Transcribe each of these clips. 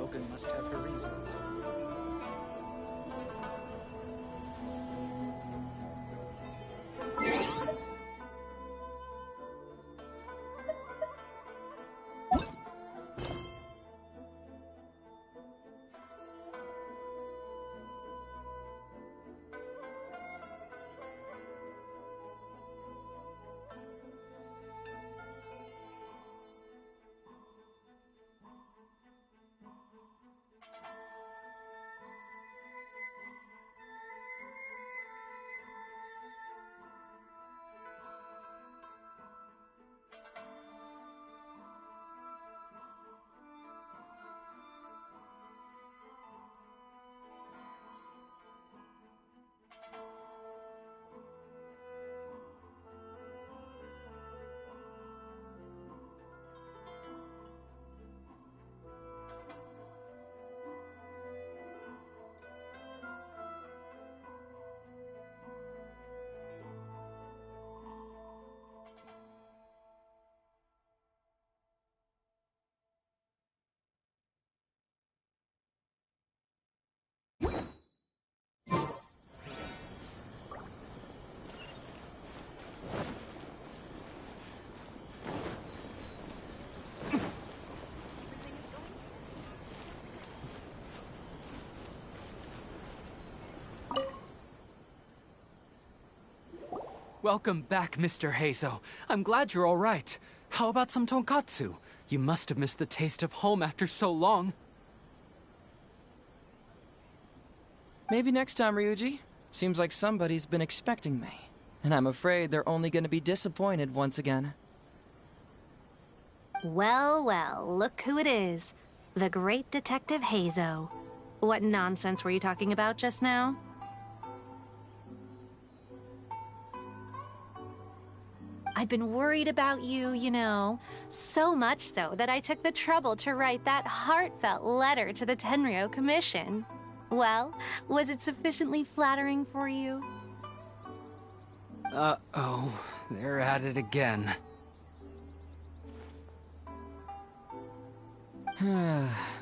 Shogun must have her reasons. Welcome back, Mr. Heizo. I'm glad you're all right. How about some tonkatsu? You must have missed the taste of home after so long. Maybe next time, Ryuji. Seems like somebody's been expecting me. And I'm afraid they're only gonna be disappointed once again. Well, well, look who it is. The great Detective Heizo. What nonsense were you talking about just now? I've been worried about you, you know. So much so that I took the trouble to write that heartfelt letter to the Tenryou Commission. Well, was it sufficiently flattering for you? Uh-oh, they're at it again.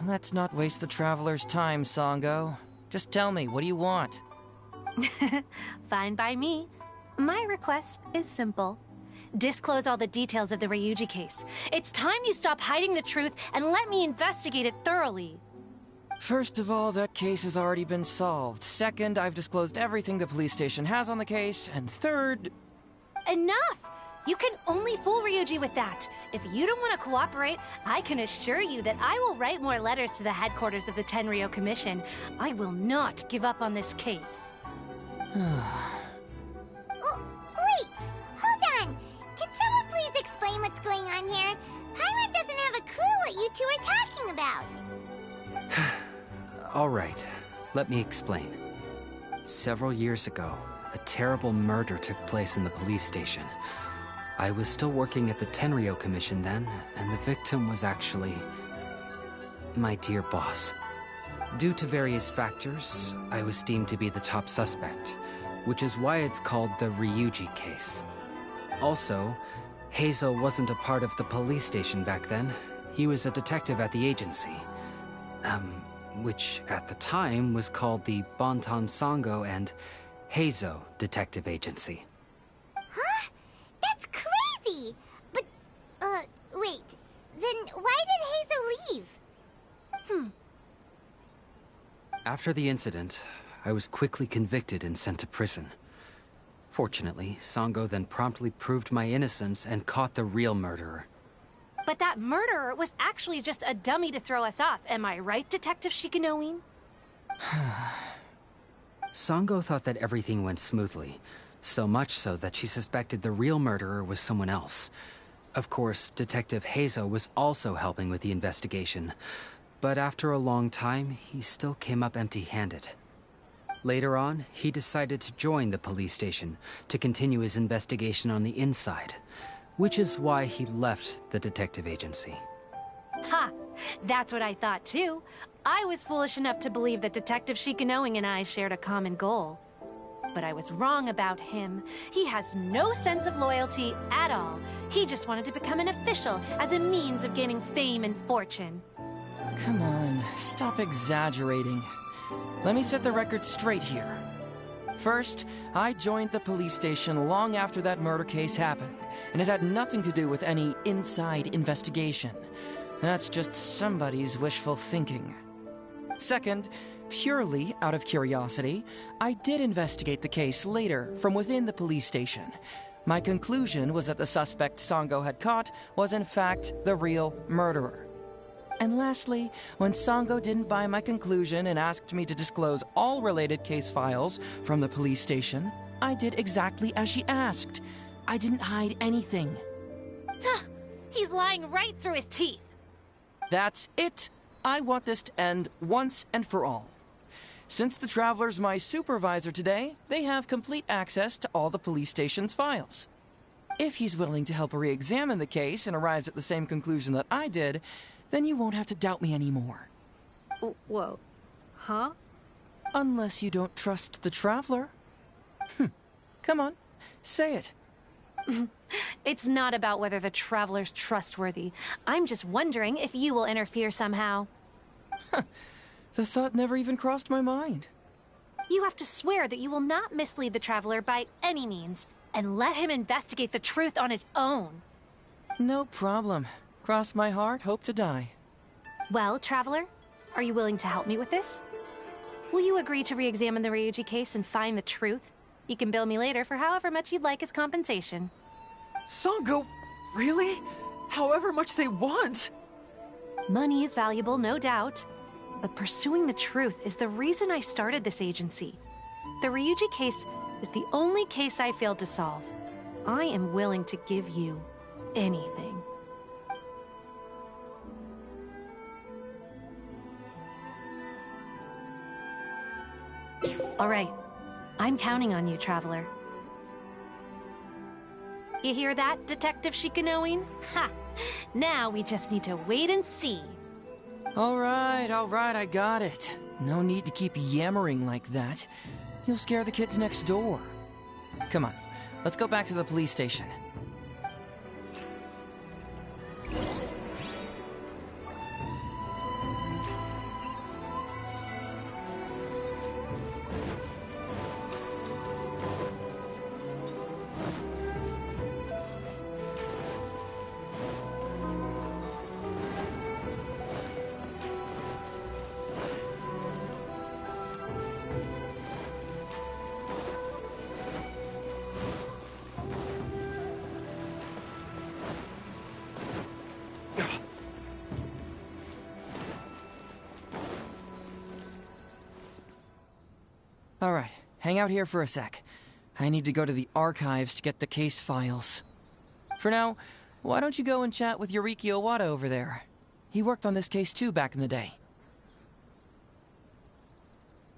Let's not waste the traveler's time, Sango. Just tell me, what do you want? Fine by me. My request is simple. Disclose all the details of the Ryuji case. It's time you stop hiding the truth and let me investigate it thoroughly. First of all, that case has already been solved. Second, I've disclosed everything the police station has on the case. And third... Enough! You can only fool Ryuji with that. If you don't want to cooperate, I can assure you that I will write more letters to the headquarters of the Tenryou Commission. I will not give up on this case. Oh, wait! Hold on! Can someone please explain what's going on here? Paimon doesn't have a clue what you two are talking about. All right, let me explain. Several years ago, a terrible murder took place in the police station. I was still working at the Tenryou Commission then, and the victim was actually my dear boss. Due to various factors, I was deemed to be the top suspect, which is why it's called the Ryuji case. Also, Heizo wasn't a part of the police station back then. He was a detective at the agency. Which at the time was called the Bonton Sango and Heizo Detective Agency. Huh? That's crazy! But, wait. Then why did Heizo leave? After the incident, I was quickly convicted and sent to prison. Fortunately, Sango then promptly proved my innocence and caught the real murderer. But that murderer was actually just a dummy to throw us off, am I right, Detective Shikanoin? Sango thought that everything went smoothly, so much so that she suspected the real murderer was someone else. Of course, Detective Heizo was also helping with the investigation, but after a long time, he still came up empty-handed. Later on, he decided to join the police station to continue his investigation on the inside, which is why he left the detective agency. Ha! That's what I thought too. I was foolish enough to believe that Detective Shikanoin and I shared a common goal. But I was wrong about him. He has no sense of loyalty at all. He just wanted to become an official as a means of gaining fame and fortune. Come on, stop exaggerating. Let me set the record straight here. First, I joined the police station long after that murder case happened, and it had nothing to do with any inside investigation. That's just somebody's wishful thinking. Second, purely out of curiosity, I did investigate the case later from within the police station. My conclusion was that the suspect Sango had caught was in fact the real murderer. And lastly, when Sango didn't buy my conclusion and asked me to disclose all related case files from the police station, I did exactly as she asked. I didn't hide anything. He's lying right through his teeth. That's it. I want this to end once and for all. Since the Traveler's my supervisor today, they have complete access to all the police station's files. If he's willing to help re-examine the case and arrives at the same conclusion that I did, then you won't have to doubt me anymore. Whoa. Huh? Unless you don't trust the Traveler. Come on, say it. It's not about whether the Traveler's trustworthy. I'm just wondering if you will interfere somehow. The thought never even crossed my mind. You have to swear that you will not mislead the Traveler by any means, and let him investigate the truth on his own. No problem. Cross my heart, hope to die. Well, Traveler, are you willing to help me with this? Will you agree to re-examine the Ryuji case and find the truth? You can bill me later for however much you'd like as compensation. Sango, really? However much they want? Money is valuable, no doubt. But pursuing the truth is the reason I started this agency. The Ryuji case is the only case I failed to solve. I am willing to give you anything. All right. I'm counting on you, Traveler. You hear that, Detective Shikanoin? Ha! Now we just need to wait and see. All right, I got it. No need to keep yammering like that. You'll scare the kids next door. Come on, let's go back to the police station. All right, hang out here for a sec. I need to go to the archives to get the case files. For now, why don't you go and chat with Yoriki Owada over there? He worked on this case too back in the day.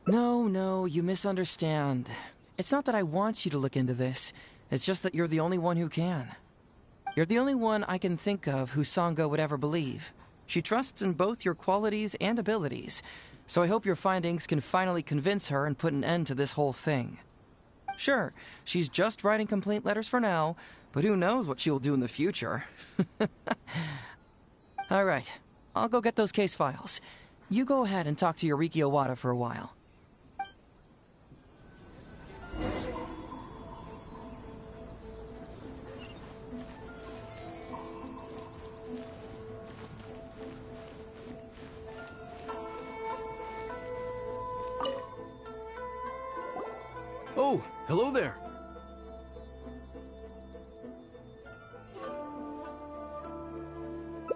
No, you misunderstand. It's not that I want you to look into this. It's just that you're the only one who can. You're the only one I can think of who Sango would ever believe. She trusts in both your qualities and abilities. So I hope your findings can finally convince her and put an end to this whole thing. Sure, she's just writing complaint letters for now, but who knows what she will do in the future. All right, I'll go get those case files. You go ahead and talk to Yoriki Owada for a while. Oh, hello there.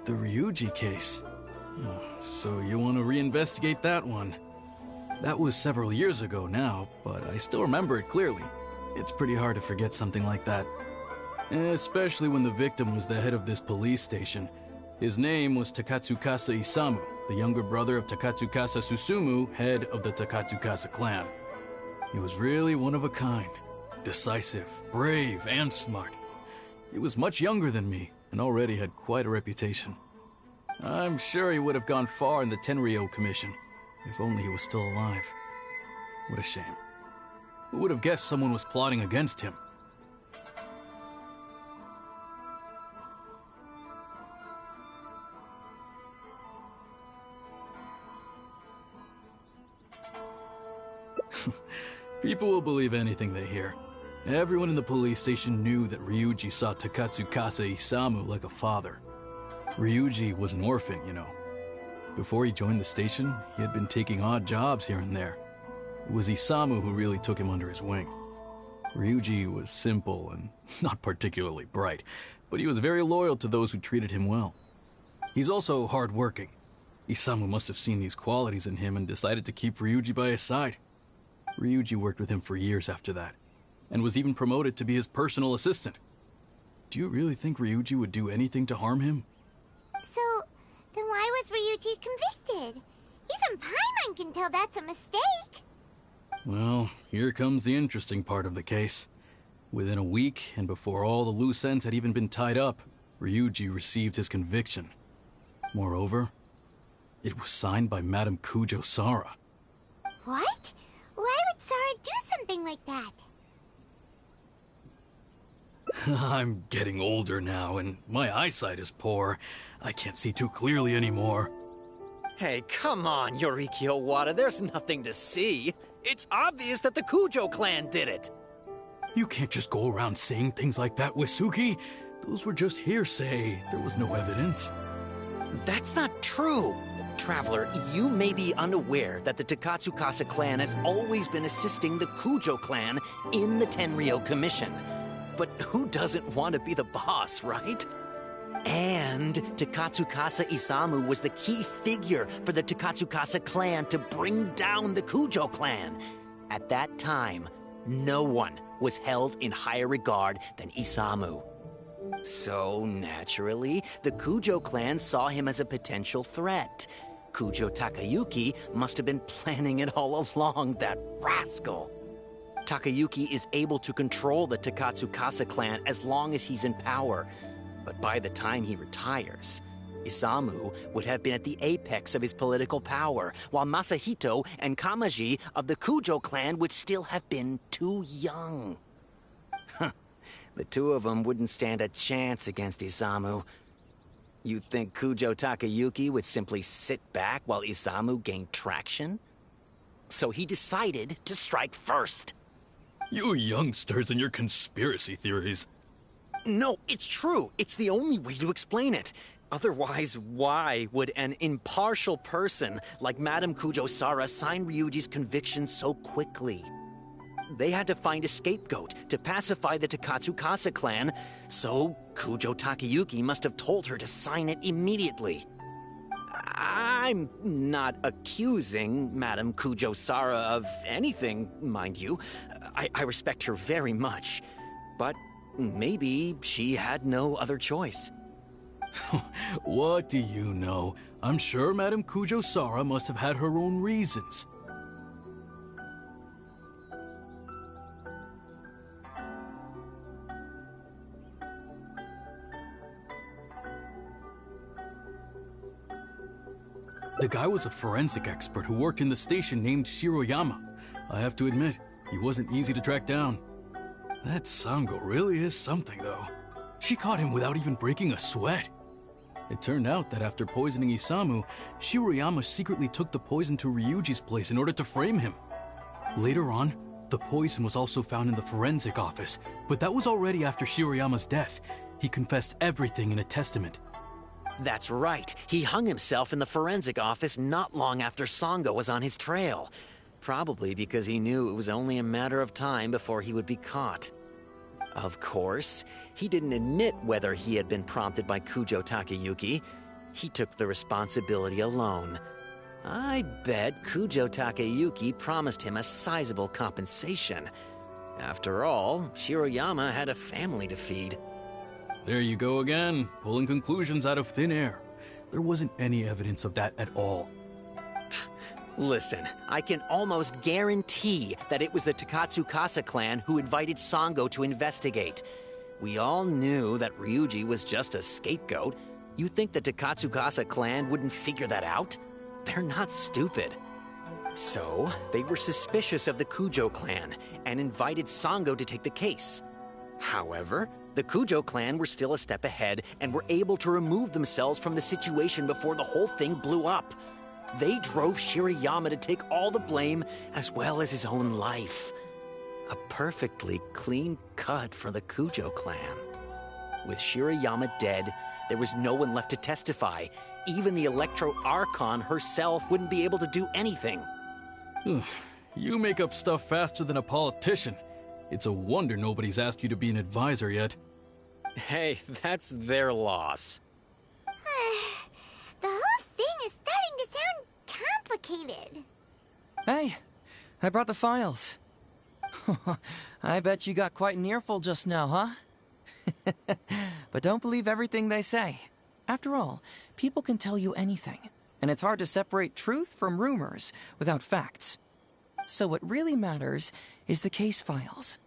The Ryuji case. Oh, so you want to reinvestigate that one? That was several years ago now, but I still remember it clearly. It's pretty hard to forget something like that. Especially when the victim was the head of this police station. His name was Takatsukasa Isamu, the younger brother of Takatsukasa Susumu, head of the Takatsukasa clan. He was really one of a kind. Decisive, brave, and smart. He was much younger than me, and already had quite a reputation. I'm sure he would have gone far in the Tenryou Commission, if only he was still alive. What a shame. Who would have guessed someone was plotting against him? People will believe anything they hear. Everyone in the police station knew that Ryuji saw Takatsukasa Isamu like a father. Ryuji was an orphan, you know. Before he joined the station, he had been taking odd jobs here and there. It was Isamu who really took him under his wing. Ryuji was simple and not particularly bright, but he was very loyal to those who treated him well. He's also hardworking. Isamu must have seen these qualities in him and decided to keep Ryuji by his side. Ryuji worked with him for years after that, and was even promoted to be his personal assistant. Do you really think Ryuji would do anything to harm him? So, then why was Ryuji convicted? Even Paimon can tell that's a mistake. Well, here comes the interesting part of the case. Within a week, and before all the loose ends had even been tied up, Ryuji received his conviction. Moreover, it was signed by Madame Kujo Sara. What? Why would Sara do something like that? I'm getting older now, and my eyesight is poor. I can't see too clearly anymore. Hey, come on, Yoriki Owada, there's nothing to see. It's obvious that the Kujo clan did it. You can't just go around saying things like that, Wisuki. Those were just hearsay. There was no evidence. That's not true. Traveler, you may be unaware that the Takatsukasa clan has always been assisting the Kujo clan in the Tenryou Commission. But who doesn't want to be the boss, right? And Takatsukasa Isamu was the key figure for the Takatsukasa clan to bring down the Kujo clan. At that time, no one was held in higher regard than Isamu. So, naturally, the Kujo clan saw him as a potential threat. Kujo Takayuki must have been planning it all along, that rascal. Takayuki is able to control the Takatsukasa clan as long as he's in power. But by the time he retires, Isamu would have been at the apex of his political power, while Masahito and Kamaji of the Kujo clan would still have been too young. The two of them wouldn't stand a chance against Isamu. You think Kujo Takayuki would simply sit back while Isamu gained traction? So he decided to strike first. You youngsters and your conspiracy theories. No, it's true. It's the only way to explain it. Otherwise, why would an impartial person like Madame Kujo Sara sign Ryuji's conviction so quickly? They had to find a scapegoat to pacify the Takatsukasa clan, so Kujo Takayuki must have told her to sign it immediately. I'm not accusing Madame Kujo Sara of anything, mind you. I respect her very much. But maybe she had no other choice. What do you know? I'm sure Madame Kujo Sara must have had her own reasons. The guy was a forensic expert who worked in the station named Shiroyama. I have to admit, he wasn't easy to track down. That Sango really is something, though. She caught him without even breaking a sweat. It turned out that after poisoning Isamu, Shiroyama secretly took the poison to Ryuji's place in order to frame him. Later on, the poison was also found in the forensic office, but that was already after Shiroyama's death. He confessed everything in a testament. That's right. He hung himself in the forensic office not long after Sango was on his trail. Probably because he knew it was only a matter of time before he would be caught. Of course, he didn't admit whether he had been prompted by Kujo Takayuki. He took the responsibility alone. I bet Kujo Takayuki promised him a sizable compensation. After all, Shiroyama had a family to feed. There you go again, pulling conclusions out of thin air. There wasn't any evidence of that at all. Listen, I can almost guarantee that it was the Takatsukasa clan who invited Sango to investigate. We all knew that Ryuji was just a scapegoat. You think the Takatsukasa clan wouldn't figure that out? They're not stupid. So, they were suspicious of the Kujo clan and invited Sango to take the case. However, the Kujo clan were still a step ahead and were able to remove themselves from the situation before the whole thing blew up. They drove Shirayama to take all the blame as well as his own life. A perfectly clean cut for the Kujo clan. With Shirayama dead, there was no one left to testify. Even the Electro Archon herself wouldn't be able to do anything. You make up stuff faster than a politician. It's a wonder nobody's asked you to be an advisor yet. Hey, that's their loss. The whole thing is starting to sound complicated. Hey, I brought the files. I bet you got quite an earful just now, huh? But don't believe everything they say. After all, people can tell you anything, and it's hard to separate truth from rumors without facts. So what really matters is the case files.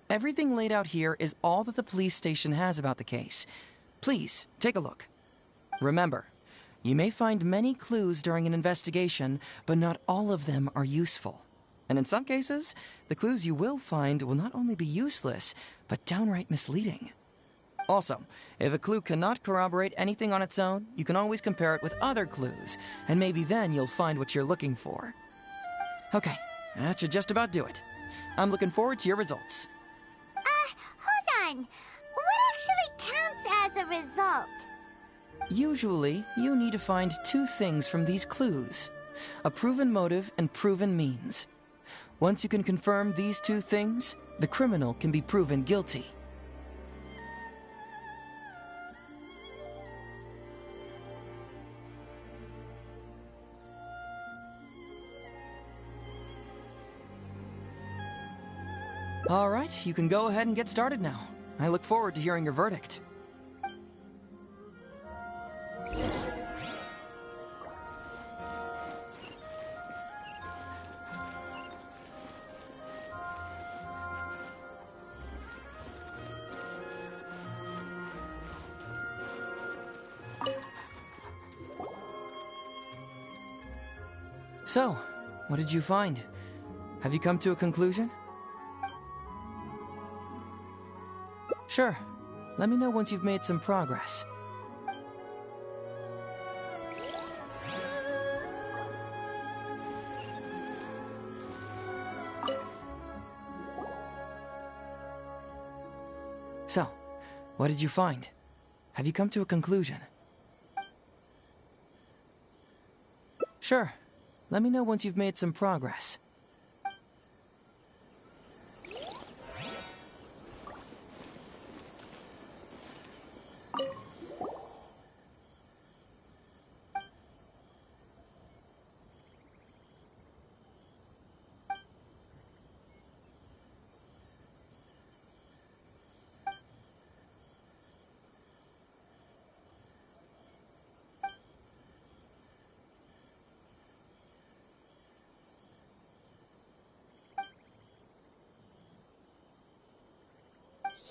Everything laid out here is all that the police station has about the case. Please, take a look. Remember, you may find many clues during an investigation, but not all of them are useful. And in some cases, the clues you will find will not only be useless, but downright misleading. Also, if a clue cannot corroborate anything on its own, you can always compare it with other clues, and maybe then you'll find what you're looking for. Okay, that should just about do it. I'm looking forward to your results. Hold on. What actually counts as a result? Usually, you need to find two things from these clues: a proven motive and proven means. Once you can confirm these two things, the criminal can be proven guilty. All right, you can go ahead and get started now. I look forward to hearing your verdict. So, what did you find? Have you come to a conclusion? Sure. Let me know once you've made some progress. So, what did you find? Have you come to a conclusion? Sure. Let me know once you've made some progress.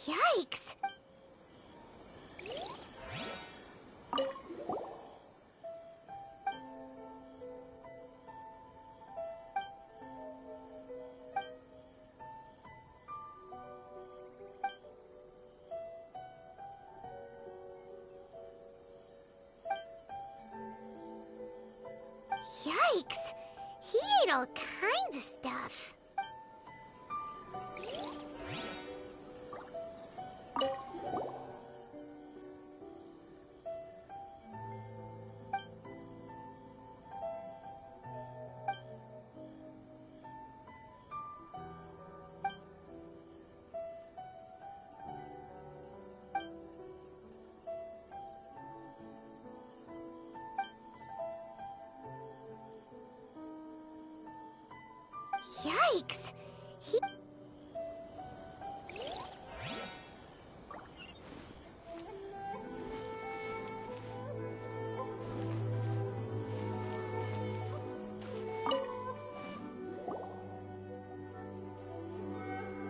Yikes! Yikes! He ate all kinds of stuff. Yikes! He...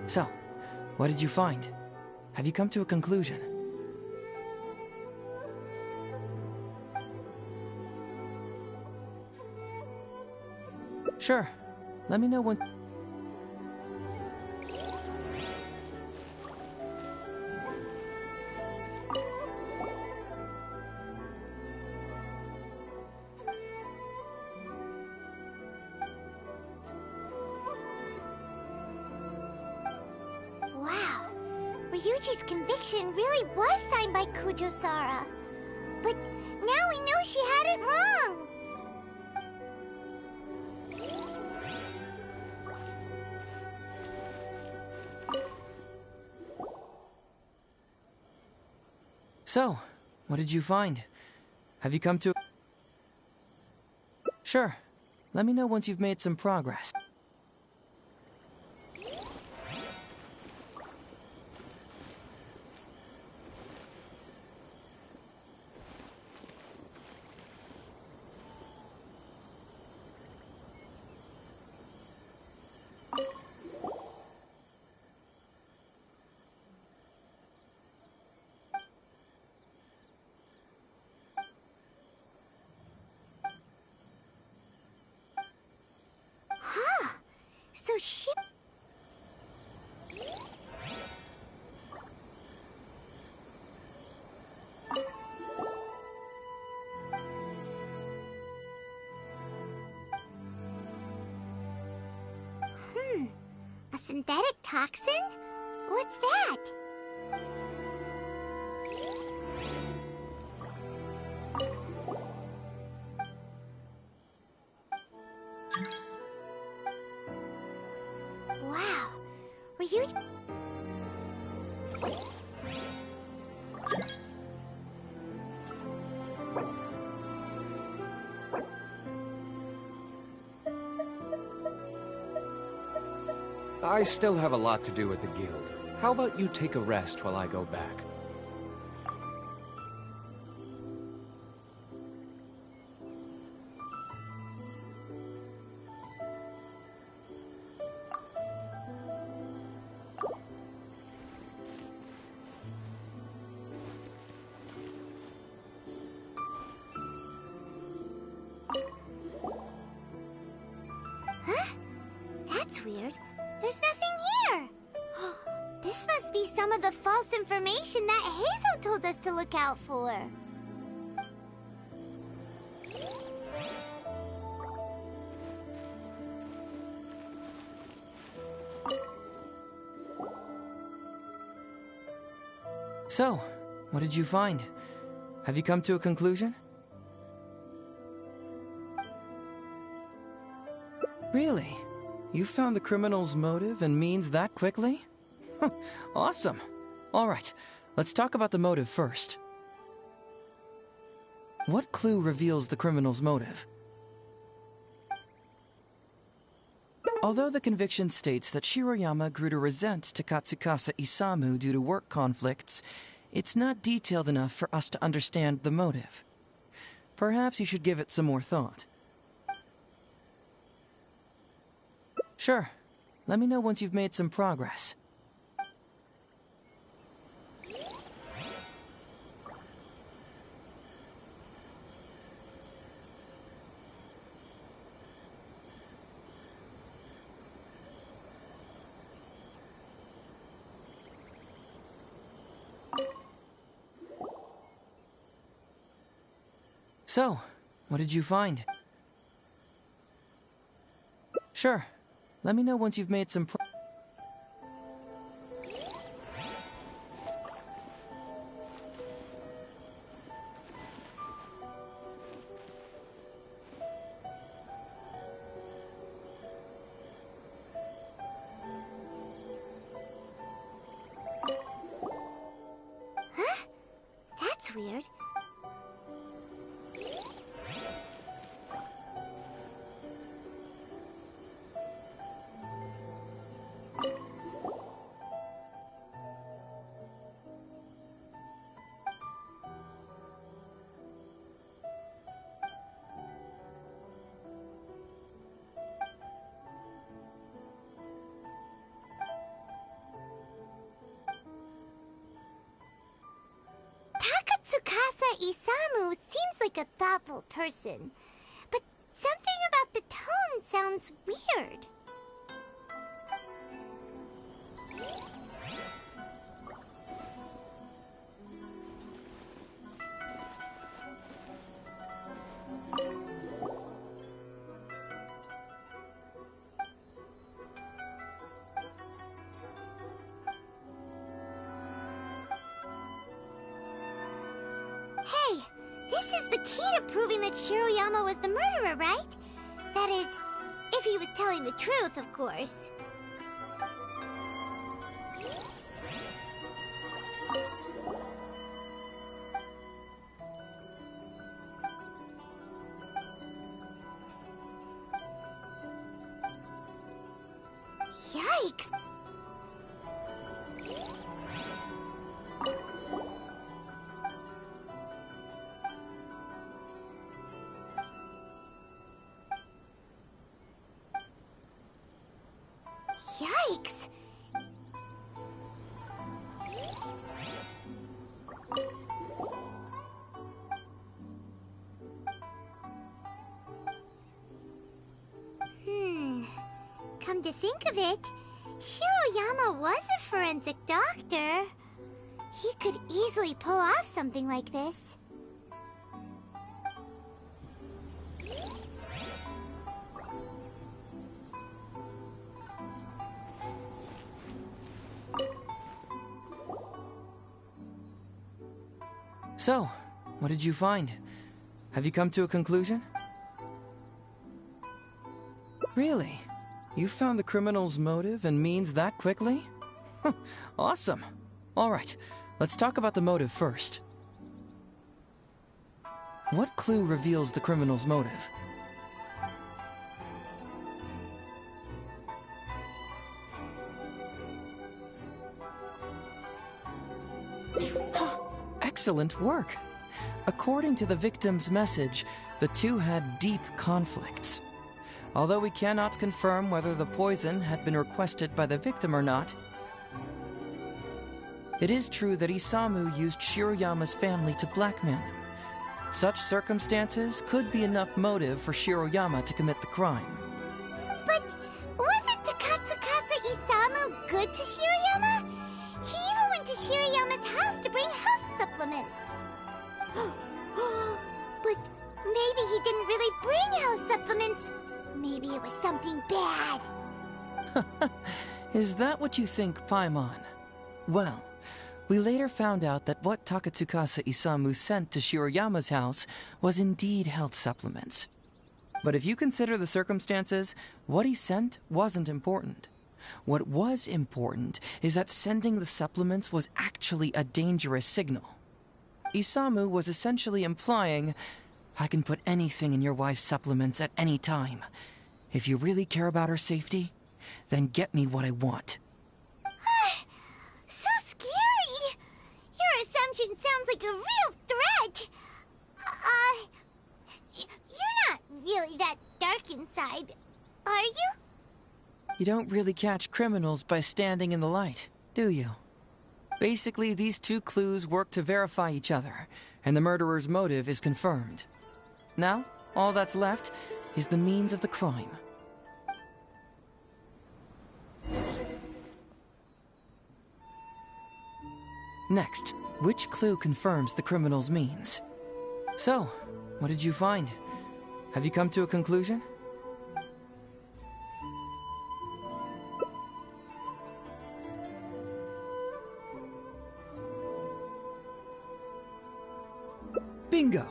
So, what did you find? Have you come to a conclusion? Sure. Let me know when... Yuichi's conviction really was signed by Kujo-Sara. But now we know she had it wrong. So, what did you find? Have you come to... Sure. Let me know once you've made some progress. So she... A synthetic toxin? What's that? Wow. Were you... I still have a lot to do with the guild. How about you take a rest while I go back? Huh? That's weird. There's nothing here. This must be some of the false information that Hazel told us to look out for. So, what did you find? Have you come to a conclusion? Really? You found the criminal's motive and means that quickly? Awesome. All right, let's talk about the motive first. What clue reveals the criminal's motive? Although the conviction states that Shiroyama grew to resent Takatsukasa Isamu due to work conflicts, it's not detailed enough for us to understand the motive. Perhaps you should give it some more thought. Sure. Let me know once you've made some progress. So, what did you find? Sure. Let me know once you've made some Huh? That's weird. Takatsukasa Isamu seems like a thoughtful person, but something about the tone sounds weird. This is the key to proving that Shiroyama was the murderer, right? That is, if he was telling the truth, of course. Yikes! Yikes! Come to think of it, Shiroyama was a forensic doctor. He could easily pull off something like this. So, what did you find? Have you come to a conclusion? Really? You found the criminal's motive and means that quickly? Awesome. All right, let's talk about the motive first. What clue reveals the criminal's motive? Excellent work. According to the victim's message, the two had deep conflicts. Although we cannot confirm whether the poison had been requested by the victim or not, it is true that Isamu used Shiroyama's family to blackmail him. Such circumstances could be enough motive for Shiroyama to commit the crime. But wasn't Takatsukasa Isamu good to Shiroyama? He even went to Shiroyama's house to bring health supplements. But maybe he didn't really bring health supplements. Maybe it was something bad. Is that what you think, Paimon? Well, we later found out that what Takatsukasa Isamu sent to Shiroyama's house was indeed health supplements. But if you consider the circumstances, what he sent wasn't important. What was important is that sending the supplements was actually a dangerous signal. Isamu was essentially implying, I can put anything in your wife's supplements at any time. If you really care about her safety, then get me what I want. So scary! Your assumption sounds like a real threat! You're not really that dark inside, are you? You don't really catch criminals by standing in the light, do you? Basically, these two clues work to verify each other, and the murderer's motive is confirmed. Now, all that's left is the means of the crime. Next, which clue confirms the criminal's means? So, what did you find? Have you come to a conclusion? Bingo!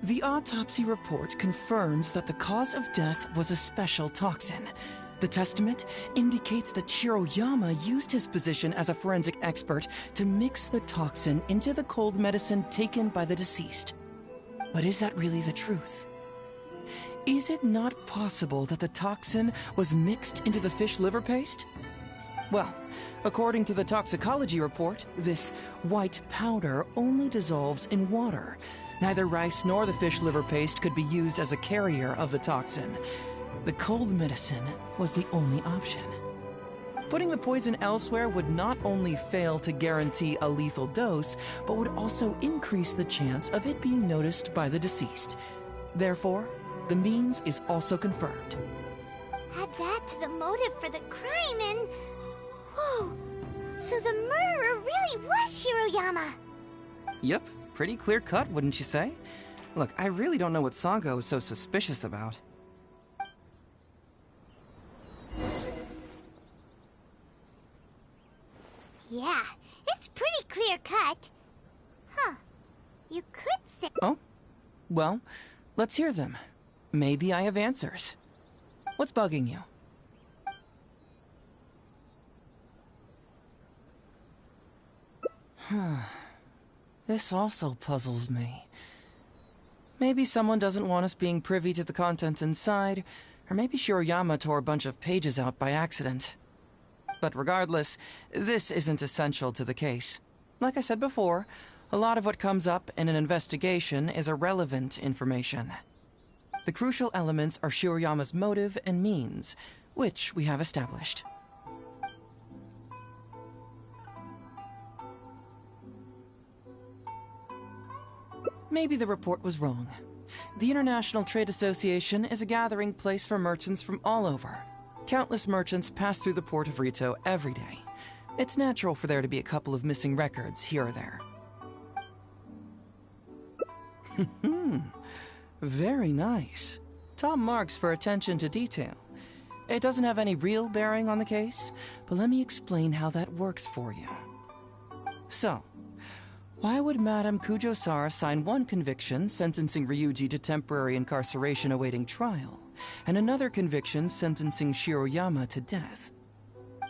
The autopsy report confirms that the cause of death was a special toxin. The testament indicates that Shiroyama used his position as a forensic expert to mix the toxin into the cold medicine taken by the deceased. But is that really the truth? Is it not possible that the toxin was mixed into the fish liver paste? Well, according to the toxicology report, this white powder only dissolves in water. Neither rice nor the fish liver paste could be used as a carrier of the toxin. The cold medicine was the only option. Putting the poison elsewhere would not only fail to guarantee a lethal dose, but would also increase the chance of it being noticed by the deceased. Therefore, the means is also confirmed. Add that to the motive for the crime and... Whoa! So the murderer really was Shiroyama! Yep, pretty clear cut, wouldn't you say? Look, I really don't know what Sango is so suspicious about. Yeah, it's pretty clear cut. Huh. You could say... Oh? Well, let's hear them. Maybe I have answers. What's bugging you? This also puzzles me. Maybe someone doesn't want us being privy to the contents inside, or maybe Shiroyama tore a bunch of pages out by accident. But regardless, this isn't essential to the case. Like I said before, a lot of what comes up in an investigation is irrelevant information. The crucial elements are Shiroyama's motive and means, which we have established. Maybe the report was wrong. The International Trade Association is a gathering place for merchants from all over. Countless merchants pass through the port of Rito every day. It's natural for there to be a couple of missing records here or there. Very nice. Top marks for attention to detail. It doesn't have any real bearing on the case, but let me explain how that works for you. So, why would Madame Kujo-Sara sign one conviction sentencing Ryuji to temporary incarceration awaiting trial, and another conviction sentencing Shiroyama to death?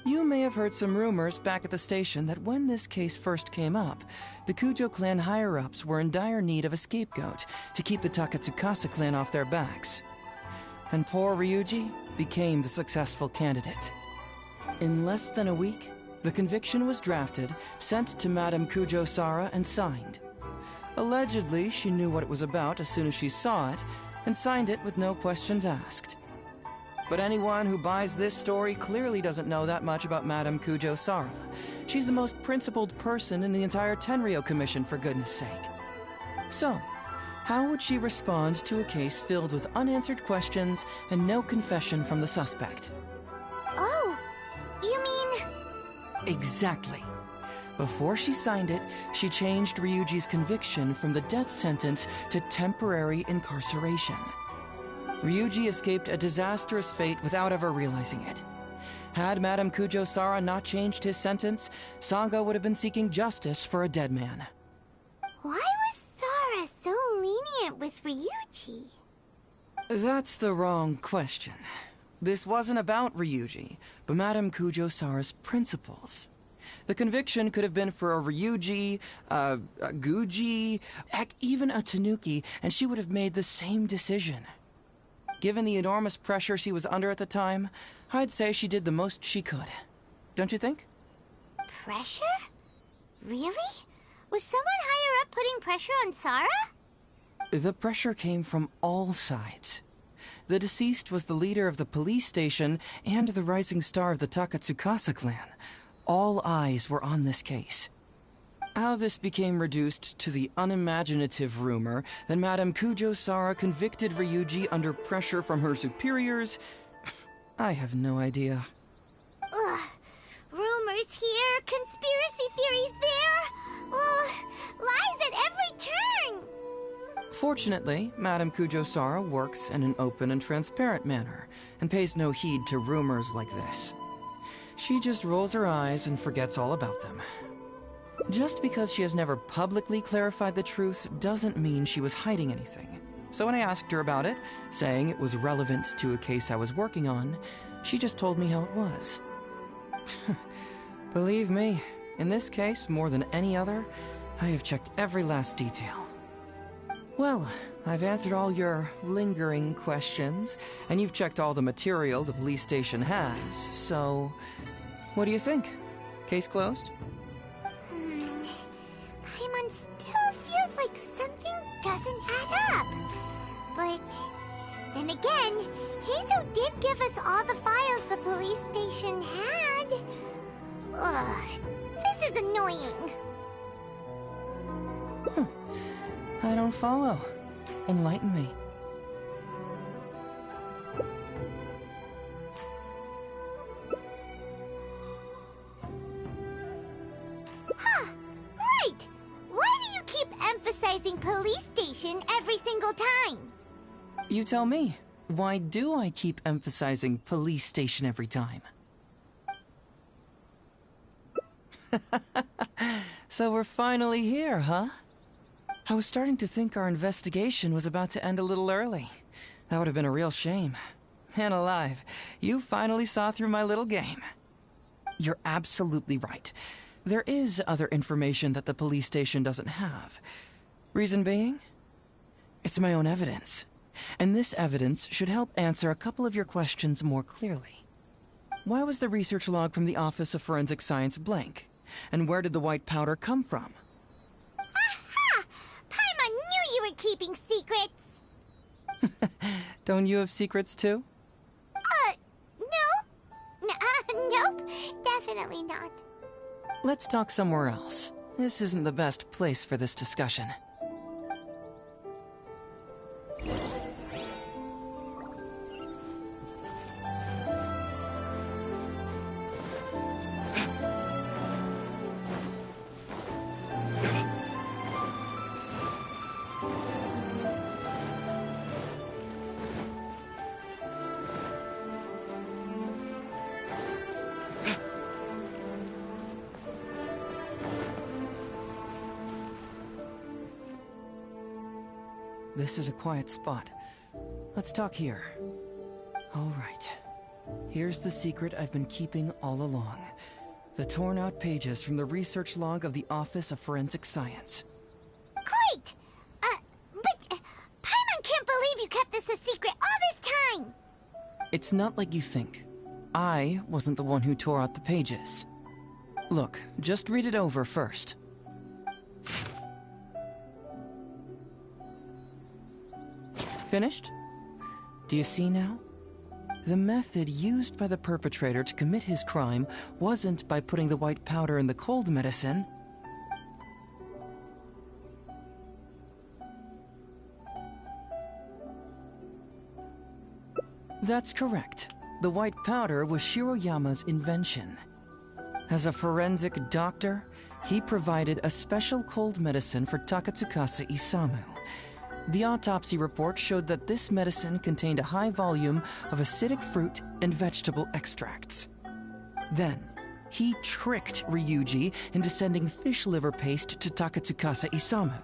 You may have heard some rumors back at the station that when this case first came up, the Kujo clan higher-ups were in dire need of a scapegoat to keep the Takatsukasa clan off their backs. And poor Ryuji became the successful candidate. In less than a week, the conviction was drafted, sent to Madame Kujo-Sara, and signed. Allegedly, she knew what it was about as soon as she saw it, and signed it with no questions asked. But anyone who buys this story clearly doesn't know that much about Madame Kujo-Sara. She's the most principled person in the entire Tenryo Commission, for goodness sake. So, how would she respond to a case filled with unanswered questions and no confession from the suspect? Oh, you mean... Exactly. Before she signed it, she changed Ryuji's conviction from the death sentence to temporary incarceration. Ryuji escaped a disastrous fate without ever realizing it. Had Madame Kujo-Sara not changed his sentence, Sangha would have been seeking justice for a dead man. Why was Sara so lenient with Ryuji? That's the wrong question. This wasn't about Ryuji, but Madame Kujo-Sara's principles. The conviction could have been for a Ryuji, a Guji, heck, even a Tanuki, and she would have made the same decision. Given the enormous pressure she was under at the time, I'd say she did the most she could. Don't you think? Pressure? Really? Was someone higher up putting pressure on Sara? The pressure came from all sides. The deceased was the leader of the police station and the rising star of the Takatsukasa clan. All eyes were on this case. How this became reduced to the unimaginative rumor that Madame Kujo-Sara convicted Ryuji under pressure from her superiors, I have no idea. Ugh. Rumors here, conspiracy theories there. Ugh. Lies at every turn. Fortunately, Madame Kujo-Sara works in an open and transparent manner, and pays no heed to rumors like this. She just rolls her eyes and forgets all about them. Just because she has never publicly clarified the truth doesn't mean she was hiding anything. So when I asked her about it, saying it was relevant to a case I was working on, she just told me how it was. Believe me, in this case, more than any other, I have checked every last detail. Well, I've answered all your lingering questions, and you've checked all the material the police station has, so... what do you think? Case closed? Paimon still feels like something doesn't add up. But then again, Hazel did give us all the files the police station had. Ugh, this is annoying. I don't follow. Enlighten me. Right! Why do you keep emphasizing police station every single time? You tell me. Why do I keep emphasizing police station every time? So we're finally here, huh? I was starting to think our investigation was about to end a little early. That would have been a real shame. Man alive, you finally saw through my little game. You're absolutely right. There is other information that the police station doesn't have. Reason being? It's my own evidence. And this evidence should help answer a couple of your questions more clearly. Why was the research log from the Office of Forensic Science blank? And where did the white powder come from? Aha! Paimon knew you were keeping secrets! Don't you have secrets too? No. Nope, definitely not. Let's talk somewhere else. This isn't the best place for this discussion. This is a quiet spot. Let's talk here. All right. Here's the secret I've been keeping all along. The torn out pages from the research log of the Office of Forensic Science. Great! But Paimon can't believe you kept this a secret all this time! It's not like you think. I wasn't the one who tore out the pages. Look, just read it over first. Finished? Do you see now? The method used by the perpetrator to commit his crime wasn't by putting the white powder in the cold medicine. That's correct. The white powder was Shiroyama's invention. As a forensic doctor, he provided a special cold medicine for Takatsukasa Isamu. The autopsy report showed that this medicine contained a high volume of acidic fruit and vegetable extracts. Then, he tricked Ryuji into sending fish liver paste to Takatsukasa Isamu.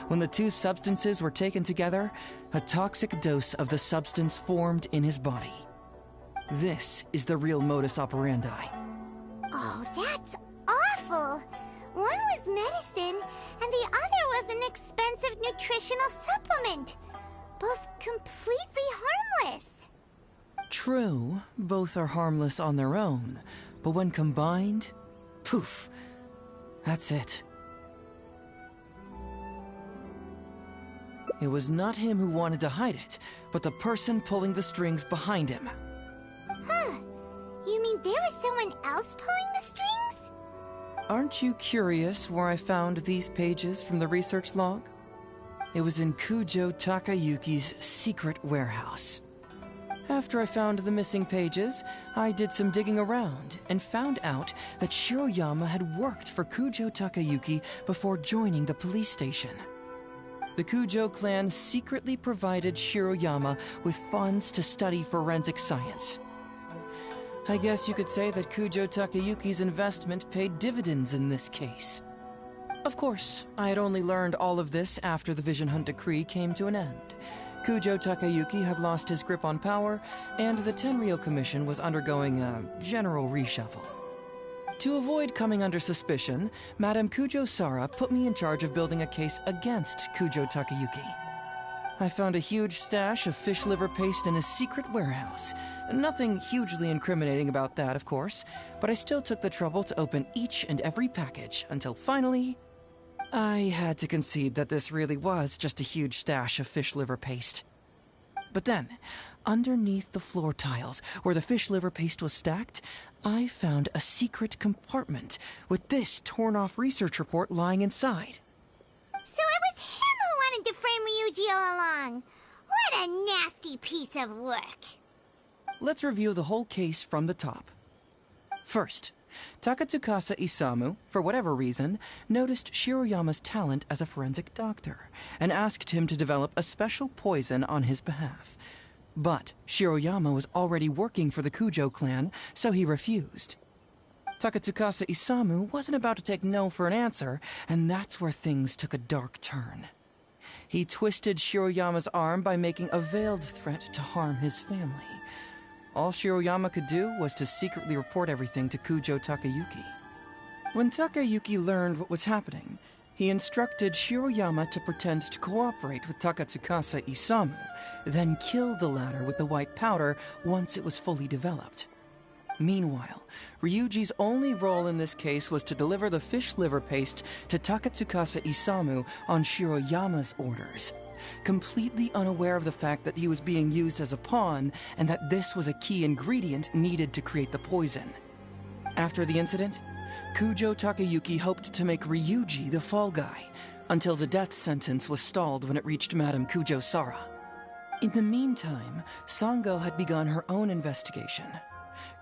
When the two substances were taken together, a toxic dose of the substance formed in his body. This is the real modus operandi. Oh, that's awful! One was medicine, and the other was an expensive nutritional supplement. Both completely harmless. True, both are harmless on their own, but when combined, poof, that's it. It was not him who wanted to hide it, but the person pulling the strings behind him. Huh. You mean there was someone else pulling the strings? Aren't you curious where I found these pages from the research log? It was in Kujo Takayuki's secret warehouse. After I found the missing pages, I did some digging around and found out that Shiroyama had worked for Kujo Takayuki before joining the police station. The Kujo clan secretly provided Shiroyama with funds to study forensic science. I guess you could say that Kujo Takayuki's investment paid dividends in this case. Of course, I had only learned all of this after the Vision Hunt decree came to an end. Kujo Takayuki had lost his grip on power, and the Tenryou Commission was undergoing a general reshuffle. To avoid coming under suspicion, Madame Kujo Sara put me in charge of building a case against Kujo Takayuki. I found a huge stash of fish liver paste in his secret warehouse. Nothing hugely incriminating about that, of course, but I still took the trouble to open each and every package until finally, I had to concede that this really was just a huge stash of fish liver paste. But then, underneath the floor tiles, where the fish liver paste was stacked, I found a secret compartment with this torn-off research report lying inside. So it was him who wanted to frame Ryuji all along. What a nasty piece of work. Let's review the whole case from the top. First, Takatsukasa Isamu, for whatever reason, noticed Shiroyama's talent as a forensic doctor and asked him to develop a special poison on his behalf. But Shiroyama was already working for the Kujo clan, so he refused. Takatsukasa Isamu wasn't about to take no for an answer, and that's where things took a dark turn. He twisted Shiroyama's arm by making a veiled threat to harm his family. All Shiroyama could do was to secretly report everything to Kujo Takayuki. When Takayuki learned what was happening, he instructed Shiroyama to pretend to cooperate with Takatsukasa Isamu, then kill the latter with the white powder once it was fully developed. Meanwhile, Ryuji's only role in this case was to deliver the fish liver paste to Takatsukasa Isamu on Shiroyama's orders, completely unaware of the fact that he was being used as a pawn and that this was a key ingredient needed to create the poison. After the incident, Kujo Takayuki hoped to make Ryuji the fall guy, until the death sentence was stalled when it reached Madame Kujo Sara. In the meantime, Sango had begun her own investigation.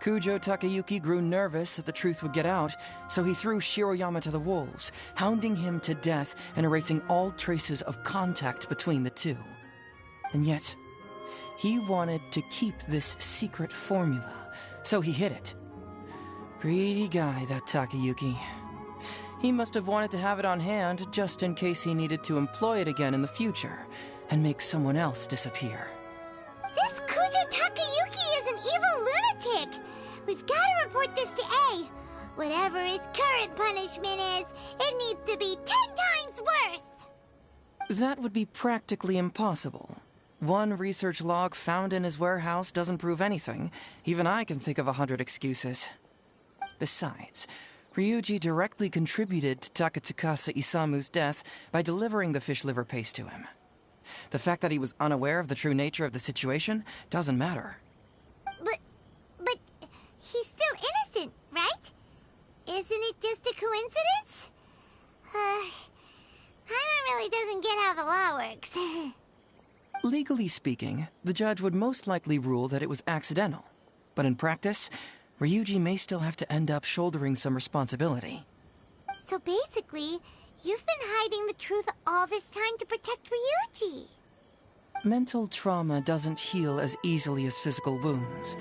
Kujo Takayuki grew nervous that the truth would get out, so he threw Shiroyama to the wolves, hounding him to death and erasing all traces of contact between the two. And yet, he wanted to keep this secret formula, so he hid it. Greedy guy, that Takayuki. He must have wanted to have it on hand just in case he needed to employ it again in the future and make someone else disappear. This Kujo Takayuki is an evil lunatic! We've got to report this to A. Whatever his current punishment is, it needs to be 10 times worse! That would be practically impossible. One research log found in his warehouse doesn't prove anything. Even I can think of 100 excuses. Besides, Ryuji directly contributed to Takatsukasa Isamu's death by delivering the fish liver paste to him. The fact that he was unaware of the true nature of the situation doesn't matter. But he's still innocent, right? Isn't it just a coincidence? Paimon really doesn't get how the law works. Legally speaking, the judge would most likely rule that it was accidental. But in practice, Ryuji may still have to end up shouldering some responsibility. So basically, you've been hiding the truth all this time to protect Ryuji. Mental trauma doesn't heal as easily as physical wounds.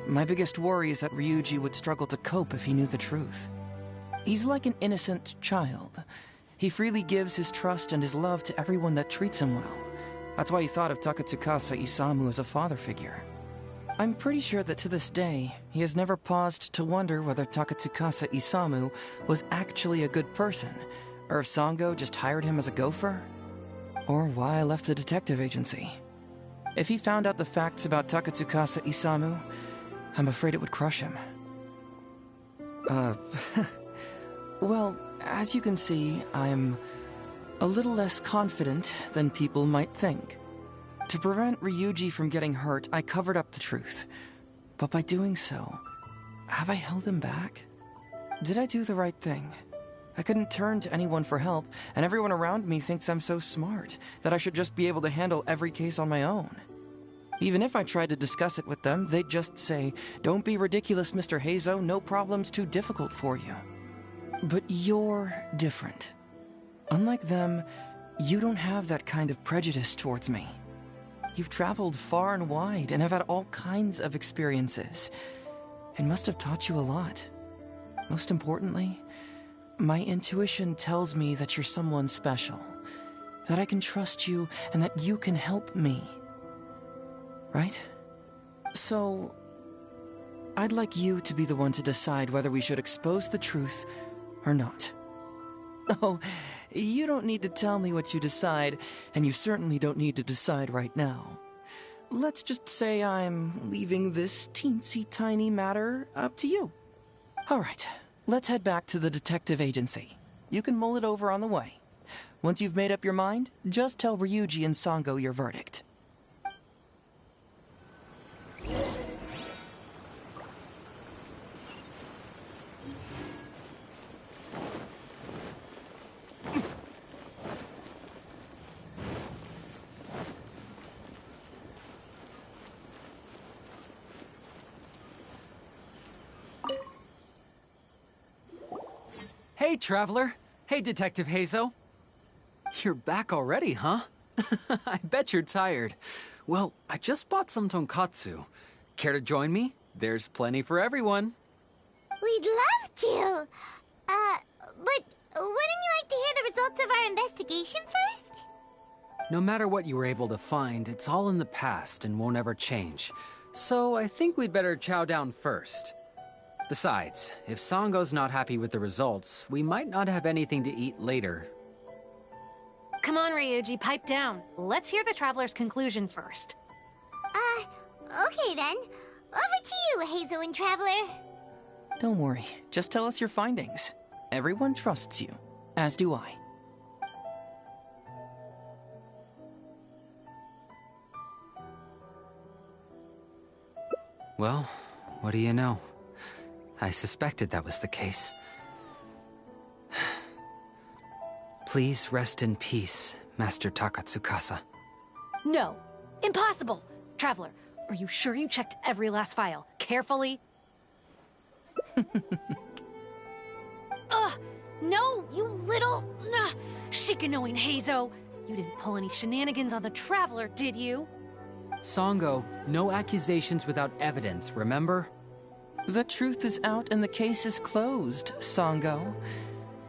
My biggest worry is that Ryuji would struggle to cope if he knew the truth. He's like an innocent child. He freely gives his trust and his love to everyone that treats him well. That's why he thought of Takatsukasa Isamu as a father figure. I'm pretty sure that to this day, he has never paused to wonder whether Takatsukasa Isamu was actually a good person, or if Sango just hired him as a gopher, or why I left the detective agency. If he found out the facts about Takatsukasa Isamu, I'm afraid it would crush him. Well, as you can see, I'm a little less confident than people might think. To prevent Ryuji from getting hurt, I covered up the truth. But by doing so, have I held him back? Did I do the right thing? I couldn't turn to anyone for help, and everyone around me thinks I'm so smart that I should just be able to handle every case on my own. Even if I tried to discuss it with them, they'd just say, "Don't be ridiculous, Mr. Heizo, no problem's too difficult for you." But you're different. Unlike them, you don't have that kind of prejudice towards me. You've traveled far and wide and have had all kinds of experiences. It must have taught you a lot. Most importantly, my intuition tells me that you're someone special, that I can trust you and that you can help me. Right? So, I'd like you to be the one to decide whether we should expose the truth or not. Oh, you don't need to tell me what you decide, and you certainly don't need to decide right now. Let's just say I'm leaving this teensy-tiny matter up to you. All right, let's head back to the detective agency. You can mull it over on the way. Once you've made up your mind, just tell Ryuji and Sango your verdict. Hey, Traveler. Hey, Detective Heizo. You're back already, huh? I bet you're tired. Well, I just bought some tonkatsu. Care to join me? There's plenty for everyone. We'd love you. But wouldn't you like to hear the results of our investigation first? No matter what you were able to find, it's all in the past and won't ever change. So I think we'd better chow down first. Besides, if Sango's not happy with the results, we might not have anything to eat later. Come on, Ryuji, pipe down. Let's hear the Traveler's conclusion first. Okay then. Over to you, Hazel and Traveler. Don't worry, just tell us your findings. Everyone trusts you, as do I. Well, what do you know? I suspected that was the case. Please rest in peace, Master Takatsukasa. No, impossible! Traveler, are you sure you checked every last file, carefully? Ugh! No, you little... Shikanoing Heizo! You didn't pull any shenanigans on the Traveler, did you? Sango, no accusations without evidence, remember? The truth is out and the case is closed, Sango.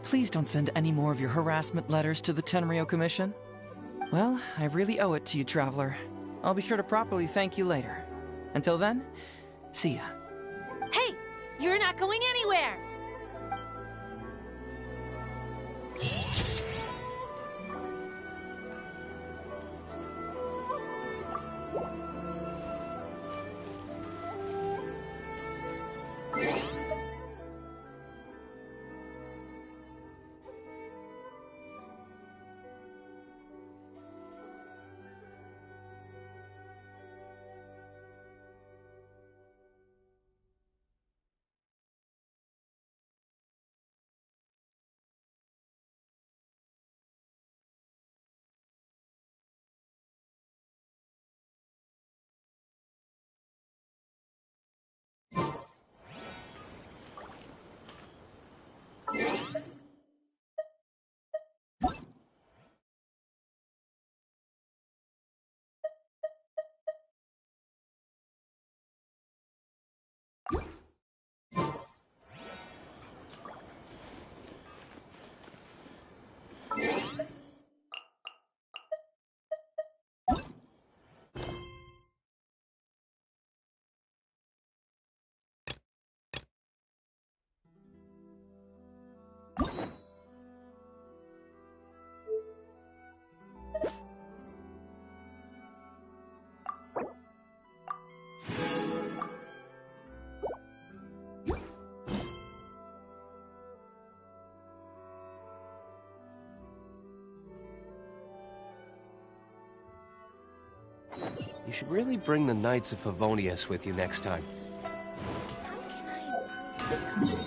Please don't send any more of your harassment letters to the Tenryo Commission. Well, I really owe it to you, Traveler. I'll be sure to properly thank you later. Until then, see ya. Hey! You're not going anywhere! You should really bring the Knights of Favonius with you next time. How can I improve the colors?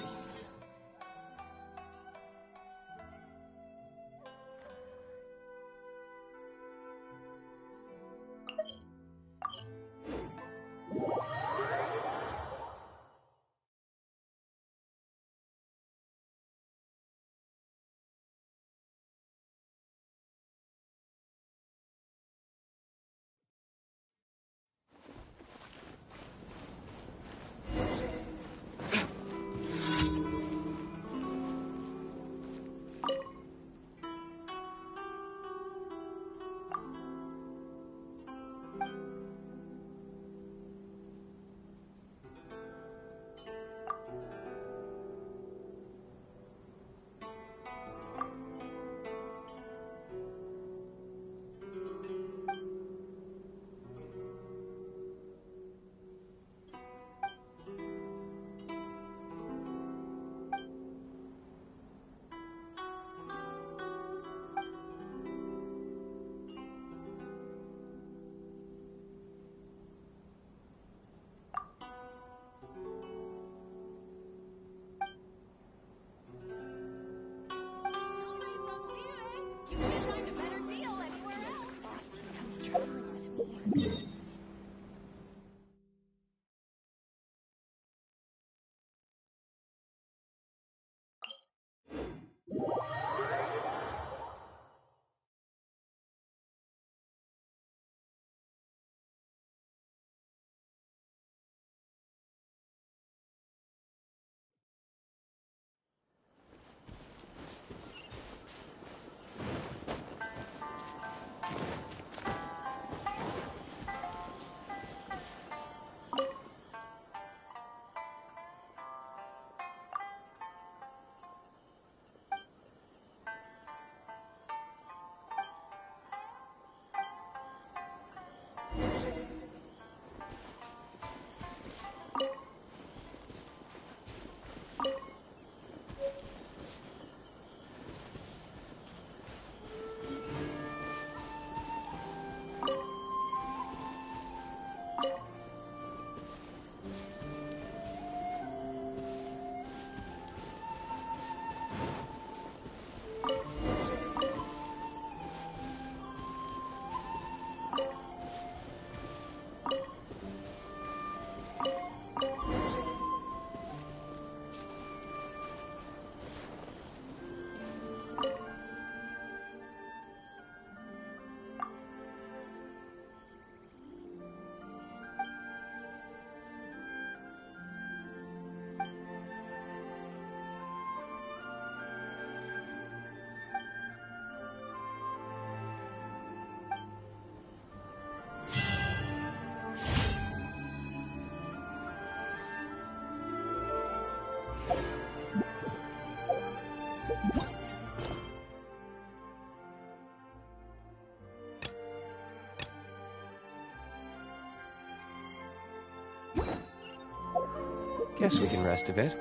Guess we can rest a bit.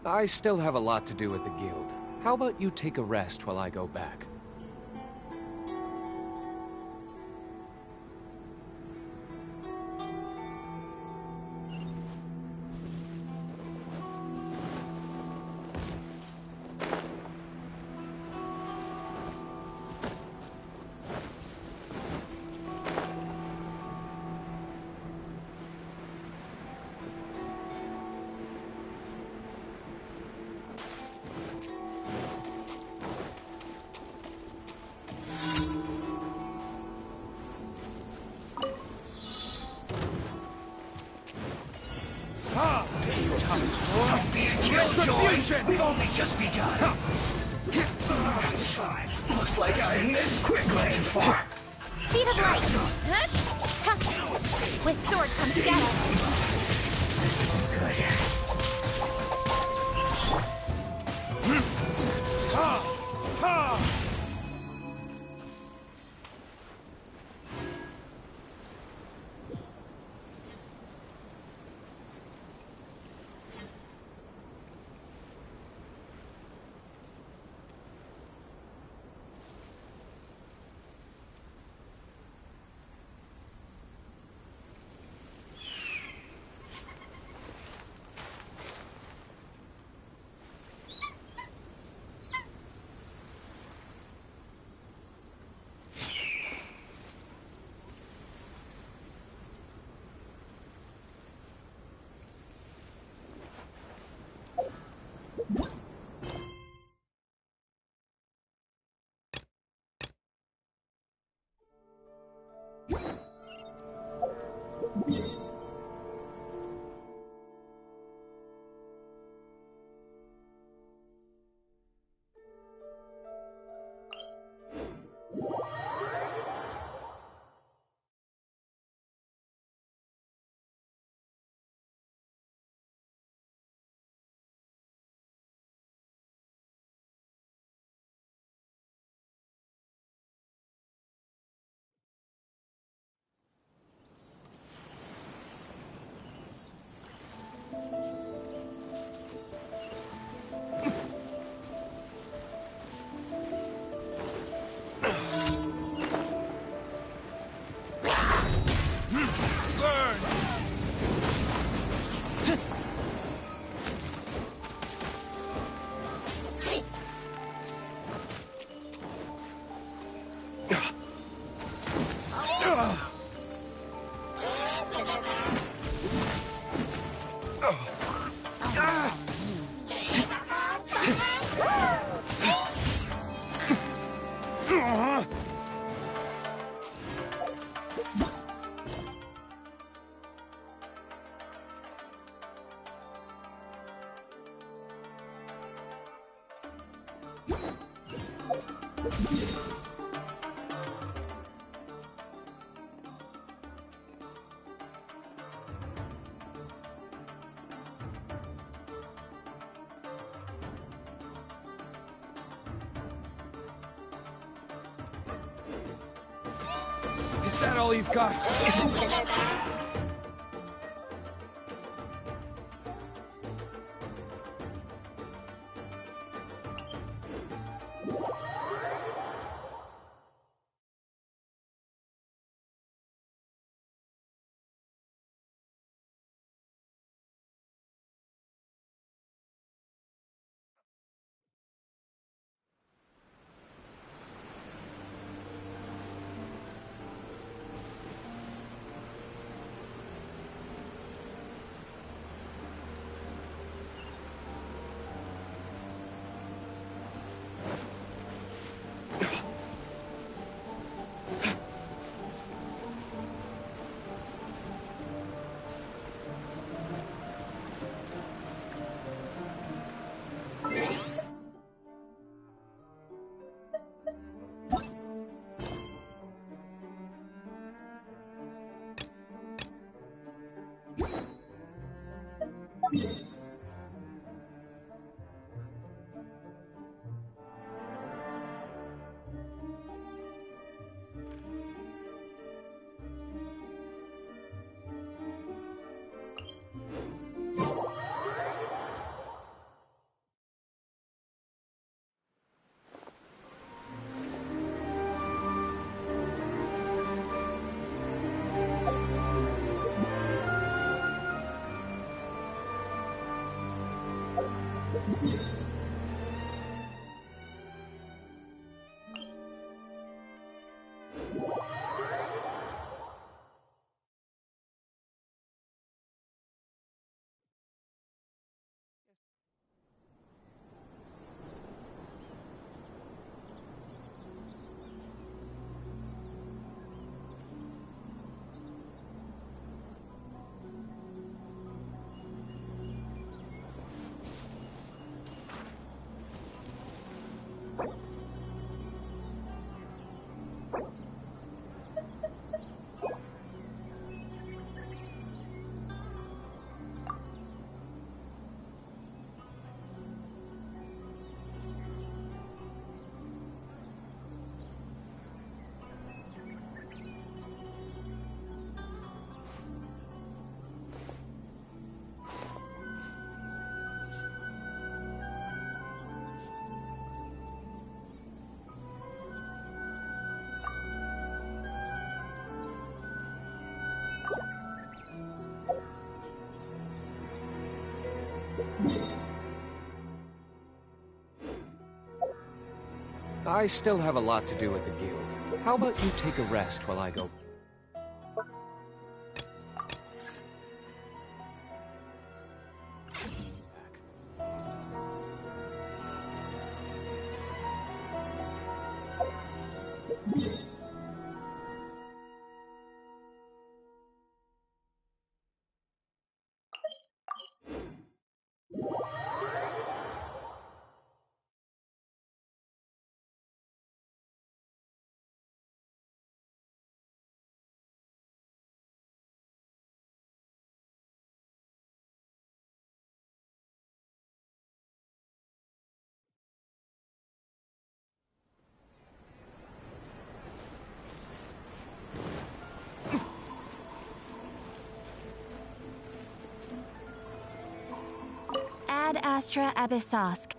I still have a lot to do at the guild. How about you take a rest while I go back? We've only just begun. Looks like I missed quickly. Too far. Speed of light! With sword comes shadow. This isn't good. Is that all you've got? I still have a lot to do at the guild. How about you take a rest while I go? Ad Astra Abyssosk.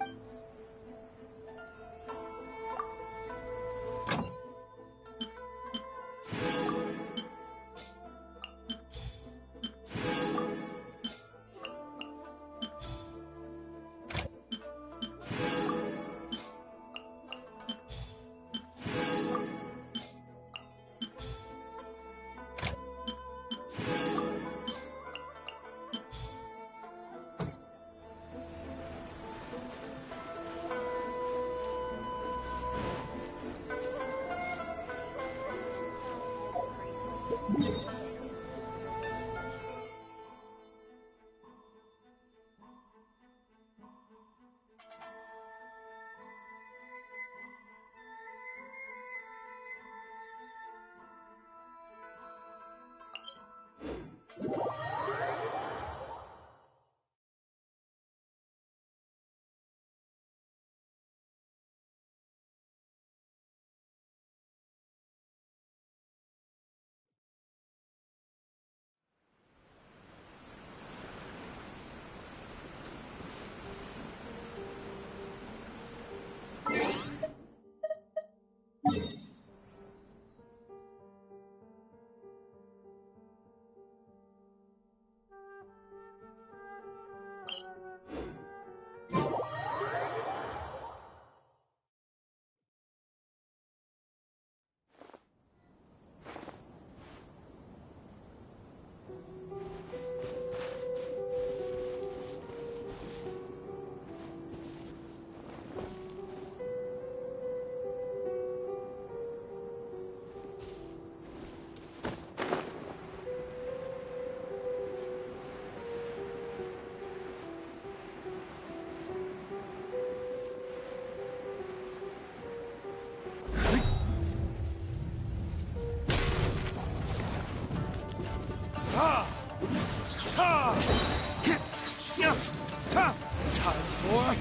Time for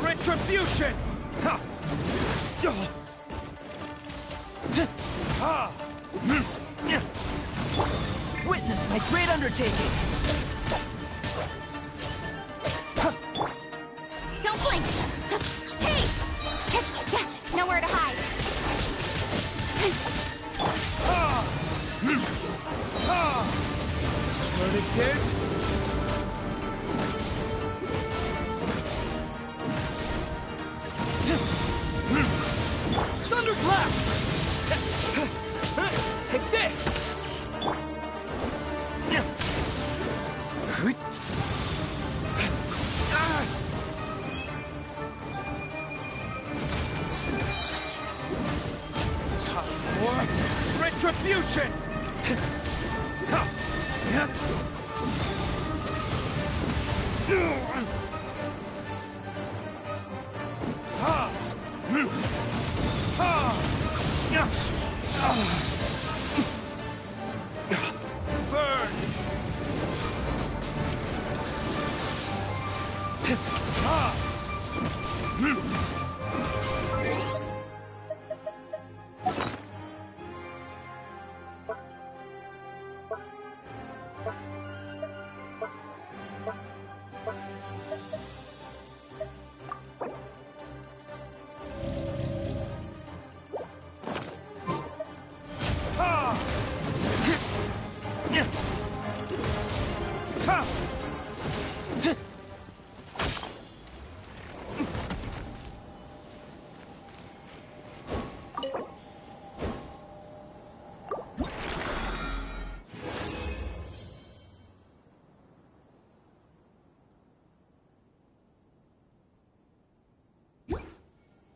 retribution! Witness my great undertaking! Don't blink! Hey! Nowhere to hide. Verdict is... Left! Take this! Time for retribution! Burn!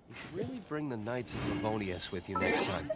You should really bring the Knights of Livonius with you next time.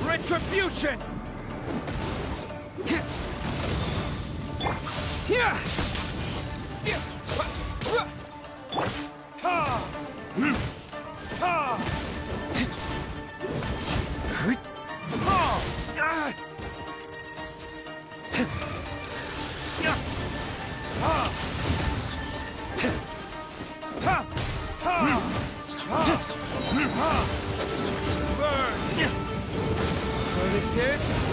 Retribution! Verdict is...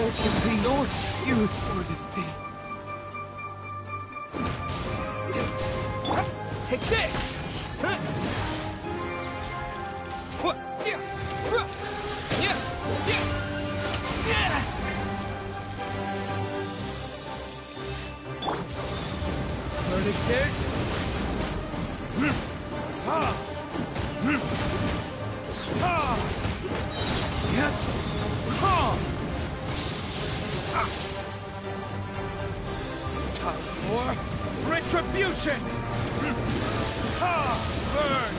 There can be no excuse for defeat. Take this! Verdict is... Time for retribution! Burn!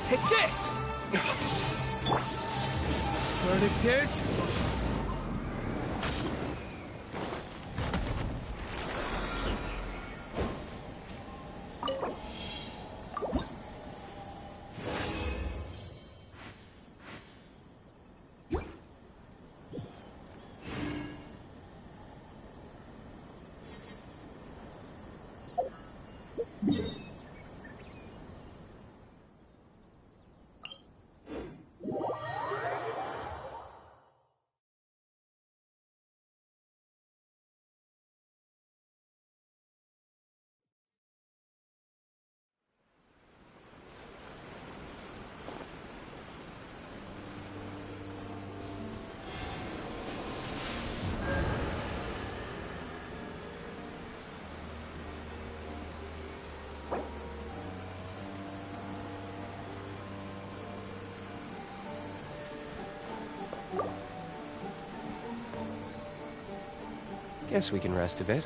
Take this! Verdict is... Guess we can rest a bit.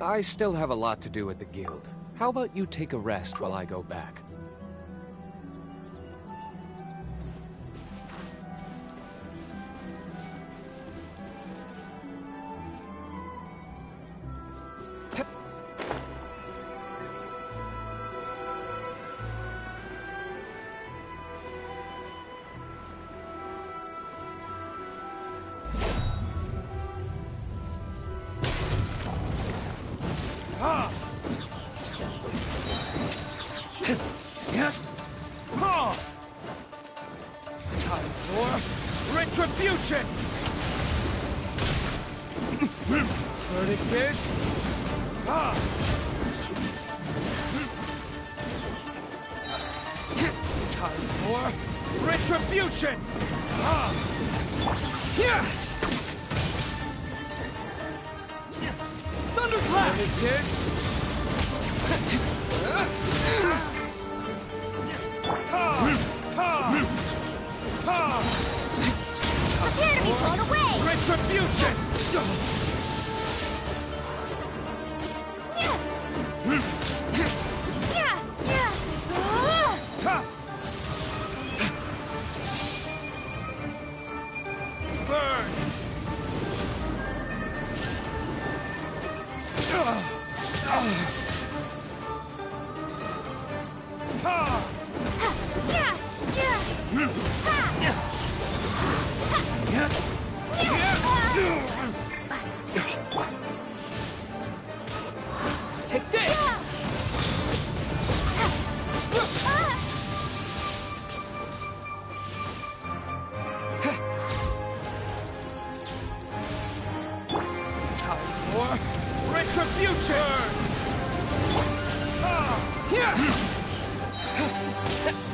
I still have a lot to do at the guild. How about you take a rest while I go back? Time for retribution! Verdict is... Time for retribution! Yeah! Thunderclap! There it is! Prepare to be blown away! Retribution! Burn! Take this! Time for retribution!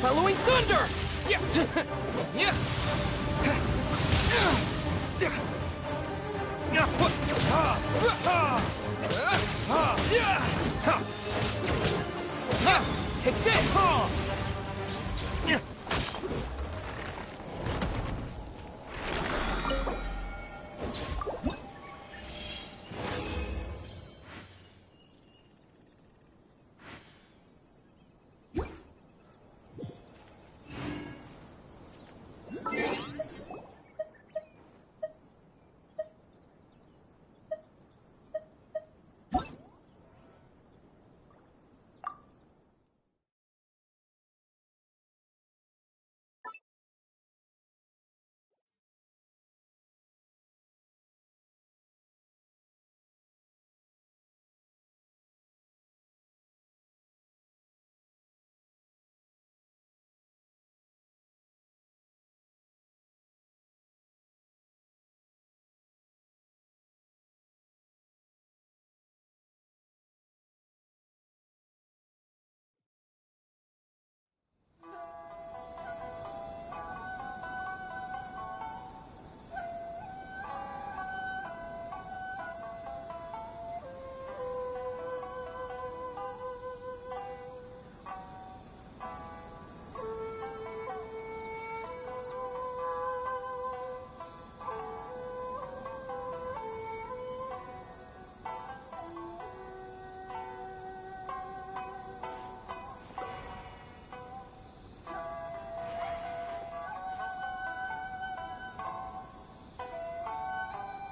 Following thunder! Take this!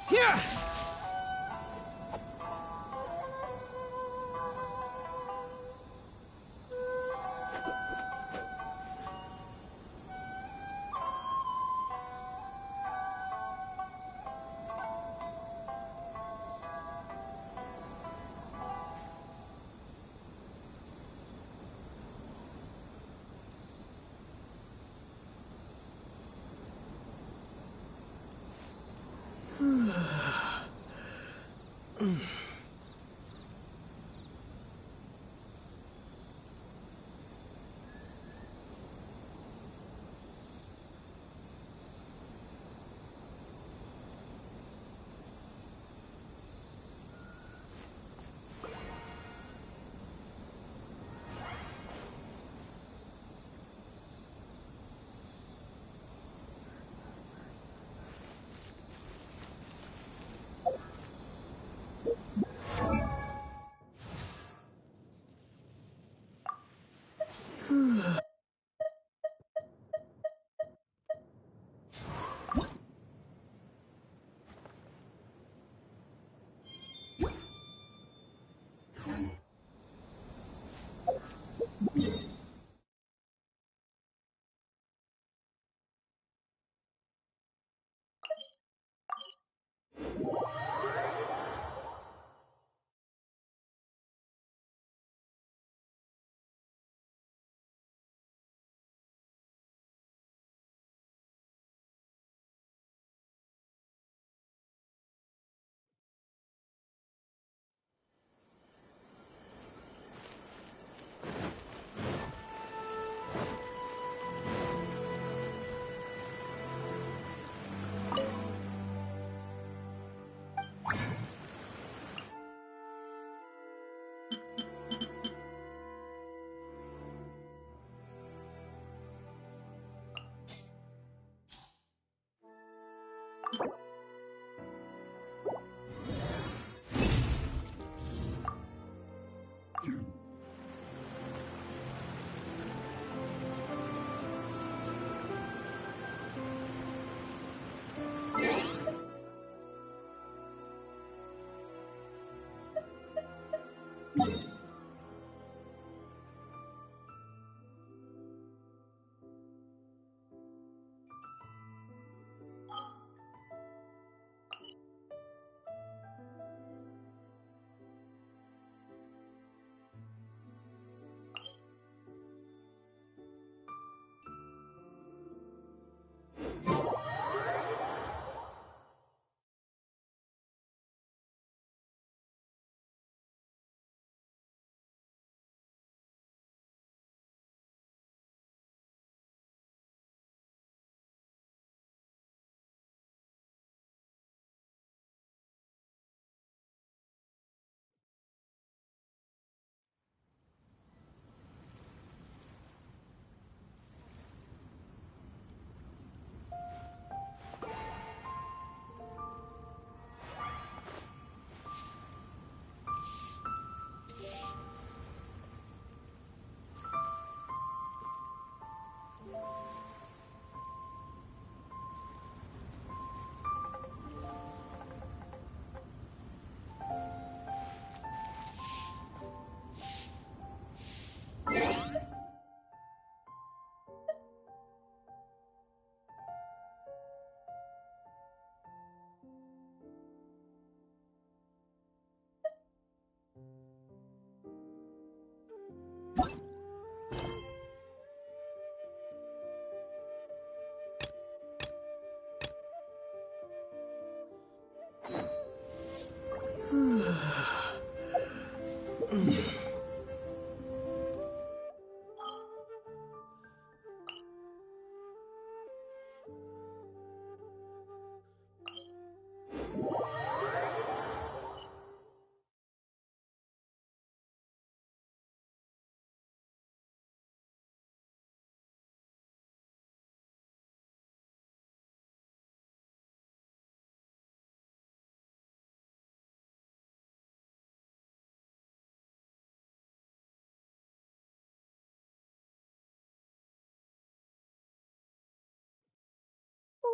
Here!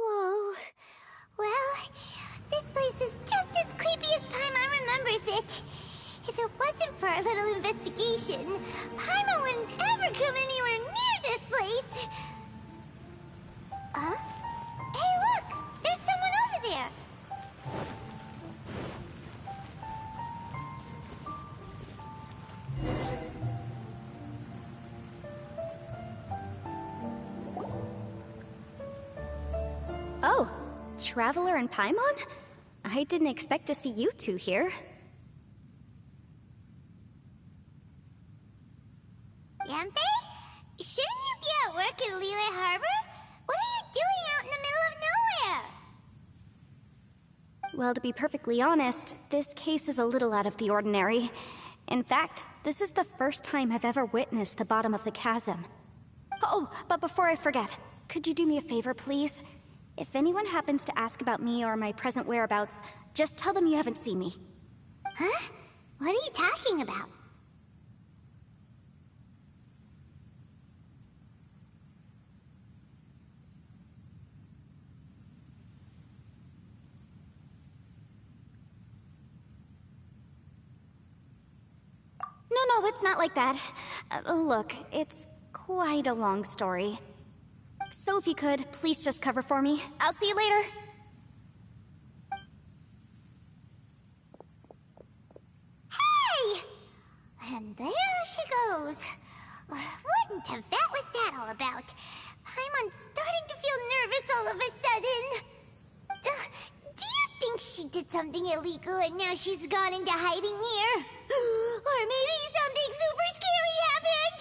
Whoa. Well, this place is just as creepy as Paimon remembers it. If it wasn't for our little investigation, Paimon wouldn't ever come anywhere near this place. Huh? Hey, look! There's someone over there! Oh, Traveler and Paimon? I didn't expect to see you two here. Yantei? Shouldn't you be at work in Liyue Harbor? What are you doing out in the middle of nowhere? Well, to be perfectly honest, this case is a little out of the ordinary. In fact, this is the first time I've ever witnessed the bottom of the chasm. Oh, but before I forget, could you do me a favor, please? If anyone happens to ask about me or my present whereabouts, just tell them you haven't seen me. Huh? What are you talking about? No, it's not like that. Look, it's quite a long story. So if you could, please just cover for me. I'll see you later. Hey! And there she goes. What in Tibet was that all about? Paimon's starting to feel nervous all of a sudden. Do you think she did something illegal and now she's gone into hiding here? Or maybe something super scary happened?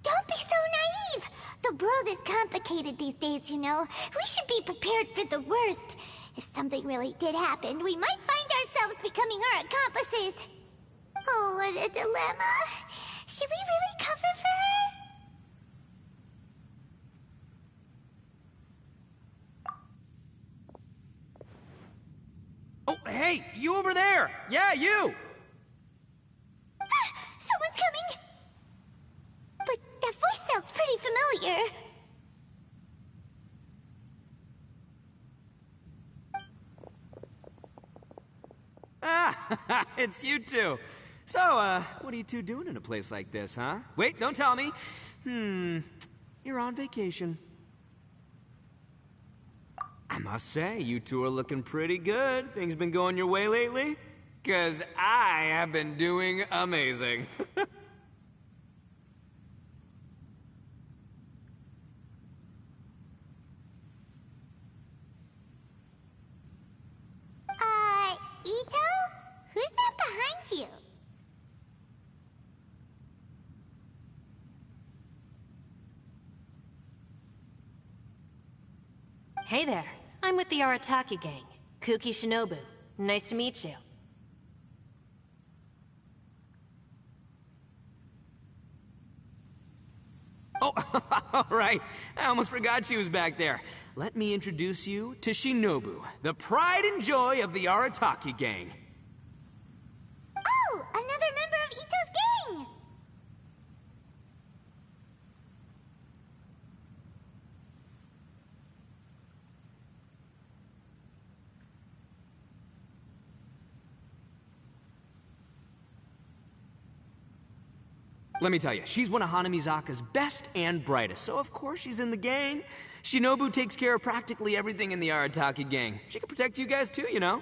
Don't be so naive! The world is complicated these days, you know. We should be prepared for the worst. If something really did happen, we might find ourselves becoming her accomplices. Oh, what a dilemma. Should we really cover for her? Oh, hey, you over there! Yeah, you! Someone's coming! But that voice sounds pretty familiar. Ah, it's you two. So, what are you two doing in a place like this, huh? Wait, don't tell me. You're on vacation. I must say, you two are looking pretty good. Things been going your way lately? 'Cause I have been doing amazing. Ito? Who's that behind you? Hey there. I'm with the Arataki gang. Kuki Shinobu. Nice to meet you. Oh, all right. I almost forgot she was back there. Let me introduce you to Shinobu, the pride and joy of the Arataki gang. Oh, another member of Ito's gang! Let me tell you, she's one of Hana Mizaka's best and brightest, so of course she's in the gang. Shinobu takes care of practically everything in the Arataki gang. She can protect you guys too, you know?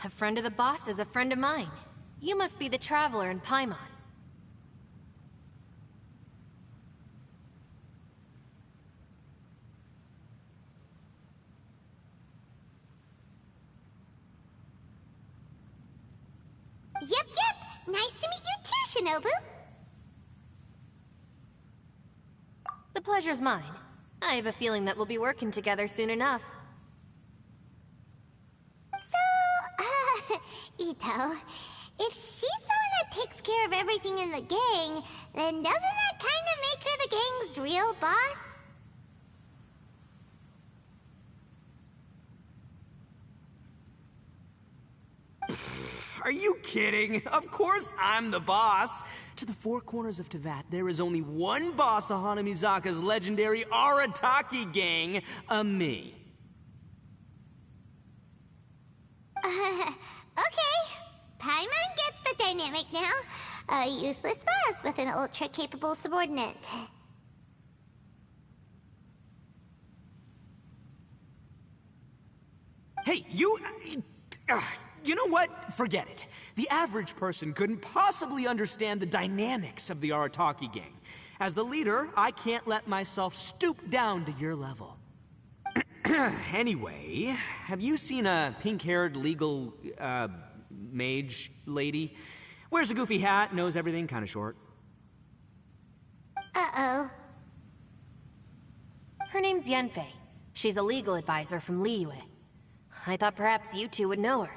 A friend of the boss is a friend of mine. You must be the Traveler in Paimon. Yep. Nice to meet you too, Shinobu. The pleasure's mine. I have a feeling that we'll be working together soon enough. So, Ito, if she's the one that takes care of everything in the gang, then doesn't that kind of make her the gang's real boss? Are you kidding? Of course I'm the boss. To the four corners of Teyvat, there is only one boss of Hana Mizaka's legendary Arataki gang, me. Okay. Paimon gets the dynamic now. A useless boss with an ultra-capable subordinate. Hey, you know what? Forget it. The average person couldn't possibly understand the dynamics of the Arataki gang. As the leader, I can't let myself stoop down to your level. Anyway, have you seen a pink-haired legal, mage lady? Wears a goofy hat, knows everything, kinda short. Uh-oh. Her name's Yenfei. She's a legal advisor from Liyue. I thought perhaps you two would know her.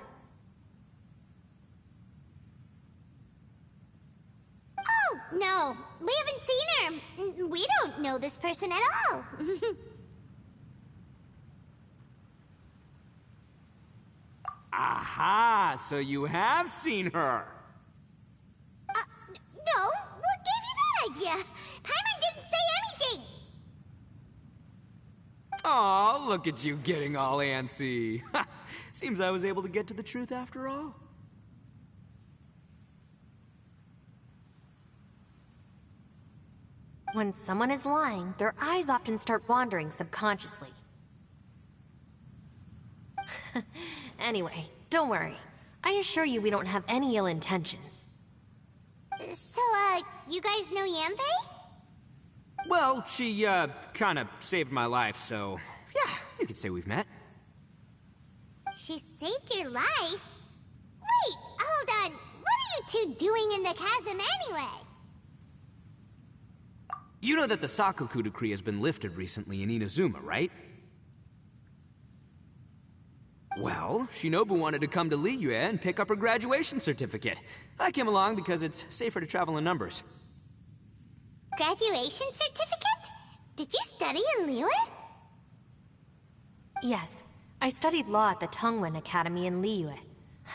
Oh, no. We haven't seen her. We don't know this person at all. Aha! So you have seen her! No. What gave you that idea? Paimon didn't say anything. Aw, look at you getting all antsy. Seems I was able to get to the truth after all. When someone is lying, their eyes often start wandering subconsciously. Anyway, don't worry. I assure you we don't have any ill intentions. So, you guys know Yanfei? Well, she, kinda saved my life, so... yeah, you could say we've met. She saved your life? Wait, hold on. What are you two doing in the chasm anyway? You know that the Sakoku decree has been lifted recently in Inazuma, right? Well, Shinobu wanted to come to Liyue and pick up her graduation certificate. I came along because it's safer to travel in numbers. Graduation certificate? Did you study in Liyue? Yes, I studied law at the Tongwen Academy in Liyue.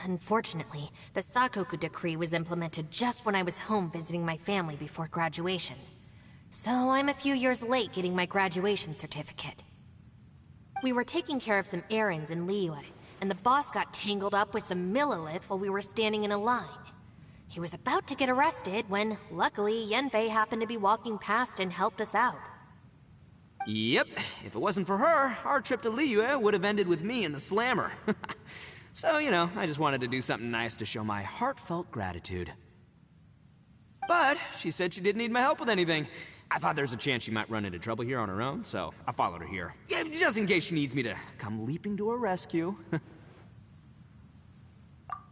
Unfortunately, the Sakoku decree was implemented just when I was home visiting my family before graduation. So I'm a few years late getting my graduation certificate. We were taking care of some errands in Liyue, and the boss got tangled up with some Millilith while we were standing in a line. He was about to get arrested when, luckily, Yenfei happened to be walking past and helped us out. Yep, if it wasn't for her, our trip to Liyue would have ended with me and the Slammer. So, you know, I just wanted to do something nice to show my heartfelt gratitude. But she said she didn't need my help with anything. I thought there's a chance she might run into trouble here on her own, so I followed her here. Yeah, just in case she needs me to come leaping to her rescue.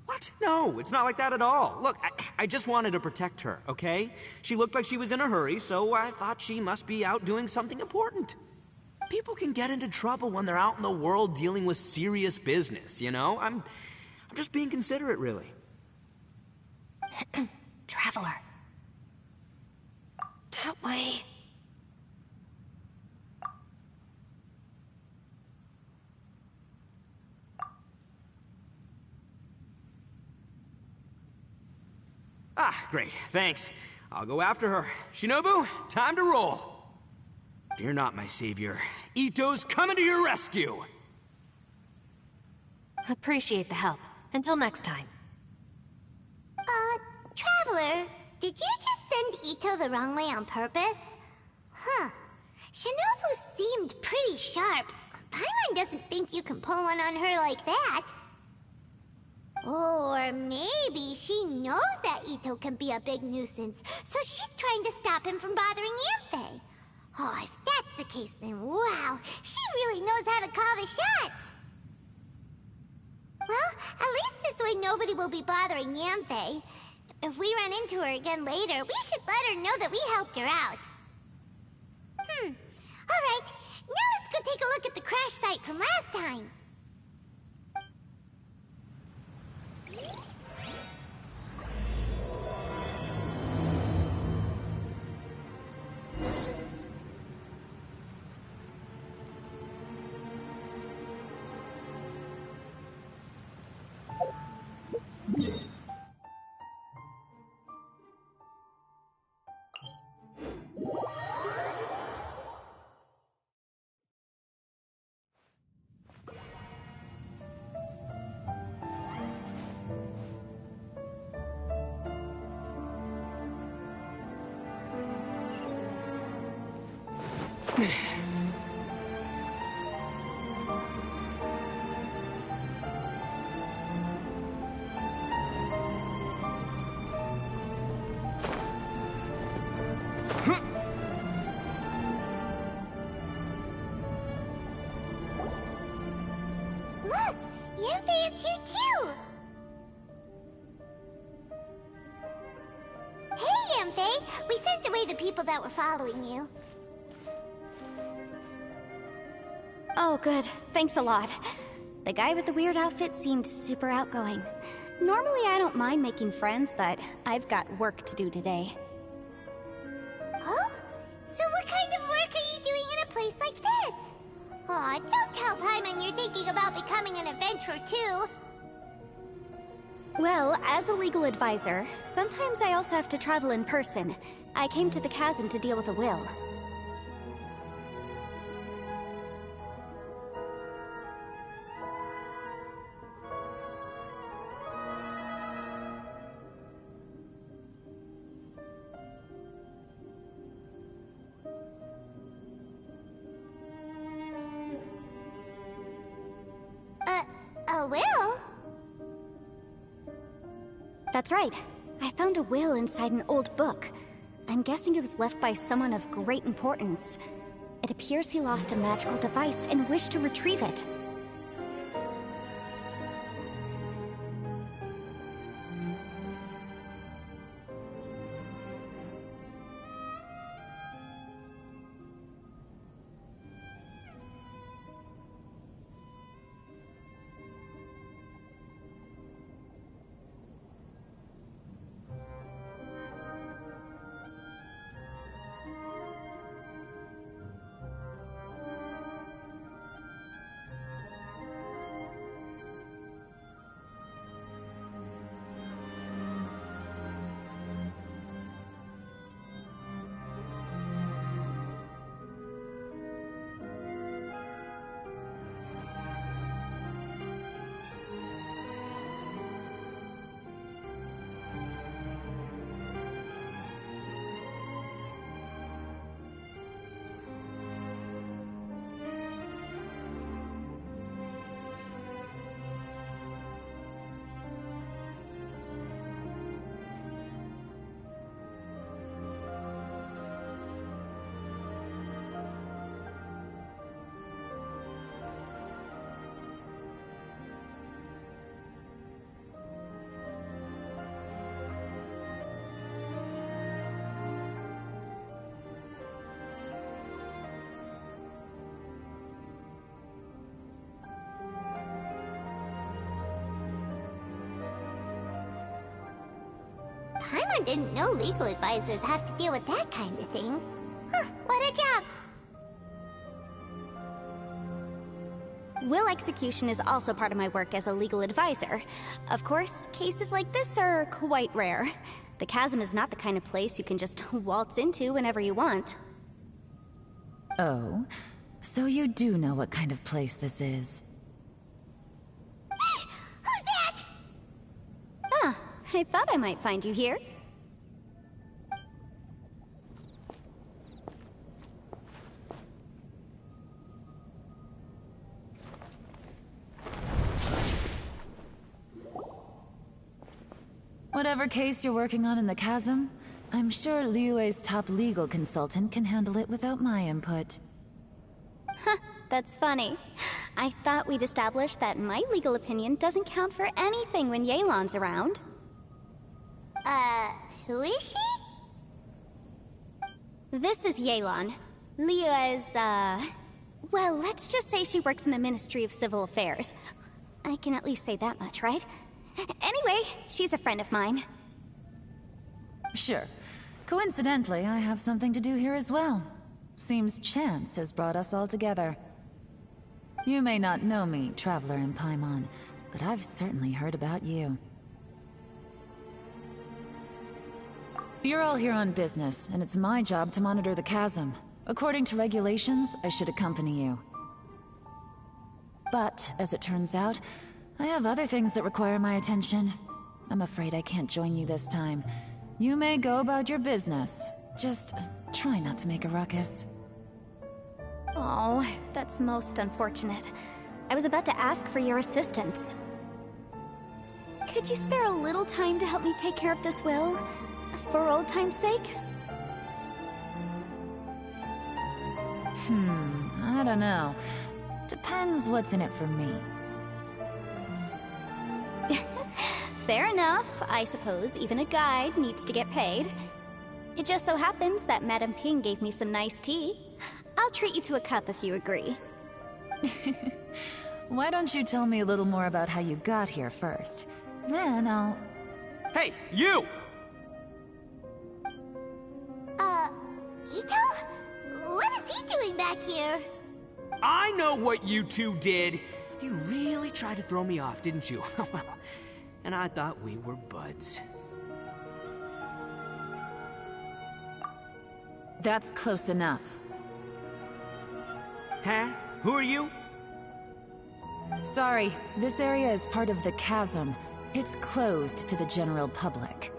What? No, it's not like that at all. Look, I just wanted to protect her, okay? She looked like she was in a hurry, so I thought she must be out doing something important. People can get into trouble when they're out in the world dealing with serious business, you know? I'm just being considerate, really. Traveler. That way. Ah, great, thanks. I'll go after her. Shinobu, time to roll. Fear not, my savior. Ito's coming to your rescue! Appreciate the help. Until next time. Traveler, did you just send Ito the wrong way on purpose? Huh. Shinobu seemed pretty sharp. Paimon doesn't think you can pull one on her like that. Or maybe she knows that Ito can be a big nuisance, so she's trying to stop him from bothering Yanfei. Oh, if that's the case, then wow, she really knows how to call the shots. Well, at least this This way nobody will be bothering Yamfe. If we run into her again later, we should let her know that we helped her out. Alright, now let's go take a look at the crash site from last time. Look! Yamfe is here too! Hey, Yamfe! We sent away the people that were following you. Oh, good. Thanks a lot. The guy with the weird outfit seemed super outgoing. Normally I don't mind making friends, but I've got work to do today. Oh? So what kind of work are you doing in a place like this? Aw, don't tell Paimon you're thinking about becoming an adventurer too. Well, as a legal advisor, sometimes I also have to travel in person. I came to the chasm to deal with a will. A will? That's right. I found a will inside an old book. I'm guessing it was left by someone of great importance. It appears he lost a magical device and wished to retrieve it. Paimon didn't know legal advisors have to deal with that kind of thing. Huh, what a job! Will execution is also part of my work as a legal advisor. Of course, cases like this are quite rare. The chasm is not the kind of place you can just waltz into whenever you want. Oh, so you do know what kind of place this is. Who's that? Ah, I thought I might find you here. Whatever case you're working on in the chasm, I'm sure Liyue's top legal consultant can handle it without my input. Huh, that's funny. I thought we'd established that my legal opinion doesn't count for anything when Yelan's around. Who is she? This is Yelan. Leah is, well, let's just say she works in the Ministry of Civil Affairs. I can at least say that much, right? Anyway, she's a friend of mine. Sure. Coincidentally, I have something to do here as well. Seems chance has brought us all together. You may not know me, Traveler in Paimon, but I've certainly heard about you. You're all here on business, and it's my job to monitor the chasm. According to regulations, I should accompany you. But, as it turns out, I have other things that require my attention. I'm afraid I can't join you this time. You may go about your business. Just try not to make a ruckus. Oh, that's most unfortunate. I was about to ask for your assistance. Could you spare a little time to help me take care of this will? For old time's sake? I don't know. Depends what's in it for me. Fair enough. I suppose even a guide needs to get paid. It just so happens that Madame Ping gave me some nice tea. I'll treat you to a cup if you agree. Why don't you tell me a little more about how you got here first? Then I'll... Hey, you! Ito? What is he doing back here? I know what you two did. You really tried to throw me off, didn't you? Well, and I thought we were buds. That's close enough. Huh? Who are you? Sorry, this area is part of the chasm. It's closed to the general public.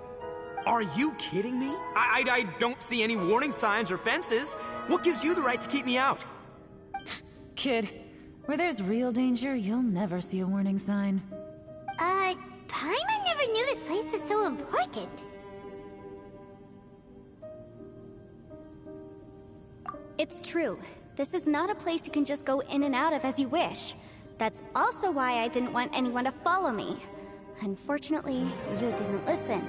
Are you kidding me? I don't see any warning signs or fences. What gives you the right to keep me out? Kid, where there's real danger, you'll never see a warning sign. Paimon never knew this place was so important. It's true. This is not a place you can just go in and out of as you wish. That's also why I didn't want anyone to follow me. Unfortunately, you didn't listen.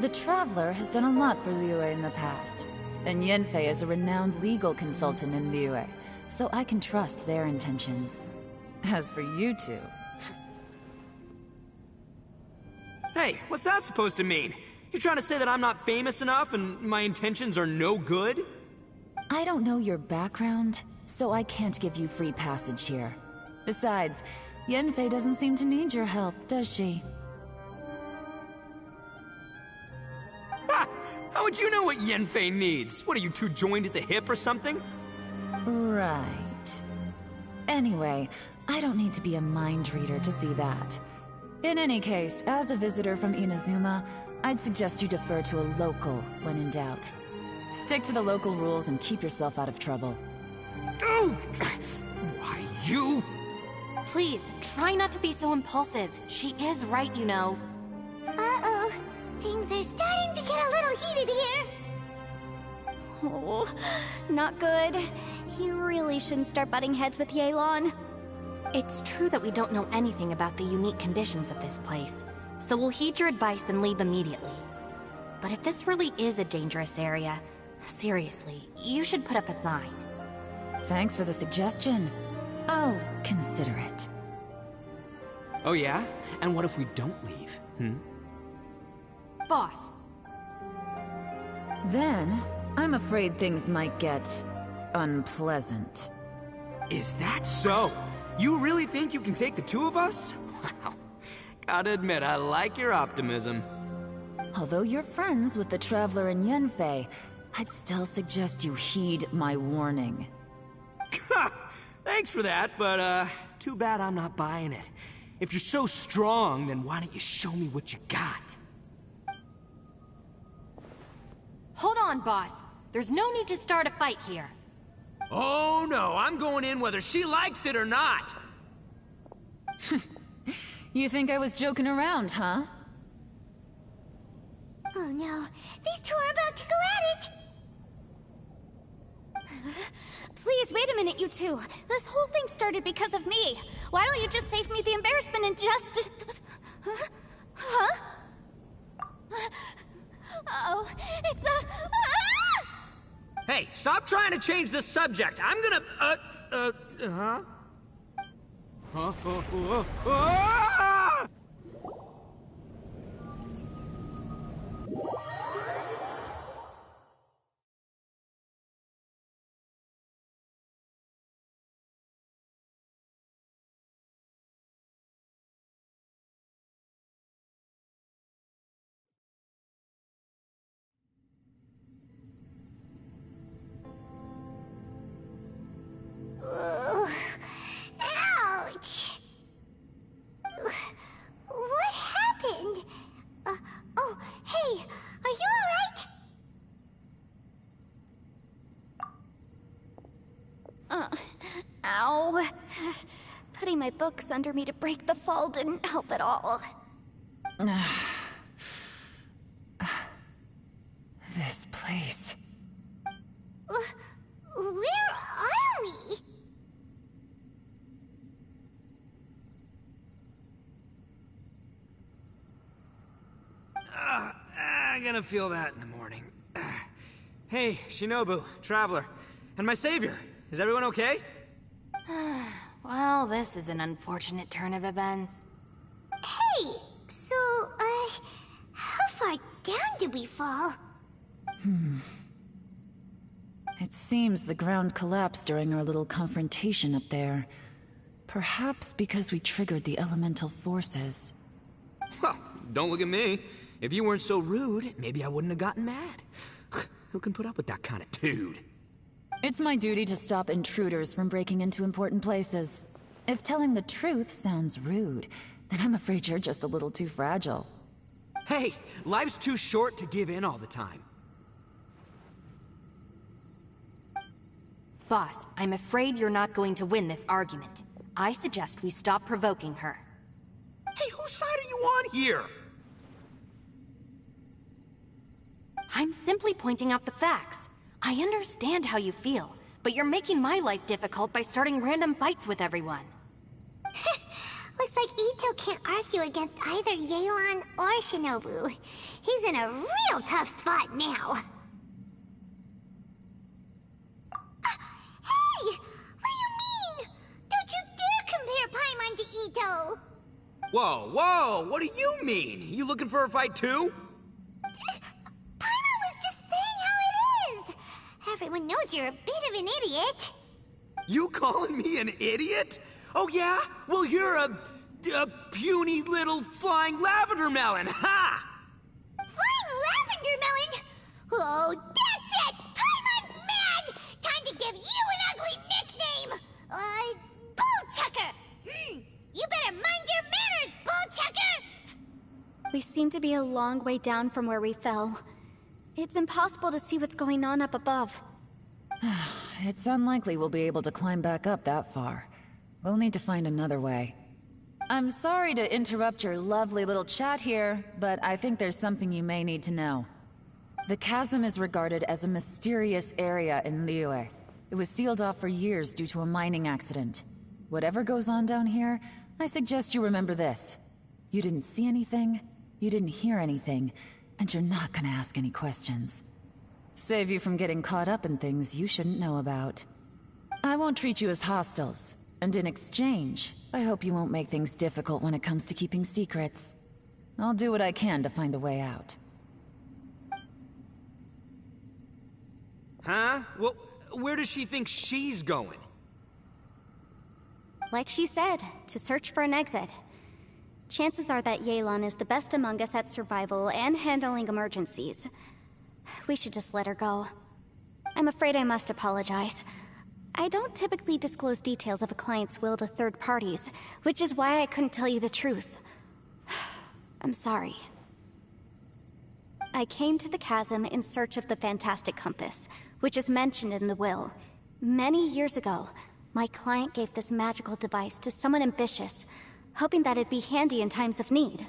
The Traveler has done a lot for Liyue in the past, and Yanfei is a renowned legal consultant in Liyue, so I can trust their intentions. As for you two... Hey, what's that supposed to mean? You trying to say that I'm not famous enough and my intentions are no good? I don't know your background, so I can't give you free passage here. Besides, Yanfei doesn't seem to need your help, does she? Ha! How would you know what Yanfei needs? What, are you two joined at the hip or something? Right. Anyway, I don't need to be a mind reader to see that. In any case, as a visitor from Inazuma, I'd suggest you defer to a local when in doubt. Stick to the local rules and keep yourself out of trouble. Oh! Why, you? Please, try not to be so impulsive. She is right, you know. Uh-oh. Things are starting to get a little heated here. Oh, not good. He really shouldn't start butting heads with Yelan. It's true that we don't know anything about the unique conditions of this place, so we'll heed your advice and leave immediately. But if this really is a dangerous area, seriously, you should put up a sign. Thanks for the suggestion. I'll consider it. Oh yeah? And what if we don't leave, Boss. Then, I'm afraid things might get... unpleasant. Is that so? You really think you can take the two of us? Wow. Gotta admit, I like your optimism. Although you're friends with the Traveler and Yanfei, I'd still suggest you heed my warning. Thanks for that, but too bad I'm not buying it. If you're so strong, then why don't you show me what you got? Hold on, boss. There's no need to start a fight here. Oh no, I'm going in whether she likes it or not! You think I was joking around, huh? Oh no, these two are about to go at it! Please, wait a minute, you two. This whole thing started because of me. Why don't you just save me the embarrassment and just... Huh? Oh, it's a... Ah! Hey, stop trying to change the subject. I'm gonna... Huh? Ah! Ouch! What happened? Oh, hey, are you alright? Ow. Putting my books under me to break the fall didn't help at all. This place. Where are we? I'm gonna feel that in the morning. Hey, Shinobu, Traveler, and my savior. Is everyone okay? Well, this is an unfortunate turn of events. Hey, so, how far down did we fall? It seems the ground collapsed during our little confrontation up there. Perhaps because we triggered the elemental forces. Well, don't look at me. If you weren't so rude, maybe I wouldn't have gotten mad. Who can put up with that kind of dude? It's my duty to stop intruders from breaking into important places. If telling the truth sounds rude, then I'm afraid you're just a little too fragile. Hey, life's too short to give in all the time. Boss, I'm afraid you're not going to win this argument. I suggest we stop provoking her. Hey, whose side are you on here? I'm simply pointing out the facts. I understand how you feel, but you're making my life difficult by starting random fights with everyone. Looks like Ito can't argue against either Yelan or Shinobu. He's in a real tough spot now. Hey! What do you mean? Don't you dare compare Paimon to Ito! Whoa, whoa! What do you mean? You looking for a fight too? Paimon was just saying how it is! Everyone knows you're a bit of an idiot. You calling me an idiot? Oh yeah? Well, you're a puny little flying lavender melon, ha! Flying lavender melon? Oh, that's it! Paimon's mad! Time to give you an ugly nickname! Bullchucker! You better mind your manners, Bullchucker! We seem to be a long way down from where we fell. It's impossible to see what's going on up above. It's unlikely we'll be able to climb back up that far. We'll need to find another way. I'm sorry to interrupt your lovely little chat here, but I think there's something you may need to know. The chasm is regarded as a mysterious area in Liyue. It was sealed off for years due to a mining accident. Whatever goes on down here, I suggest you remember this. You didn't see anything, you didn't hear anything, and you're not gonna ask any questions. Save you from getting caught up in things you shouldn't know about. I won't treat you as hostiles. And in exchange, I hope you won't make things difficult when it comes to keeping secrets. I'll do what I can to find a way out. Huh? Well, where does she think she's going? Like she said, to search for an exit. Chances are that Yelan is the best among us at survival and handling emergencies. We should just let her go. I'm afraid I must apologize. I don't typically disclose details of a client's will to third parties, which is why I couldn't tell you the truth. I'm sorry. I came to the chasm in search of the Fantastic Compass, which is mentioned in the will. Many years ago, my client gave this magical device to someone ambitious, hoping that it'd be handy in times of need.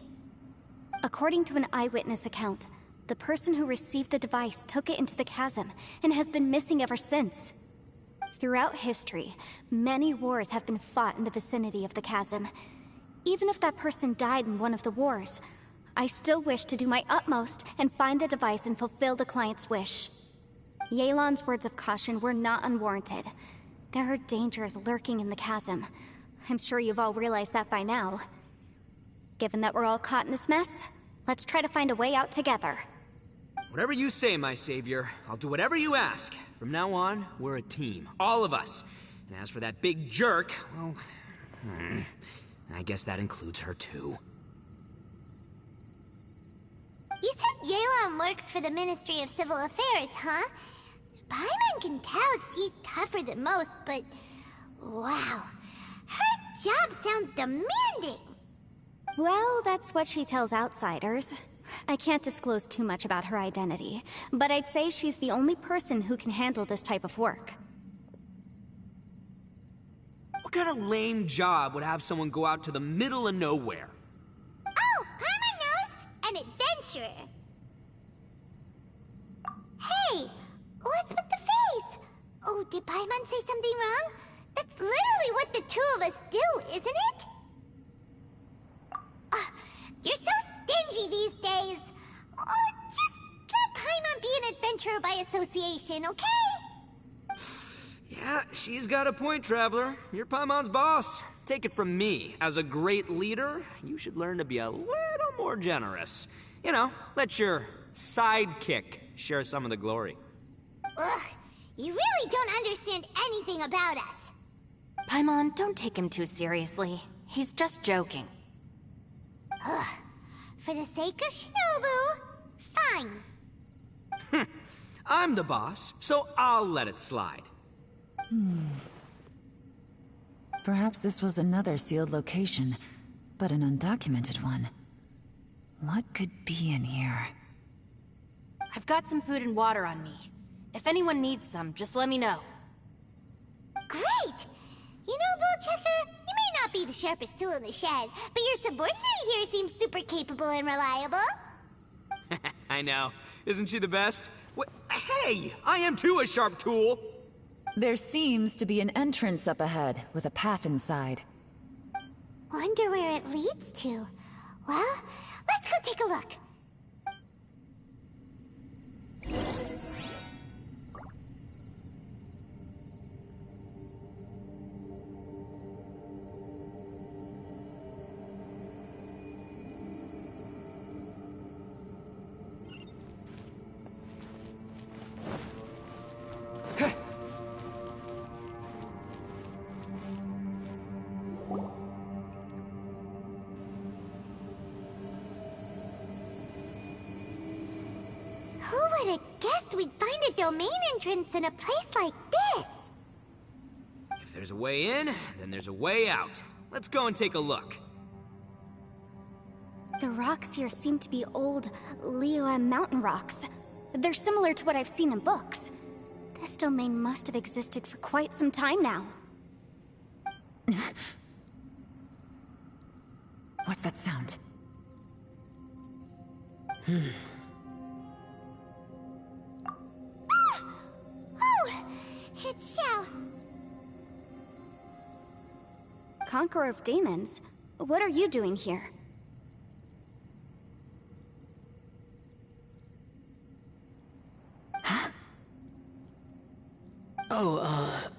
According to an eyewitness account, the person who received the device took it into the chasm and has been missing ever since. Throughout history, many wars have been fought in the vicinity of the chasm. Even if that person died in one of the wars, I still wish to do my utmost and find the device and fulfill the client's wish. Yelan's words of caution were not unwarranted. There are dangers lurking in the chasm. I'm sure you've all realized that by now. Given that we're all caught in this mess, let's try to find a way out together. Whatever you say, my savior. I'll do whatever you ask. From now on, we're a team. All of us. And as for that big jerk, well... I guess that includes her too. You said Yelan works for the Ministry of Civil Affairs, huh? Paimon can tell she's tougher than most, but... wow. Her job sounds demanding! Well, that's what she tells outsiders. I can't disclose too much about her identity, but I'd say she's the only person who can handle this type of work. What kind of lame job would have someone go out to the middle of nowhere? Oh, Paimon knows! An adventurer! Hey! What's with the face? Oh, did Paimon say something wrong? That's literally what the two of us do, isn't it? You're so stingy these days. Oh, just let Paimon be an adventurer by association, okay? Yeah, she's got a point, Traveler. You're Paimon's boss. Take it from me. As a great leader, you should learn to be a little more generous. You know, let your sidekick share some of the glory. Ugh, you really don't understand anything about us. Paimon, don't take him too seriously. He's just joking. Ugh, for the sake of Shinobu, fine. I'm the boss, so I'll let it slide. Perhaps this was another sealed location, but an undocumented one. What could be in here? I've got some food and water on me. If anyone needs some, just let me know. Great! You know, Bullchecker, you may not be the sharpest tool in the shed, but your subordinate here seems super capable and reliable. I know. Isn't she the best? Hey! I am too a sharp tool! There seems to be an entrance up ahead, with a path inside. Wonder where it leads to. Well, let's go take a look. Who would have guessed we'd find a domain entrance in a place like this? If there's a way in, then there's a way out. Let's go and take a look. The rocks here seem to be old Liyue mountain rocks. They're similar to what I've seen in books. This domain must have existed for quite some time now. What's that sound? Oh, it's Xiao. Conqueror of Demons, what are you doing here?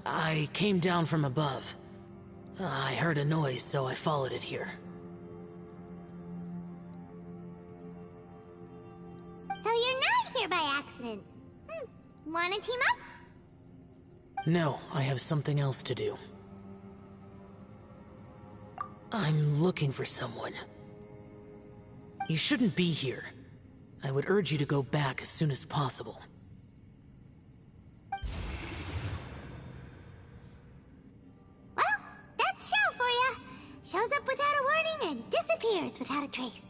I came down from above. I heard a noise, so I followed it here. So you're not here by accident. Wanna team up? No, I have something else to do. I'm looking for someone. You shouldn't be here. I would urge you to go back as soon as possible. Well, that's Xiao for ya. Shows up without a warning and disappears without a trace.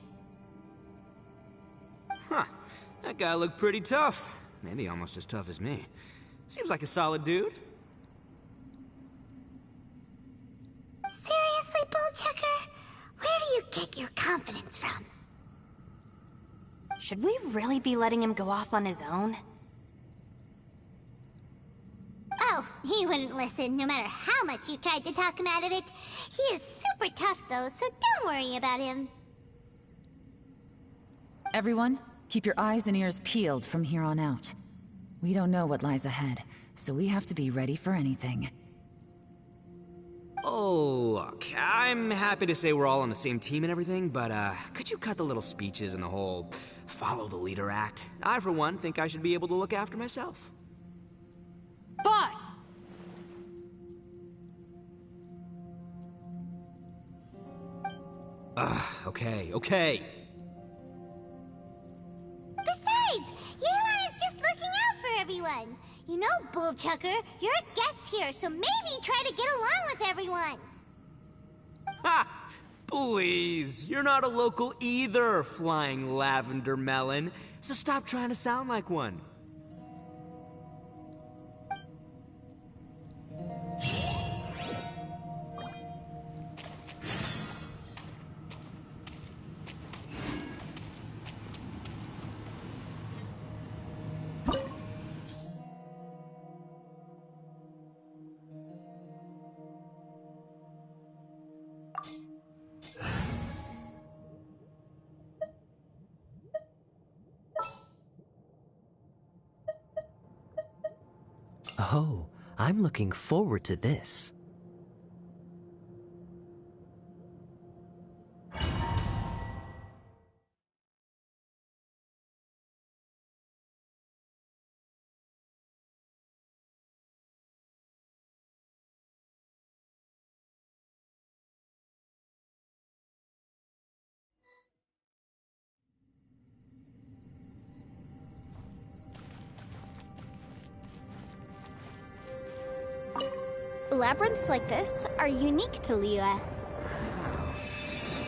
Huh. That guy looked pretty tough. Maybe almost as tough as me. Seems like a solid dude. Seriously, Bullchecker? Where do you get your confidence from? Should we really be letting him go off on his own? Oh, He wouldn't listen, no matter how much you tried to talk him out of it. He is super tough, though, so don't worry about him. Everyone, keep your eyes and ears peeled from here on out. We don't know what lies ahead, so we have to be ready for anything. Oh, look, I'm happy to say we're all on the same team and everything, but, could you cut the little speeches and the whole follow the leader act? I, for one, think I should be able to look after myself. Boss! Okay. Besides, Yelan is just looking out for everyone. You know, Bullchucker, you're a guest here, so maybe try to get along with everyone. Ha! Please, you're not a local either, Flying Lavender Melon, so stop trying to sound like one. Oh, I'm looking forward to this. Labyrinths like this are unique to Liyue.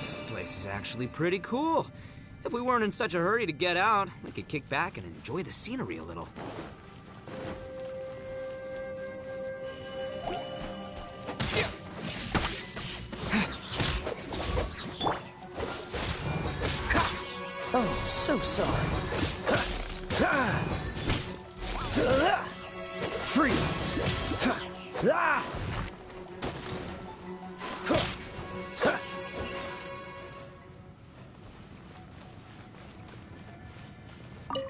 This place is actually pretty cool. If we weren't in such a hurry to get out, we could kick back and enjoy the scenery a little. Oh, so sorry. Freeze!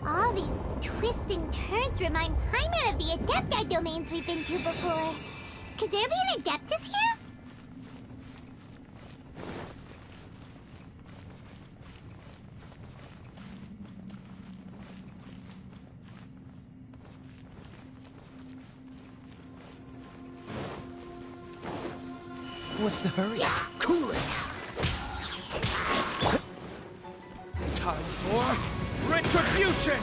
All these twists and turns remind Paimon of the Adepti domains we've been to before. Could there be an Adeptus here? What's the hurry? Cool it! Time for retribution!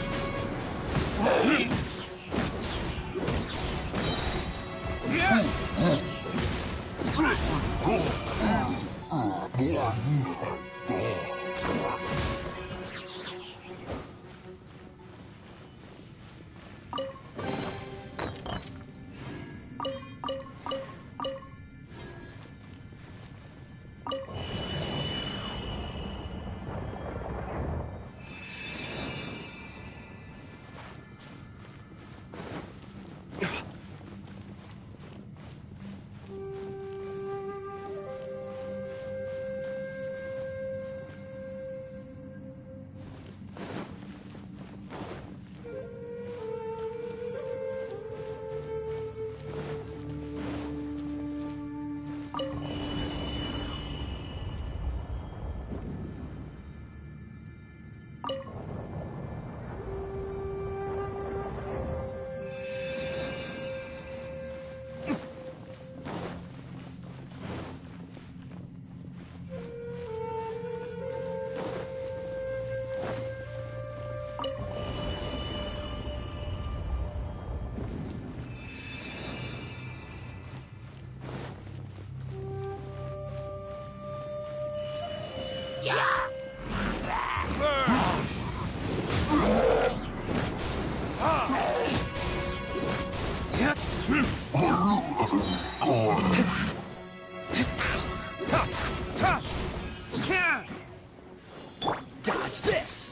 Dodge this!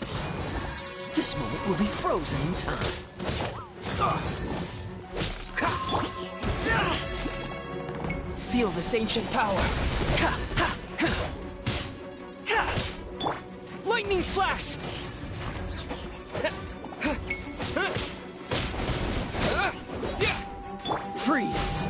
This moment will be frozen in time. feel this ancient power. Lightning flash! Freeze!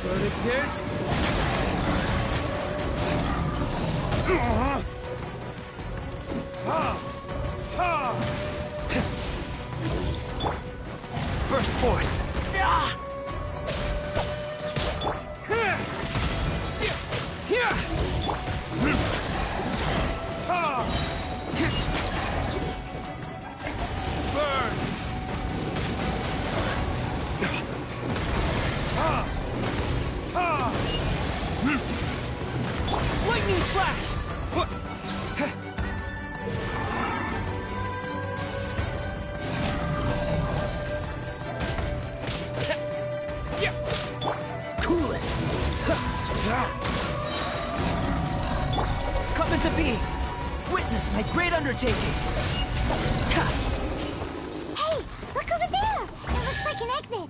Verdict Burst forth! Burn! Lightning flash! Cool it! Come into being! Witness my great undertaking! Hey, look over there! It looks like an exit.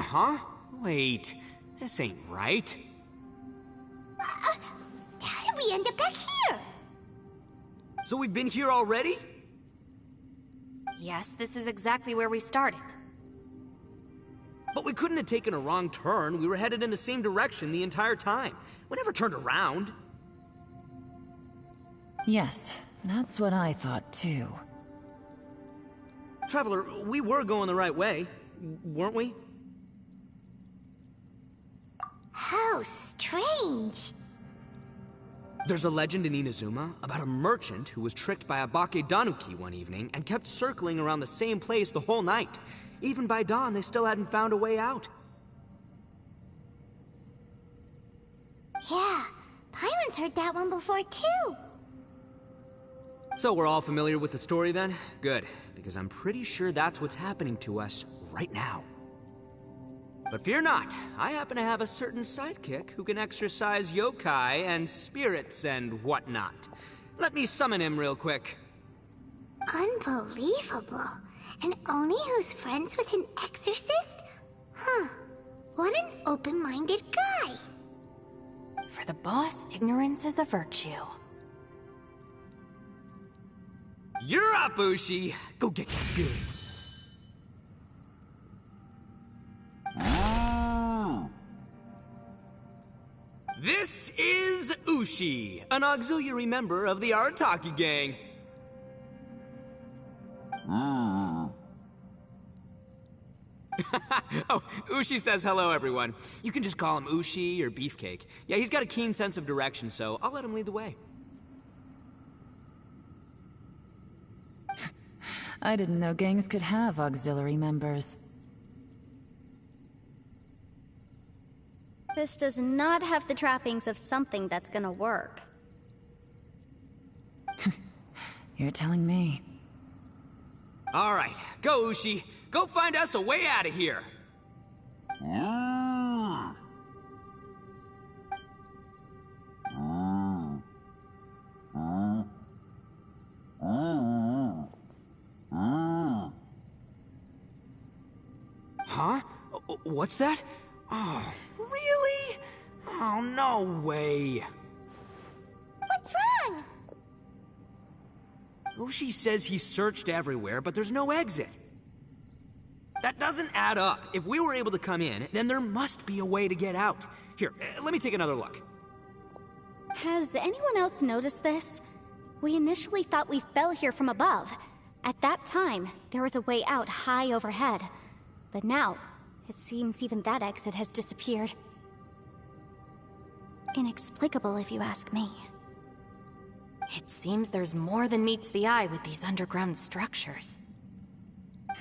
Huh? Wait, this ain't right. How did we end up back here? So we've been here already? Yes, this is exactly where we started. But we couldn't have taken a wrong turn. We were headed in the same direction the entire time. We never turned around. Yes, that's what I thought too. Traveler, we were going the right way, weren't we? How strange. There's a legend in Inazuma about a merchant who was tricked by a Bakedanuki one evening and kept circling around the same place the whole night. Even by dawn, they still hadn't found a way out. Yeah, Paimon's heard that one before too. So we're all familiar with the story then? Good, because I'm pretty sure that's what's happening to us right now. But fear not, I happen to have a certain sidekick who can exercise yokai and spirits and whatnot. Let me summon him real quick. Unbelievable. An Oni who's friends with an exorcist? Huh. What an open-minded guy. For the boss, ignorance is a virtue. You're up, Ushi! Go get your spirit. This is Ushi, an auxiliary member of the Arataki gang. Oh, Ushi says hello, everyone. You can just call him Ushi or Beefcake. Yeah, he's got a keen sense of direction, so I'll let him lead the way. I didn't know gangs could have auxiliary members. This does not have the trappings of something that's gonna work. You're telling me. All right, go, Ushi. Go find us a way out of here. Huh? What's that? Oh, really? Oh, no way. What's wrong? Ushi says he searched everywhere, but there's no exit. That doesn't add up. If we were able to come in, then there must be a way to get out. Here, let me take another look. Has anyone else noticed this? We initially thought we fell here from above. At that time, there was a way out high overhead. But now, it seems even that exit has disappeared. Inexplicable, if you ask me. It seems there's more than meets the eye with these underground structures.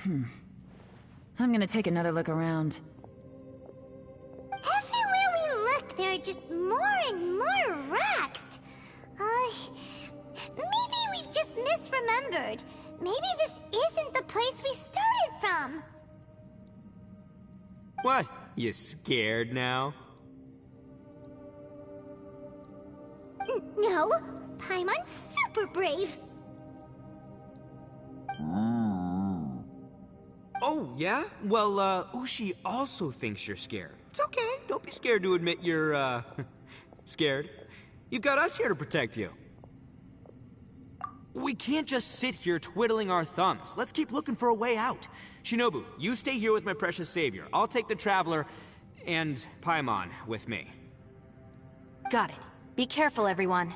I'm gonna take another look around. Everywhere we look, there are just more and more rocks. Maybe we've just misremembered. Maybe this isn't the place we started from. What? You scared now? No, Paimon's super brave. Oh, yeah? Well, Ushi also thinks you're scared. It's okay. Don't be scared to admit you're, scared. You've got us here to protect you. We can't just sit here twiddling our thumbs. Let's keep looking for a way out. Shinobu, you stay here with my precious savior. I'll take the Traveler and Paimon with me. Got it. Be careful, everyone.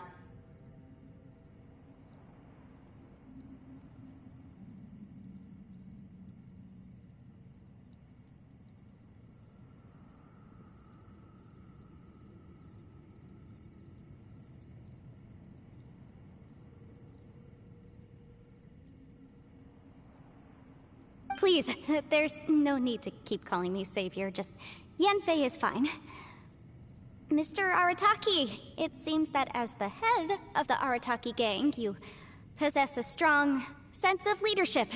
Please, there's no need to keep calling me Savior, just Yanfei is fine. Mr. Arataki, it seems that as the head of the Arataki gang, you possess a strong sense of leadership.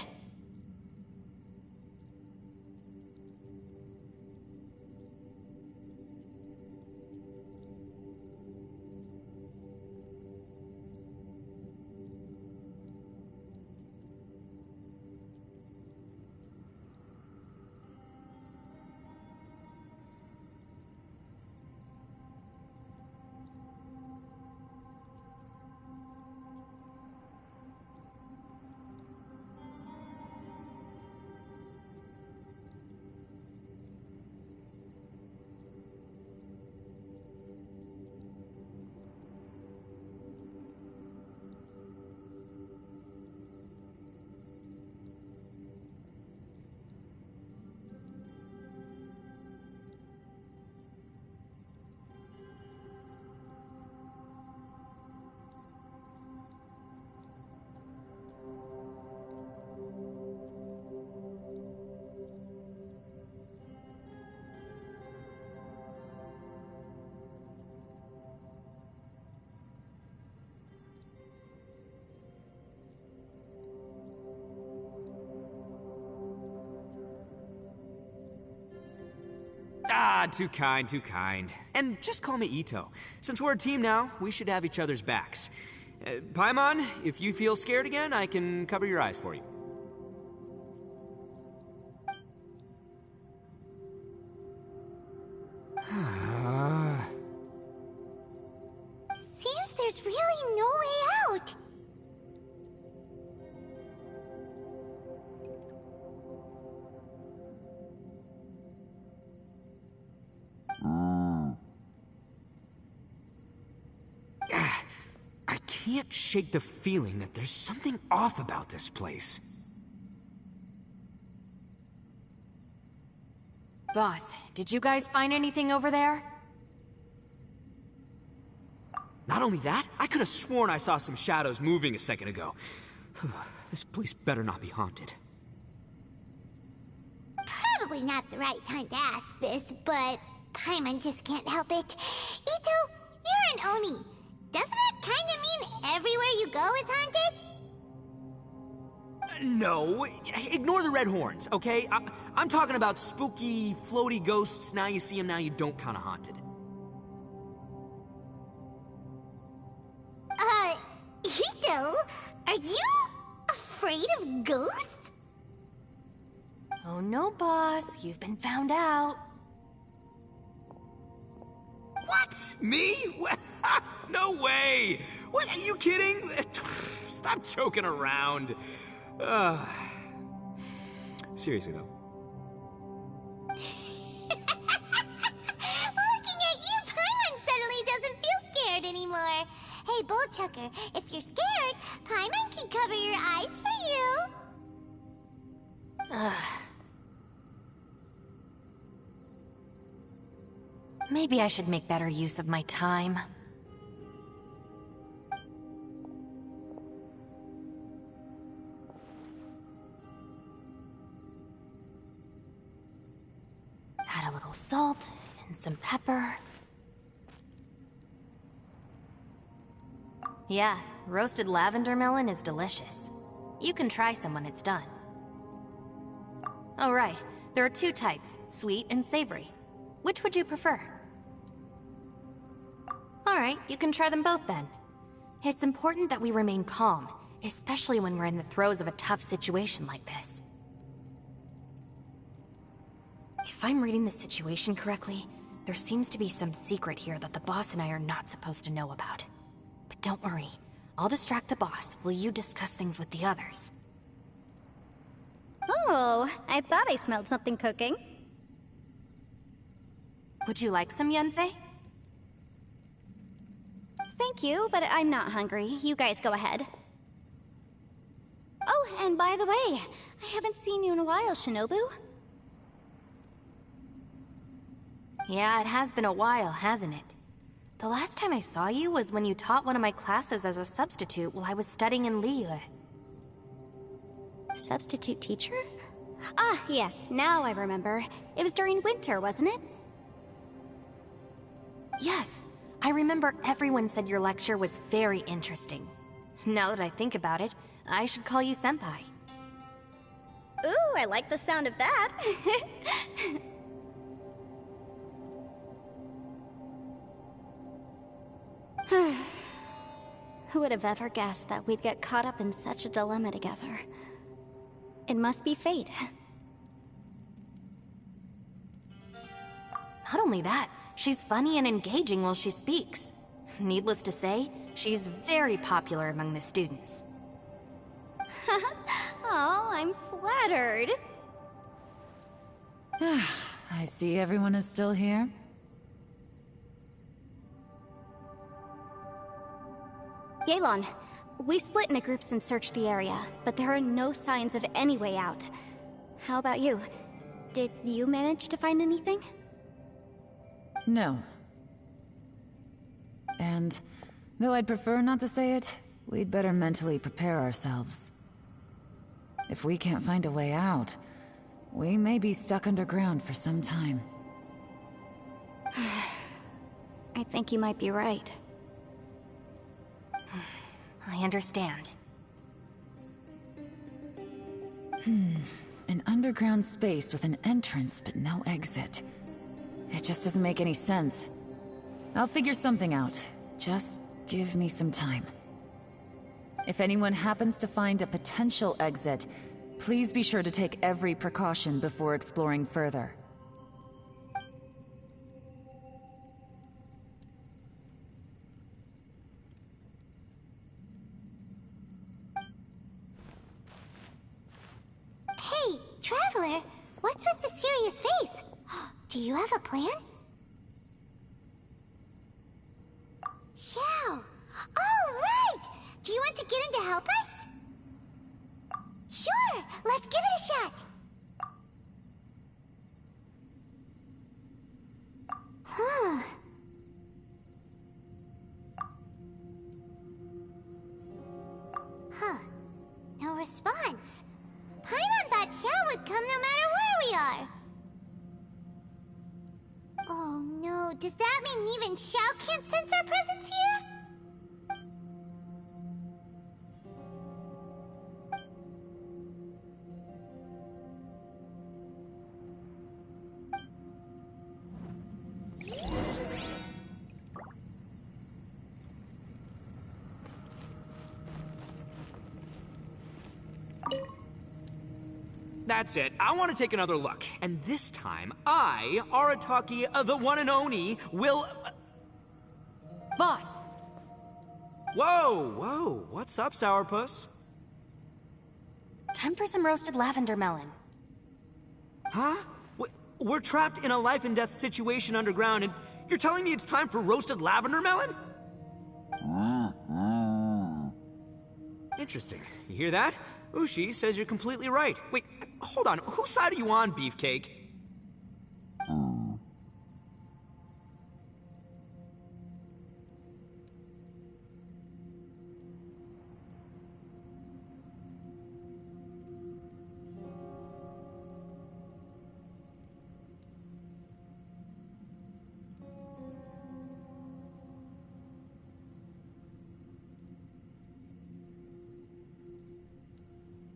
Ah, too kind, too kind. And just call me Ito. Since we're a team now, we should have each other's backs. Paimon, if you feel scared again, I can cover your eyes for you. Seems there's really no way out. I can't shake the feeling that there's something off about this place. Boss, did you guys find anything over there? Not only that, I could have sworn I saw some shadows moving a second ago. This place better not be haunted. Probably not the right time to ask this, but Paimon just can't help it. Ito, you're an Oni. Doesn't that kind of mean everywhere you go is haunted? No, ignore the red horns, okay? I'm talking about spooky, floaty ghosts. Now you see them, now you don't kind of haunted. Ito, are you afraid of ghosts? Oh no, boss. You've been found out. What? Me? No way! What, are you kidding? Stop joking around. Seriously, though. Looking at you, Paimon suddenly doesn't feel scared anymore. sucker. If you're scared, Paimon can cover your eyes for you. Maybe I should make better use of my time. Add a little salt and some pepper. Yeah, roasted lavender melon is delicious. You can try some when it's done. Oh right, there are two types, sweet and savory. Which would you prefer? Alright, you can try them both then. It's important that we remain calm, especially when we're in the throes of a tough situation like this. If I'm reading the situation correctly, there seems to be some secret here that the boss and I are not supposed to know about. But don't worry, I'll distract the boss while you discuss things with the others. Oh, I thought I smelled something cooking. Would you like some Yunfei? Thank you, but I'm not hungry. You guys go ahead. Oh, and by the way, I haven't seen you in a while, Shinobu. Yeah, it has been a while, hasn't it? The last time I saw you was when you taught one of my classes as a substitute while I was studying in Liyue. Substitute teacher? Ah, yes, now I remember. It was during winter, wasn't it? Yes, I remember everyone said your lecture was very interesting. Now that I think about it, I should call you Senpai. Ooh, I like the sound of that. Who would have ever guessed that we'd get caught up in such a dilemma together? It must be fate. Not only that, she's funny and engaging while she speaks. Needless to say, she's very popular among the students. Oh, I'm flattered. I see everyone is still here. Yelan, we split into groups and searched the area, but there are no signs of any way out. How about you? Did you manage to find anything? No. And, though I'd prefer not to say it, we'd better mentally prepare ourselves. If we can't find a way out, we may be stuck underground for some time. I think you might be right. I understand. An underground space with an entrance but no exit. It just doesn't make any sense. I'll figure something out. Just give me some time. If anyone happens to find a potential exit, please be sure to take every precaution before exploring further. Hey, Traveler, what's with the serious face? Do you have a plan? Xiao! All right! Do you want to get in to help us? Sure! Let's give it a shot! Huh. Huh. No response. Paimon thought Xiao would come no matter where we are. Oh no, does that mean even Xiao can't sense our presence here? That's it. I want to take another look. And this time, I, Arataki, the one and only, will... Boss! Whoa, whoa. What's up, Sourpuss? Time for some roasted lavender melon. Huh? We're trapped in a life and death situation underground, and you're telling me it's time for roasted lavender melon? Interesting. You hear that? Ushi says you're completely right. Wait, hold on. Whose side are you on, Beefcake?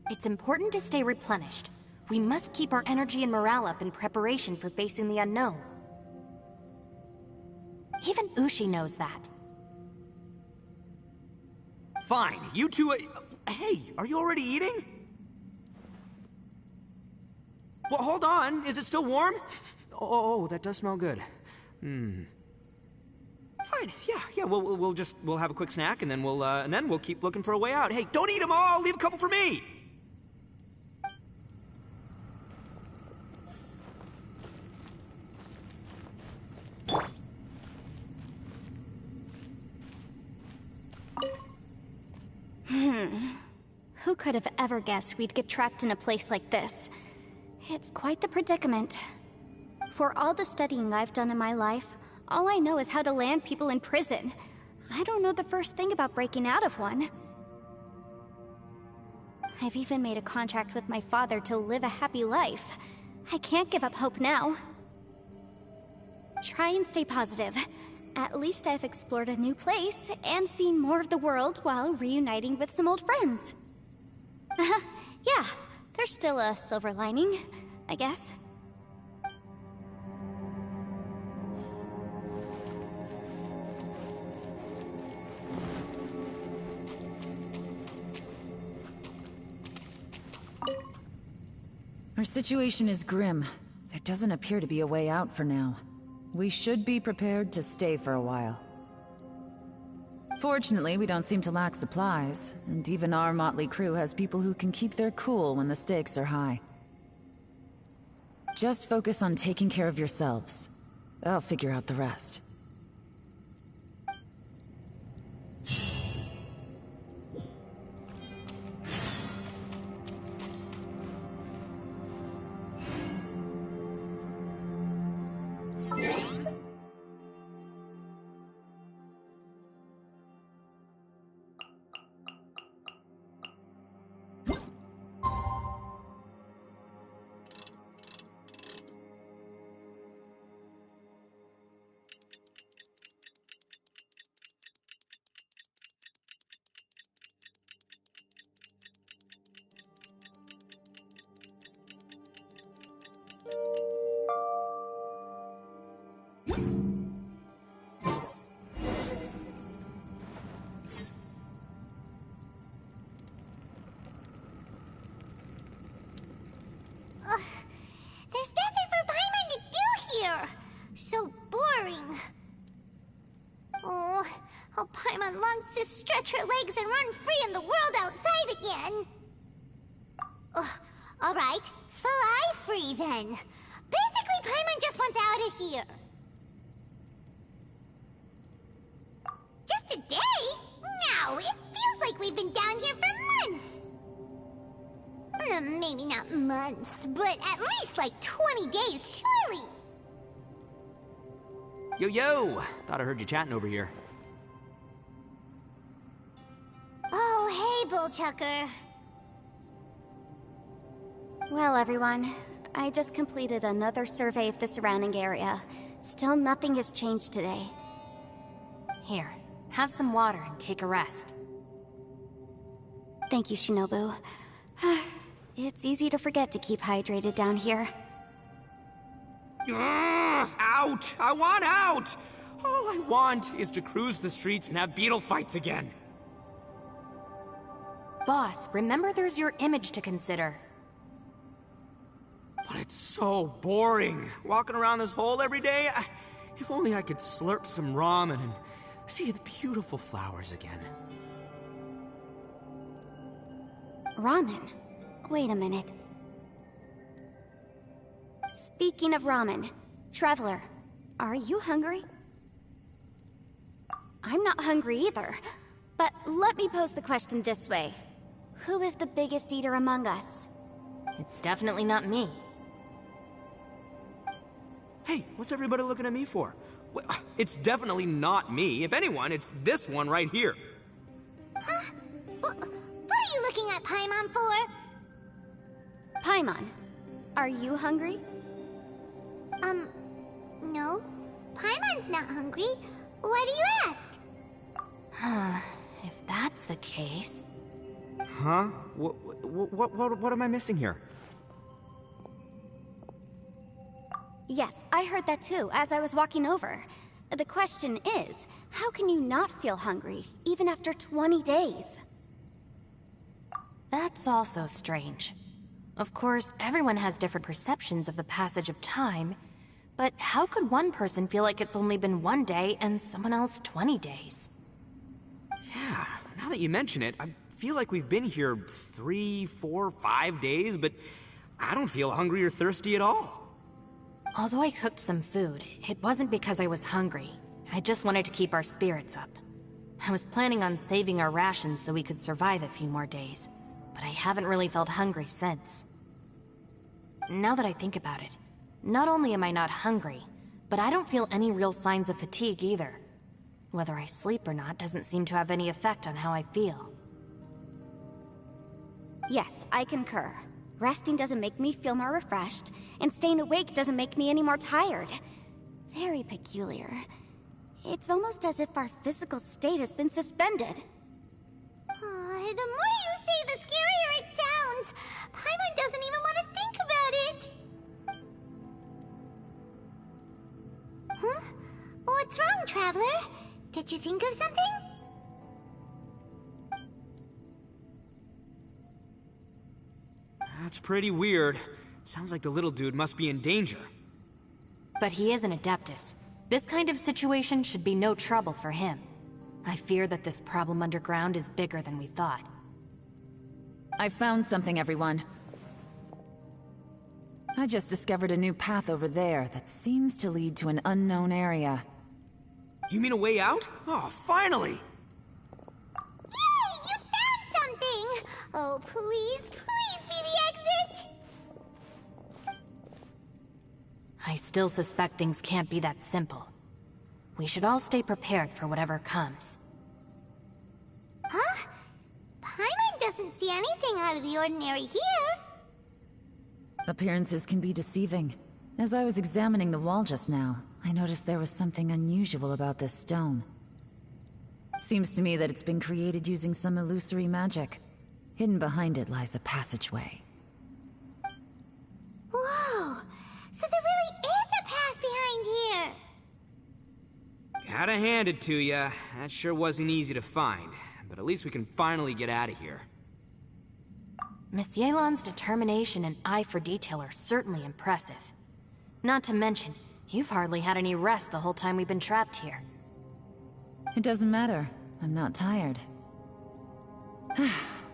It's important to stay replenished. We must keep our energy and morale up in preparation for facing the unknown. Even Ushi knows that. Fine, you two... hey, are you already eating? Well, hold on. Is it still warm? Oh, that does smell good. Fine. Yeah. We'll have a quick snack, and then we'll keep looking for a way out. Hey, don't eat them all. Leave a couple for me. Who could have ever guessed we'd get trapped in a place like this? It's quite the predicament. For all the studying I've done in my life, all I know is how to land people in prison. I don't know the first thing about breaking out of one. I've even made a contract with my father to live a happy life. I can't give up hope now. Try and stay positive. At least I've explored a new place and seen more of the world while reuniting with some old friends. Yeah, there's still a silver lining, I guess. Our situation is grim. There doesn't appear to be a way out for now. We should be prepared to stay for a while. Fortunately, we don't seem to lack supplies, and even our motley crew has people who can keep their cool when the stakes are high. Just focus on taking care of yourselves. I'll figure out the rest. There's nothing for Paimon to do here. So boring. Oh, how Paimon longs to stretch her legs and run free in the world outside again. Alright, fly free then. Basically, Paimon just wants out of here. Just a day? No, it feels like we've been down here for months. Maybe not months, but at least like 20 days, surely. Yo! Thought I heard you chatting over here. Oh, hey, Bullchucker. Well, everyone, I just completed another survey of the surrounding area. Still nothing has changed today. Here, have some water and take a rest. Thank you, Shinobu. It's easy to forget to keep hydrated down here. Out! I want out! All I want is to cruise the streets and have beetle fights again. Boss, remember there's your image to consider. But it's so boring, walking around this hole every day. If only I could slurp some ramen and see the beautiful flowers again. Ramen? Wait a minute. Speaking of ramen, Traveler, are you hungry? I'm not hungry either. But let me pose the question this way. Who is the biggest eater among us? It's definitely not me. Hey, what's everybody looking at me for? It's definitely not me. If anyone, it's this one right here. Huh? What are you looking at Paimon for? Paimon, are you hungry? No. Paimon's not hungry. Why do you ask? If that's the case... Huh? What am I missing here? Yes, I heard that too, as I was walking over. The question is, how can you not feel hungry, even after 20 days? That's also strange. Of course, everyone has different perceptions of the passage of time, but how could one person feel like it's only been 1 day and someone else 20 days? Yeah, now that you mention it, I feel like we've been here 3, 4, 5 days, but I don't feel hungry or thirsty at all. Although I cooked some food, it wasn't because I was hungry. I just wanted to keep our spirits up. I was planning on saving our rations so we could survive a few more days, but I haven't really felt hungry since. Now that I think about it, not only am I not hungry, but I don't feel any real signs of fatigue either. Whether I sleep or not doesn't seem to have any effect on how I feel. Yes, I concur. Resting doesn't make me feel more refreshed, and staying awake doesn't make me any more tired. Very peculiar. It's almost as if our physical state has been suspended. The more you say, the scarier it sounds. Paimon doesn't even want to think about it. Huh? What's wrong, Traveler? Did you think of something? That's pretty weird. Sounds like the little dude must be in danger. But he is an Adeptus. This kind of situation should be no trouble for him. I fear that this problem underground is bigger than we thought. I found something, everyone. I just discovered a new path over there that seems to lead to an unknown area. You mean a way out? Oh, finally! Yay! You found something! Oh, please be the exit! I still suspect things can't be that simple. We should all stay prepared for whatever comes. Huh? Paimon doesn't see anything out of the ordinary here. Appearances can be deceiving. As I was examining the wall just now, I noticed there was something unusual about this stone. Seems to me that it's been created using some illusory magic. Hidden behind it lies a passageway. Whoa! So there really is a path behind here! Gotta hand it to ya. That sure wasn't easy to find. But at least we can finally get out of here. Miss Yelan's determination and eye for detail are certainly impressive. Not to mention, you've hardly had any rest the whole time we've been trapped here. It doesn't matter. I'm not tired.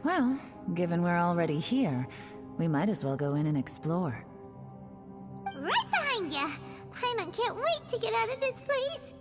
Well, given we're already here, we might as well go in and explore. Right behind ya! Paimon can't wait to get out of this place!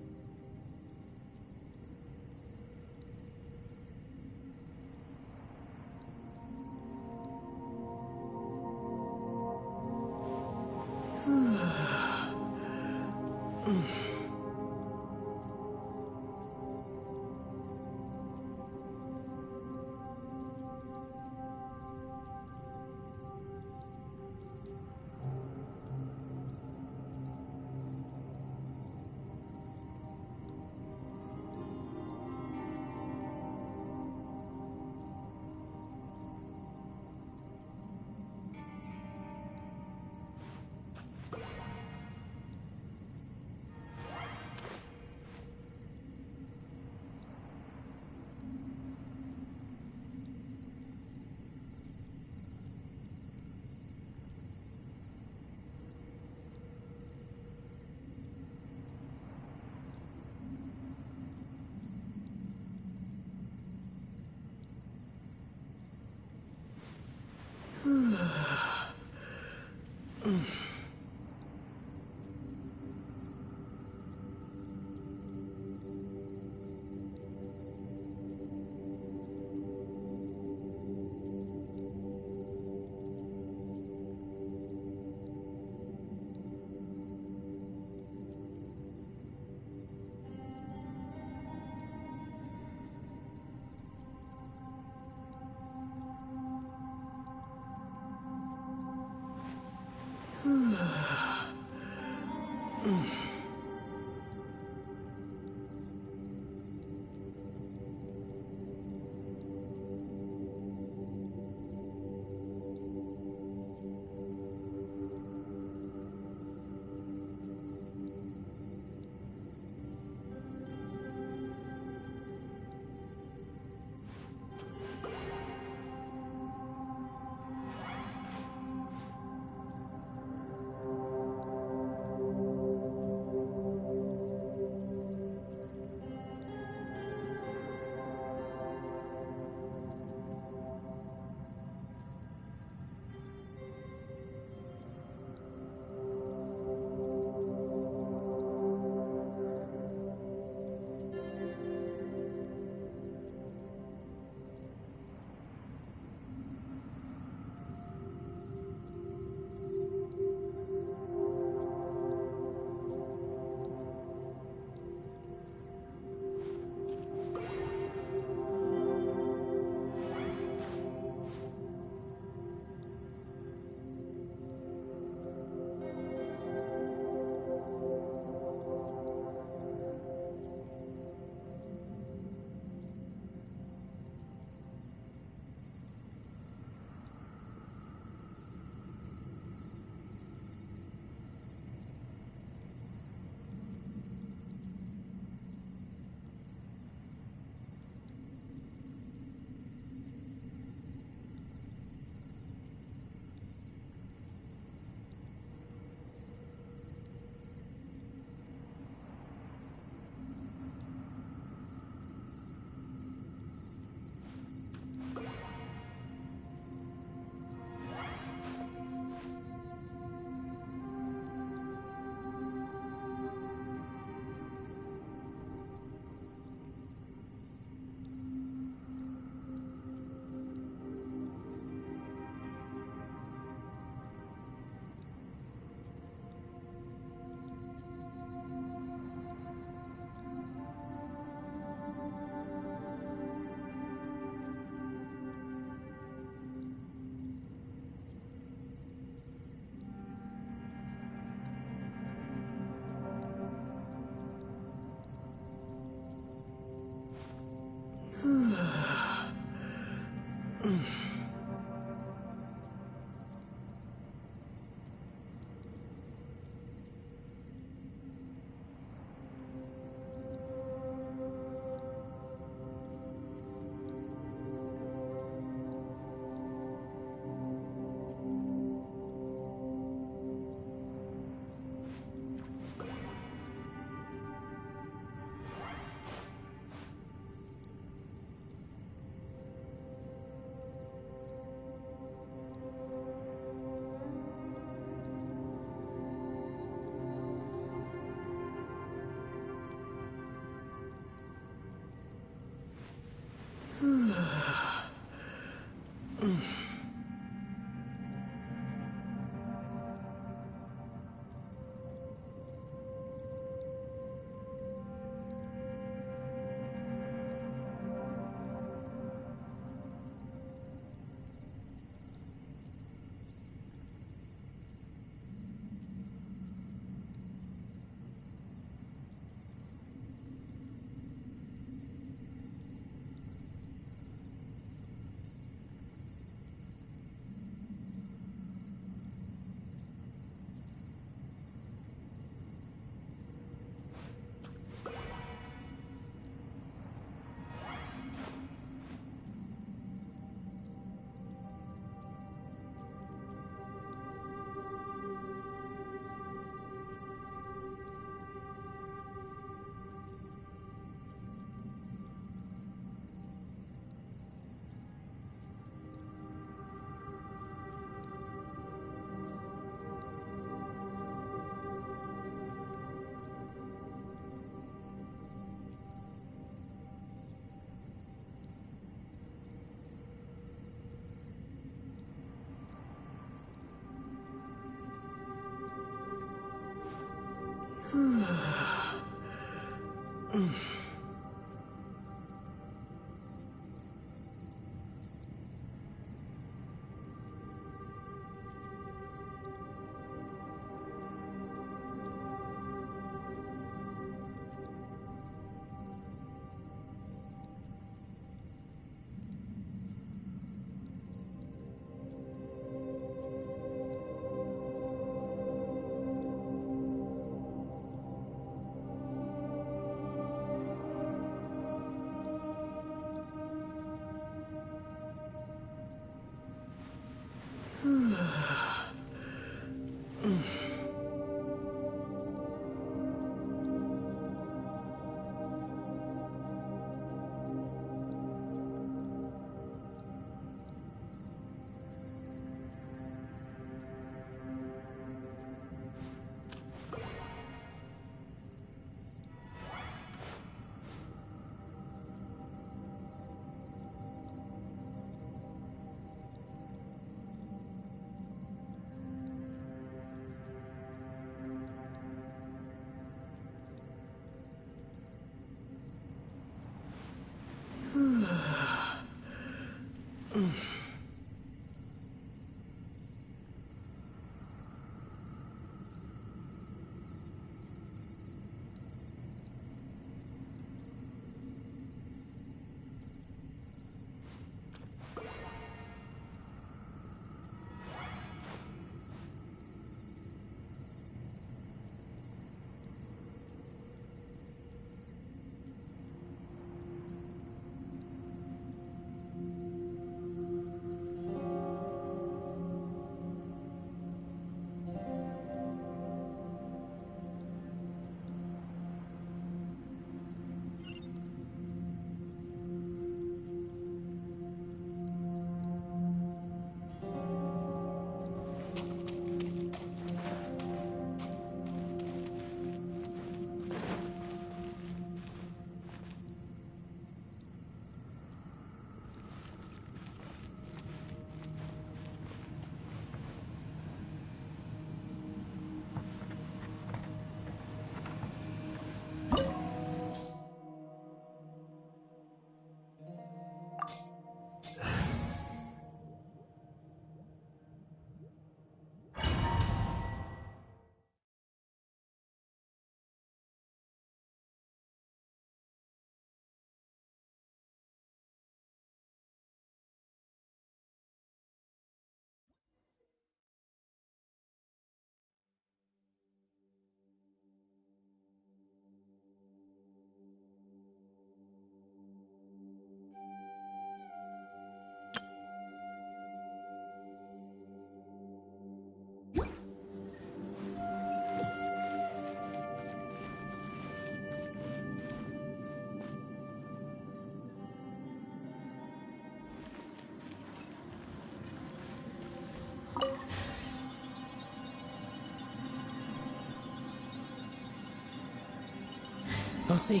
Lucy,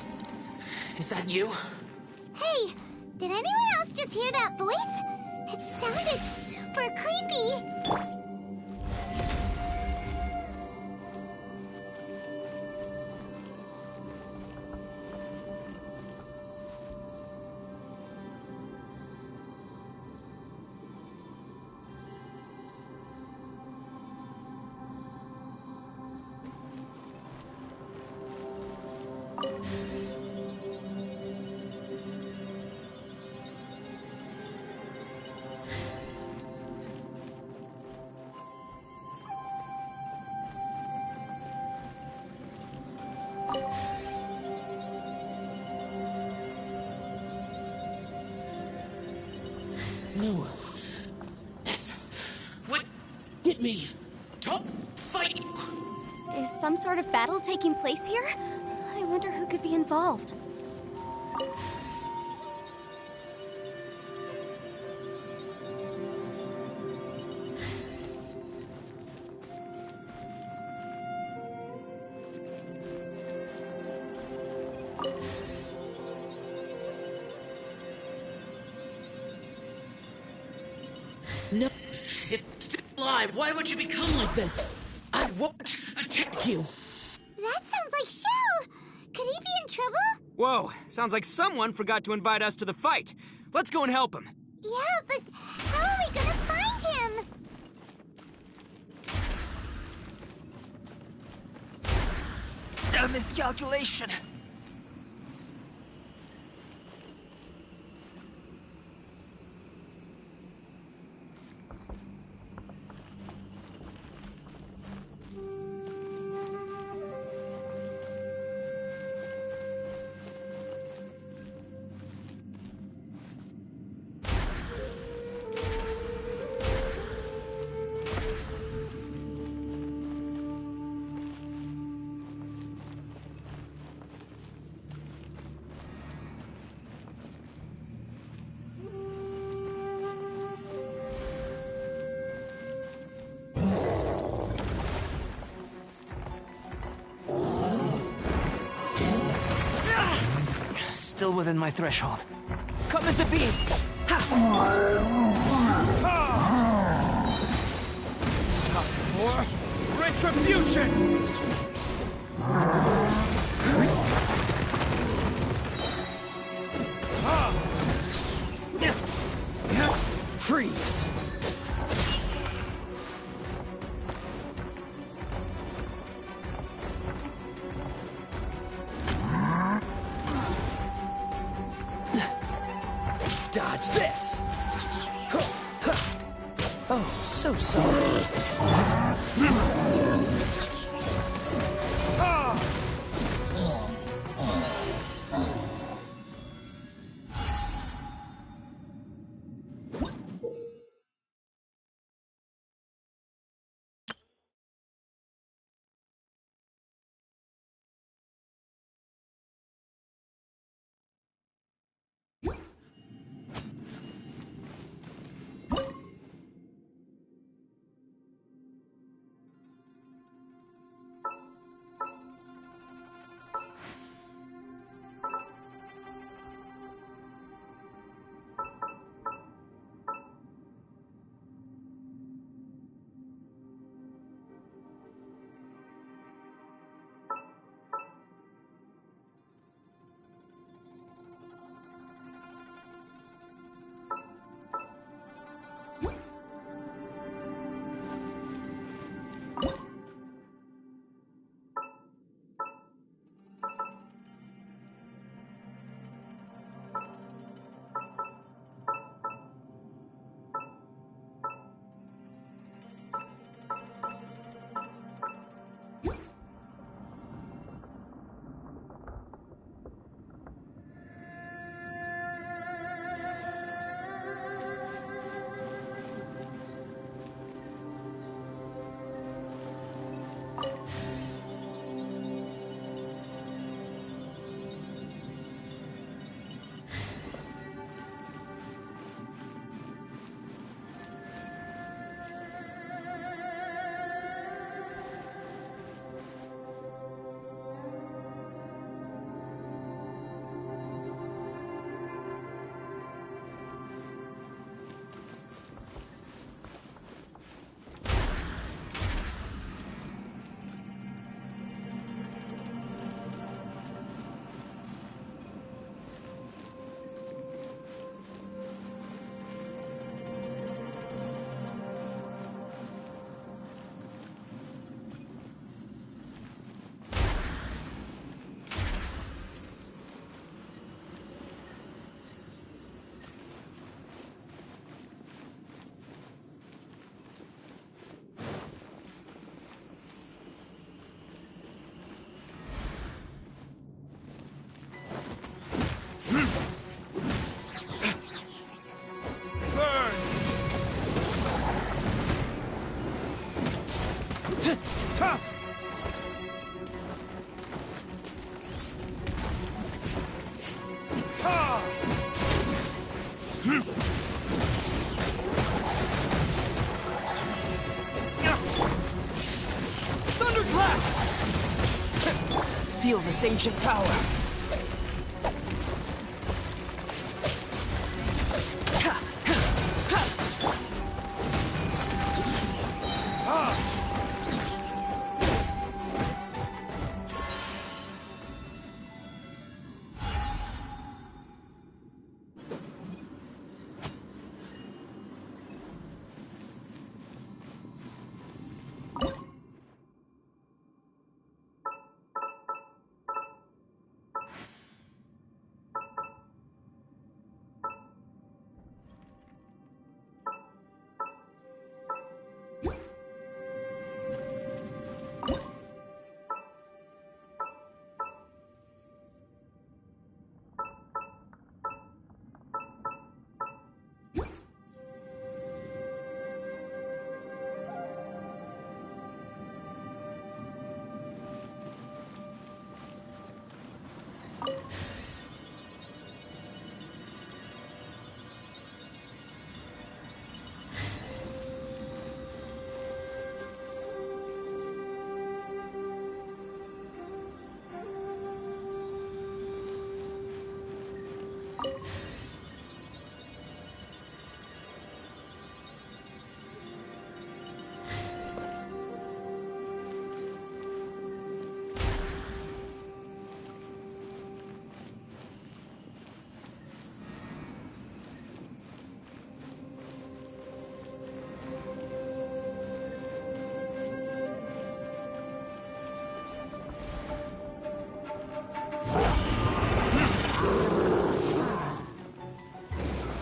is that you? Hey, did anyone else just hear that voice? It sounded super creepy. No. This would get me to fight you. Is some sort of battle taking place here? I wonder who could be involved. No, it's still alive. Why would you become like this? I won't attack you. That sounds like Shell. Could he be in trouble? Whoa, sounds like someone forgot to invite us to the fight. Let's go and help him. Yeah, but how are we gonna find him? A miscalculation. Still within my threshold. Come into being! Time for retribution! Freeze! Dodge this! Oh, so sorry. Feel this ancient power.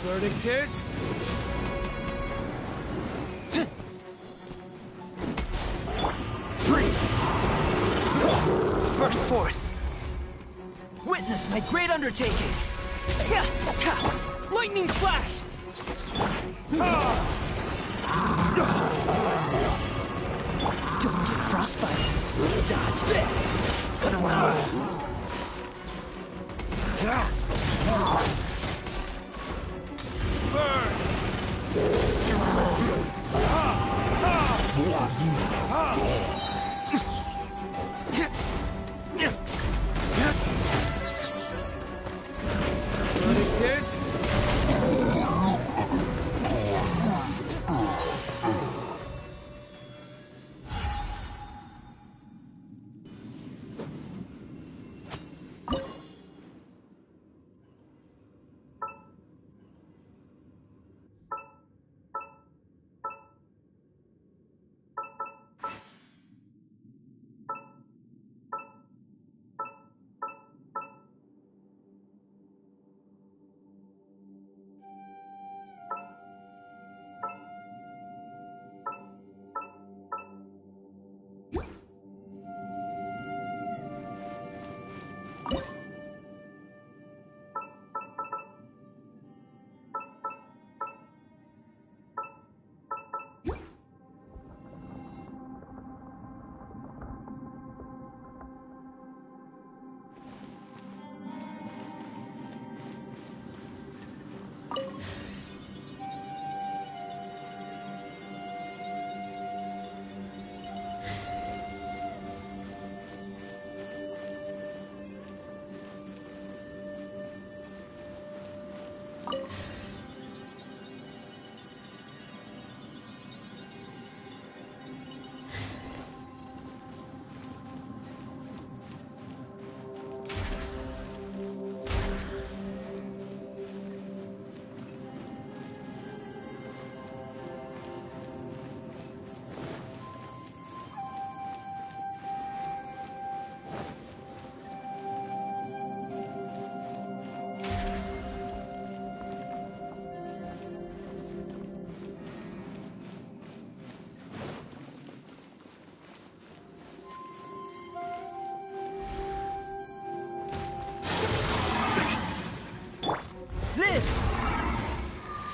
Verdict is... Freeze! Burst forth! Witness my great undertaking! Lightning flash! Don't get frostbite. Dodge this! Verdict is...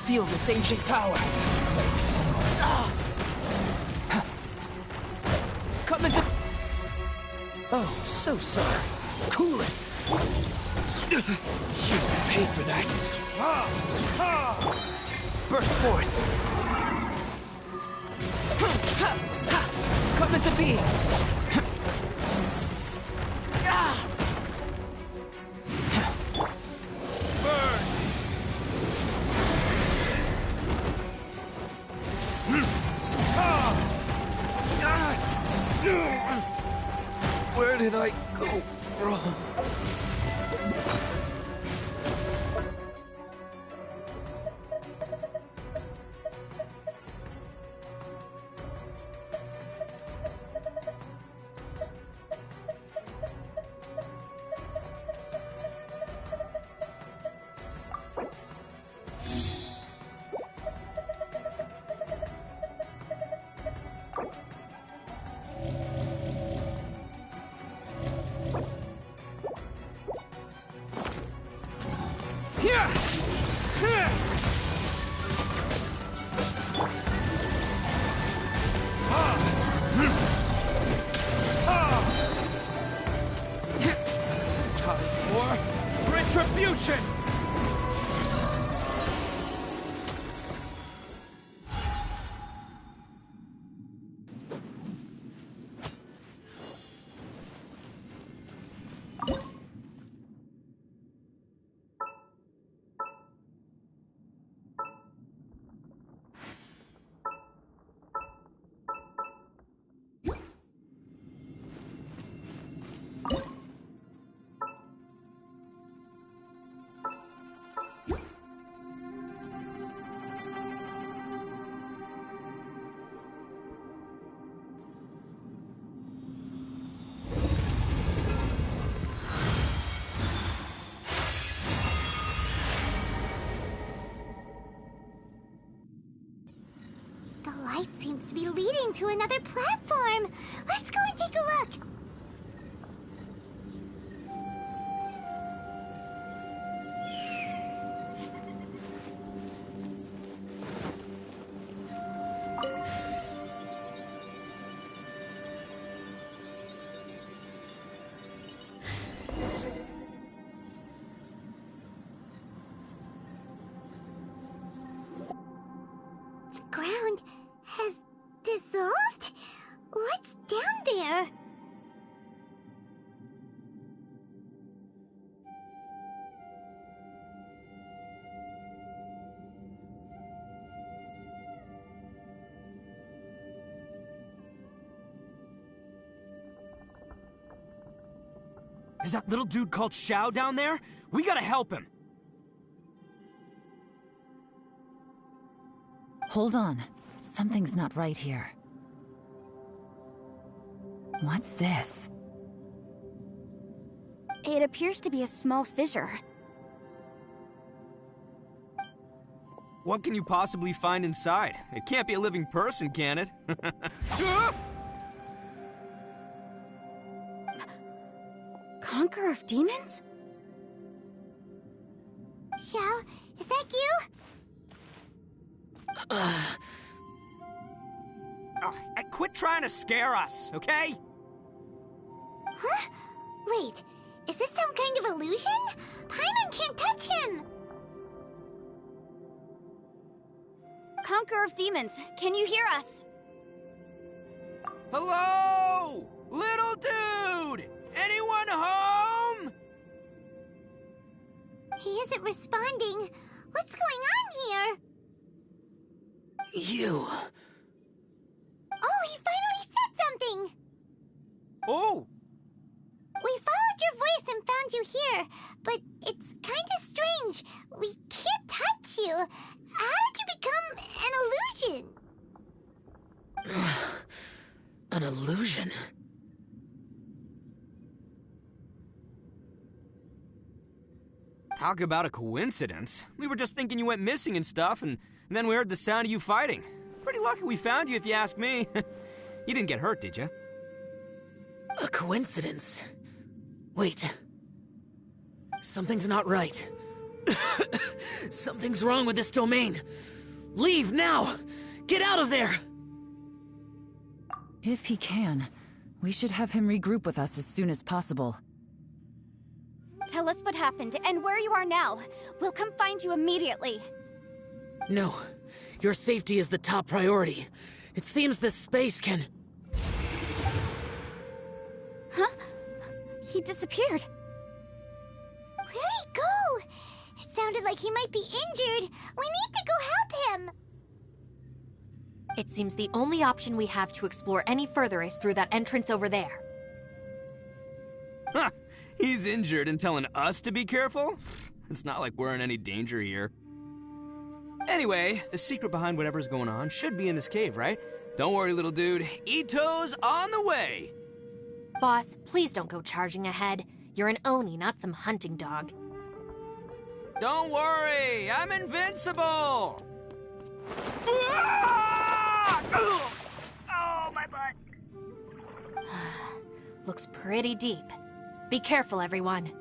Feel this ancient power. Come into... Oh, so sorry. Cool it. You pay for that. Burst forth. Come into being. Where did I go wrong? Time for retribution! The light seems to be leading to another platform. Let's go and take a look. The ground has dissolved? What's down there? Is that little dude called Xiao down there? We gotta help him. Hold on. Something's not right here. What's this? It appears to be a small fissure. What can you possibly find inside? It can't be a living person, can it? Conqueror of demons? Xiao, is that you? Quit trying to scare us, okay? Huh? Wait, is this some kind of illusion? Paimon can't touch him! Conqueror of demons, can you hear us? Hello? Little dude! Anyone home? He isn't responding. What's going on here? You... Oh, he finally said something! Oh! We followed your voice and found you here, but it's kinda strange. We can't touch you. How did you become an illusion? An illusion? Talk about a coincidence. We were just thinking you went missing and stuff, and then we heard the sound of you fighting. Pretty lucky we found you, if you ask me. You didn't get hurt, did you? A coincidence? Wait. Something's not right. Something's wrong with this domain. Leave now! Get out of there! If he can, we should have him regroup with us as soon as possible. Tell us what happened and where you are now. We'll come find you immediately. No. Your safety is the top priority. It seems this space can... Huh? He disappeared. Where'd he go? It sounded like he might be injured. We need to go help him. It seems the only option we have to explore any further is through that entrance over there. Huh! He's injured and telling us to be careful? It's not like we're in any danger here. Anyway, the secret behind whatever's going on should be in this cave, right? Don't worry, little dude. Ito's on the way! Boss, please don't go charging ahead. You're an Oni, not some hunting dog. Don't worry, I'm invincible! Ah! Oh, my butt! Looks pretty deep. Be careful, everyone.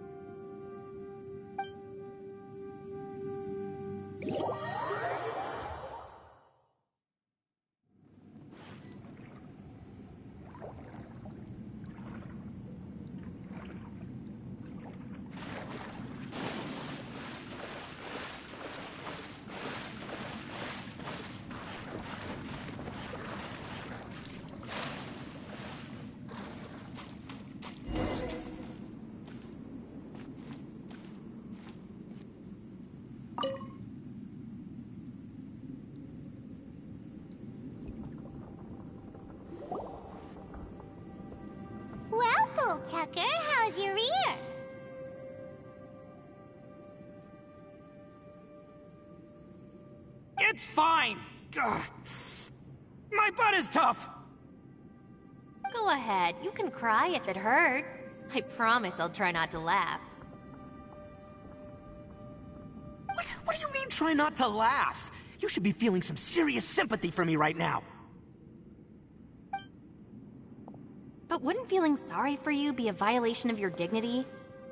Well, Bullchucker, how's your ear? It's fine! Ugh. My butt is tough! Go ahead, you can cry if it hurts. I promise I'll try not to laugh. What do you mean, try not to laugh? You should be feeling some serious sympathy for me right now. But wouldn't feeling sorry for you be a violation of your dignity?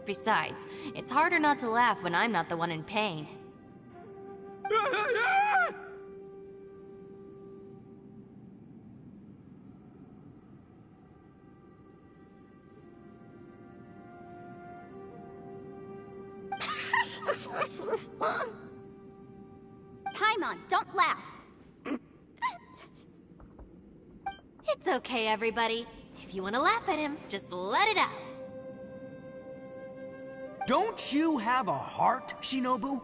Besides, it's harder not to laugh when I'm not the one in pain. Paimon, don't laugh. It's okay, everybody. If you want to laugh at him, just let it out. Don't you have a heart, Shinobu?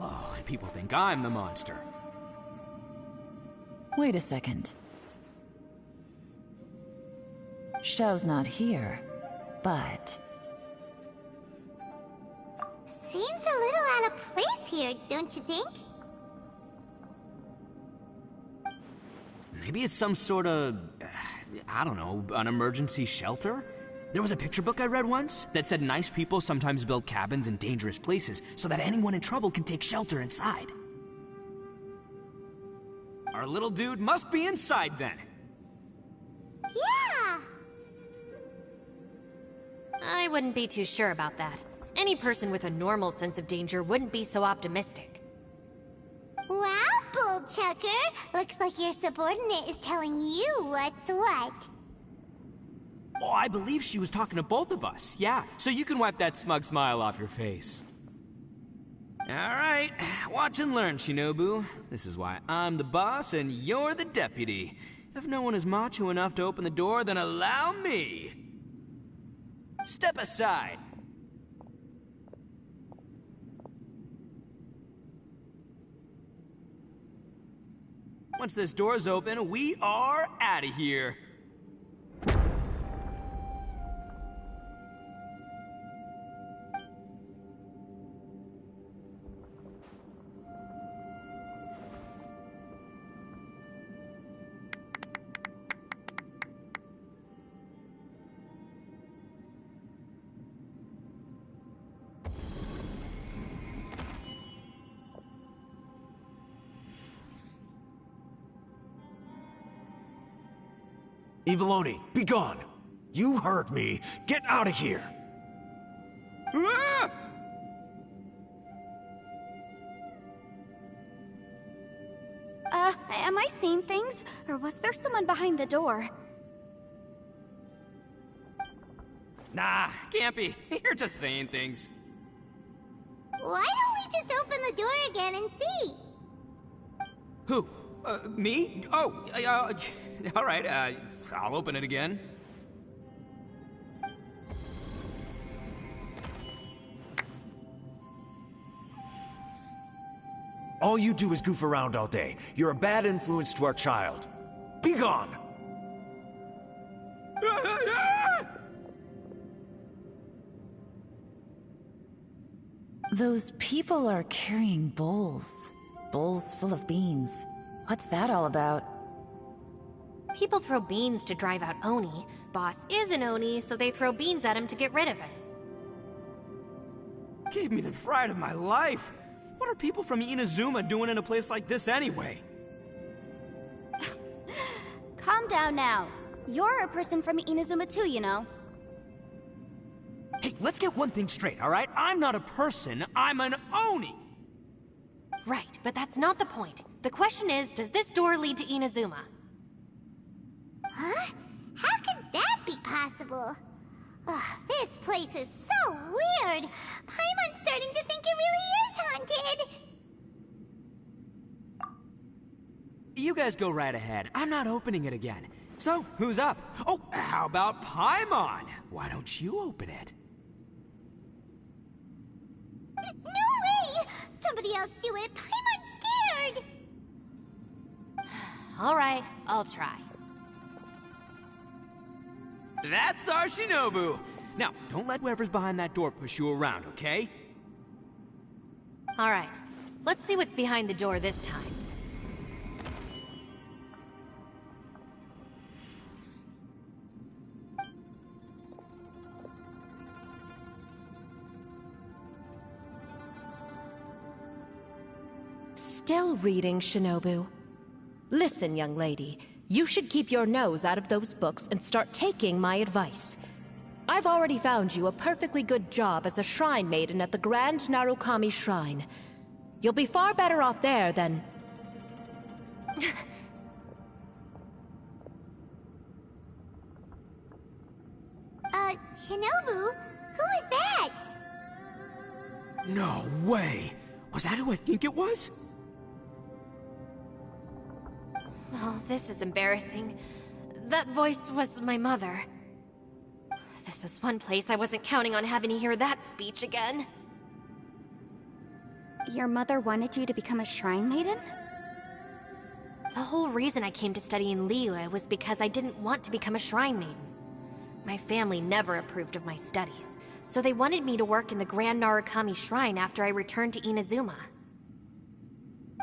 Oh, and people think I'm the monster. Wait a second. Xiao's not here, but... Seems a little out of place here, don't you think? Maybe it's some sort of, I don't know, an emergency shelter? There was a picture book I read once that said nice people sometimes build cabins in dangerous places so that anyone in trouble can take shelter inside. Our little dude must be inside then. Yeah! I wouldn't be too sure about that. Any person with a normal sense of danger wouldn't be so optimistic. Wow, Bullchucker! Looks like your subordinate is telling you what's what. Oh, I believe she was talking to both of us. Yeah, so you can wipe that smug smile off your face. Alright, watch and learn, Shinobu. This is why I'm the boss and you're the deputy. If no one is macho enough to open the door, then allow me. Step aside. Once this door's open, we are out of here. Eviloni, be gone! You heard me! Get out of here! Ah! Am I seeing things? Or was there someone behind the door? Nah, can't be. You're just saying things. Why don't we just open the door again and see? Who? Me? Oh, alright, I'll open it again. All you do is goof around all day. You're a bad influence to our child. Be gone! Those people are carrying bowls. Bowls full of beans. What's that all about? People throw beans to drive out Oni. Boss is an Oni, so they throw beans at him to get rid of him. Gave me the fright of my life. What are people from Inazuma doing in a place like this anyway? Calm down now. You're a person from Inazuma too, you know. Hey, let's get one thing straight, alright? I'm not a person, I'm an Oni! Right, but that's not the point. The question is, does this door lead to Inazuma? Huh? How could that be possible? Ugh, this place is so weird! Paimon's starting to think it really is haunted! You guys go right ahead. I'm not opening it again. So, who's up? Oh, how about Paimon? Why don't you open it? No way! Somebody else do it! Paimon's scared! Alright, I'll try. That's our Shinobu! Now, don't let whoever's behind that door push you around, okay? Alright, let's see what's behind the door this time. still reading, Shinobu? Listen, young lady. You should keep your nose out of those books and start taking my advice. I've already found you a perfectly good job as a shrine maiden at the Grand Narukami Shrine. You'll be far better off there than... Shinobu? Who is that? No way! Was that who I think it was? Oh, this is embarrassing. That voice was my mother. This was one place I wasn't counting on having to hear that speech again. Your mother wanted you to become a shrine maiden? The whole reason I came to study in Liyue was because I didn't want to become a shrine maiden. My family never approved of my studies, so they wanted me to work in the Grand Narukami Shrine after I returned to Inazuma.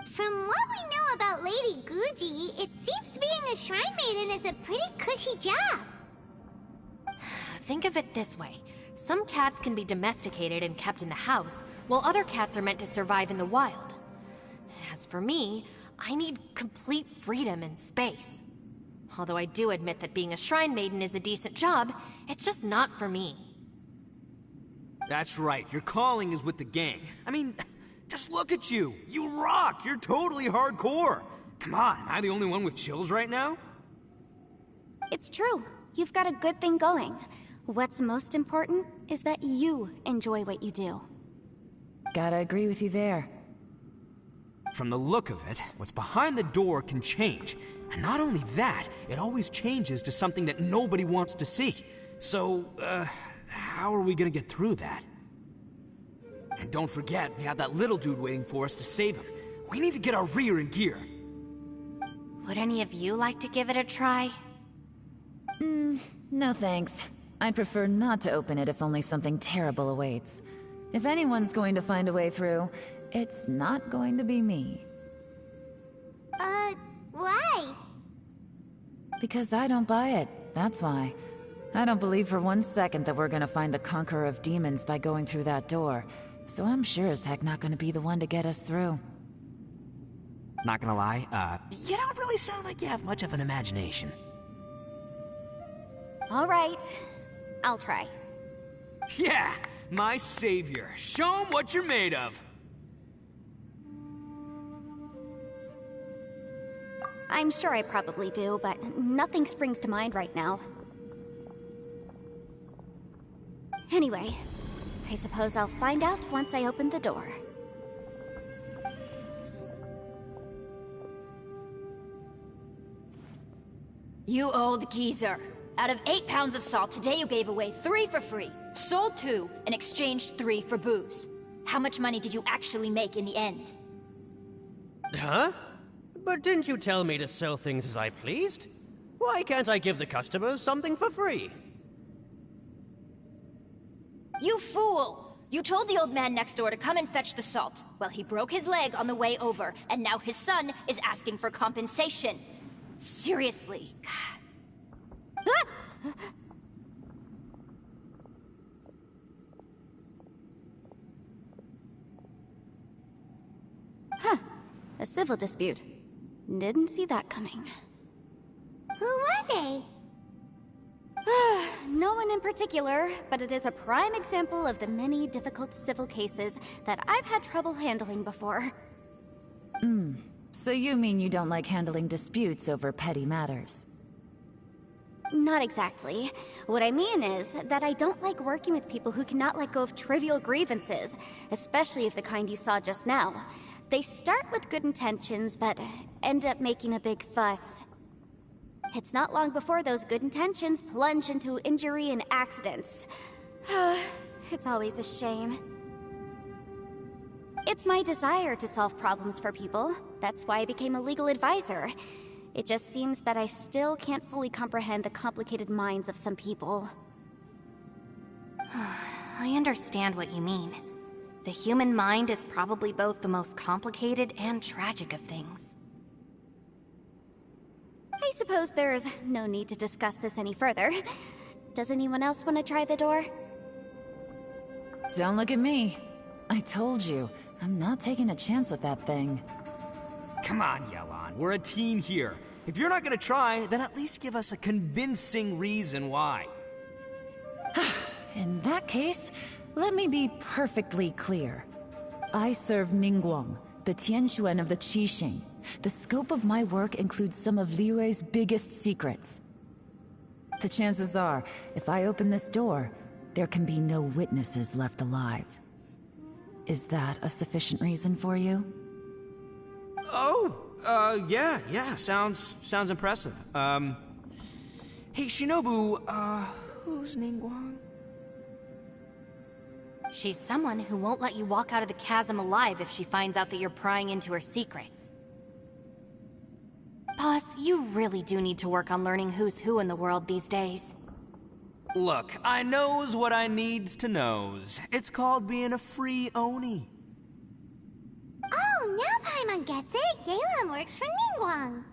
From what we know about Lady Guji, it seems being a shrine maiden is a pretty cushy job. Think of it this way. Some cats can be domesticated and kept in the house, while other cats are meant to survive in the wild. As for me, I need complete freedom and space. Although I do admit that being a shrine maiden is a decent job, it's just not for me. That's right, your calling is with the gang. I mean, just look at you. You rock, you're totally hardcore. Come on, am I the only one with chills right now? It's true. You've got a good thing going. What's most important is that you enjoy what you do. Gotta agree with you there. From the look of it, what's behind the door can change. And not only that, it always changes to something that nobody wants to see. So, how are we gonna get through that? And don't forget, we have that little dude waiting for us to save him. We need to get our rear in gear. Would any of you like to give it a try? No thanks. I'd prefer not to open it if only something terrible awaits. If anyone's going to find a way through, it's not going to be me. Why? Because I don't buy it, that's why. I don't believe for one second that we're gonna find the Conqueror of Demons by going through that door. So I'm sure as heck not gonna be the one to get us through. Not gonna lie, you don't really sound like you have much of an imagination. All right. I'll try. Yeah, my savior. Show him what you're made of. I'm sure I probably do, but nothing springs to mind right now. Anyway, I suppose I'll find out once I open the door. You old geezer. Out of 8 pounds of salt, today you gave away 3 for free, sold 2, and exchanged 3 for booze. How much money did you actually make in the end? Huh? But didn't you tell me to sell things as I pleased? Why can't I give the customers something for free? You fool! You told the old man next door to come and fetch the salt. Well, he broke his leg on the way over, and now his son is asking for compensation. Seriously. Huh. A civil dispute. Didn't see that coming. Who were they? No one in particular, but it is a prime example of the many difficult civil cases that I've had trouble handling before. So you mean you don't like handling disputes over petty matters? Not exactly. What I mean is that I don't like working with people who cannot let go of trivial grievances, especially of the kind you saw just now. They start with good intentions, but end up making a big fuss. It's not long before those good intentions plunge into injury and accidents. It's always a shame. It's my desire to solve problems for people. That's why I became a legal advisor. It just seems that I still can't fully comprehend the complicated minds of some people. I understand what you mean. The human mind is probably both the most complicated and tragic of things. I suppose there's no need to discuss this any further. Does anyone else want to try the door? Don't look at me. I told you, I'm not taking a chance with that thing. Come on, Yelan. We're a team here. If you're not gonna try, then at least give us a convincing reason why. In that case, let me be perfectly clear. I serve Ningguang, the Tianquan of the Qixing. The scope of my work includes some of Liyue's biggest secrets. The chances are, if I open this door, there can be no witnesses left alive. Is that a sufficient reason for you? Oh, yeah, sounds impressive. Hey, Shinobu, who's Ningguang? She's someone who won't let you walk out of the chasm alive if she finds out that you're prying into her secrets. Boss, you really do need to work on learning who's who in the world these days. Look, I knows what I needs to knows. It's called being a free Oni. Oh, now Paimon gets it. Yelan works for Ningguang.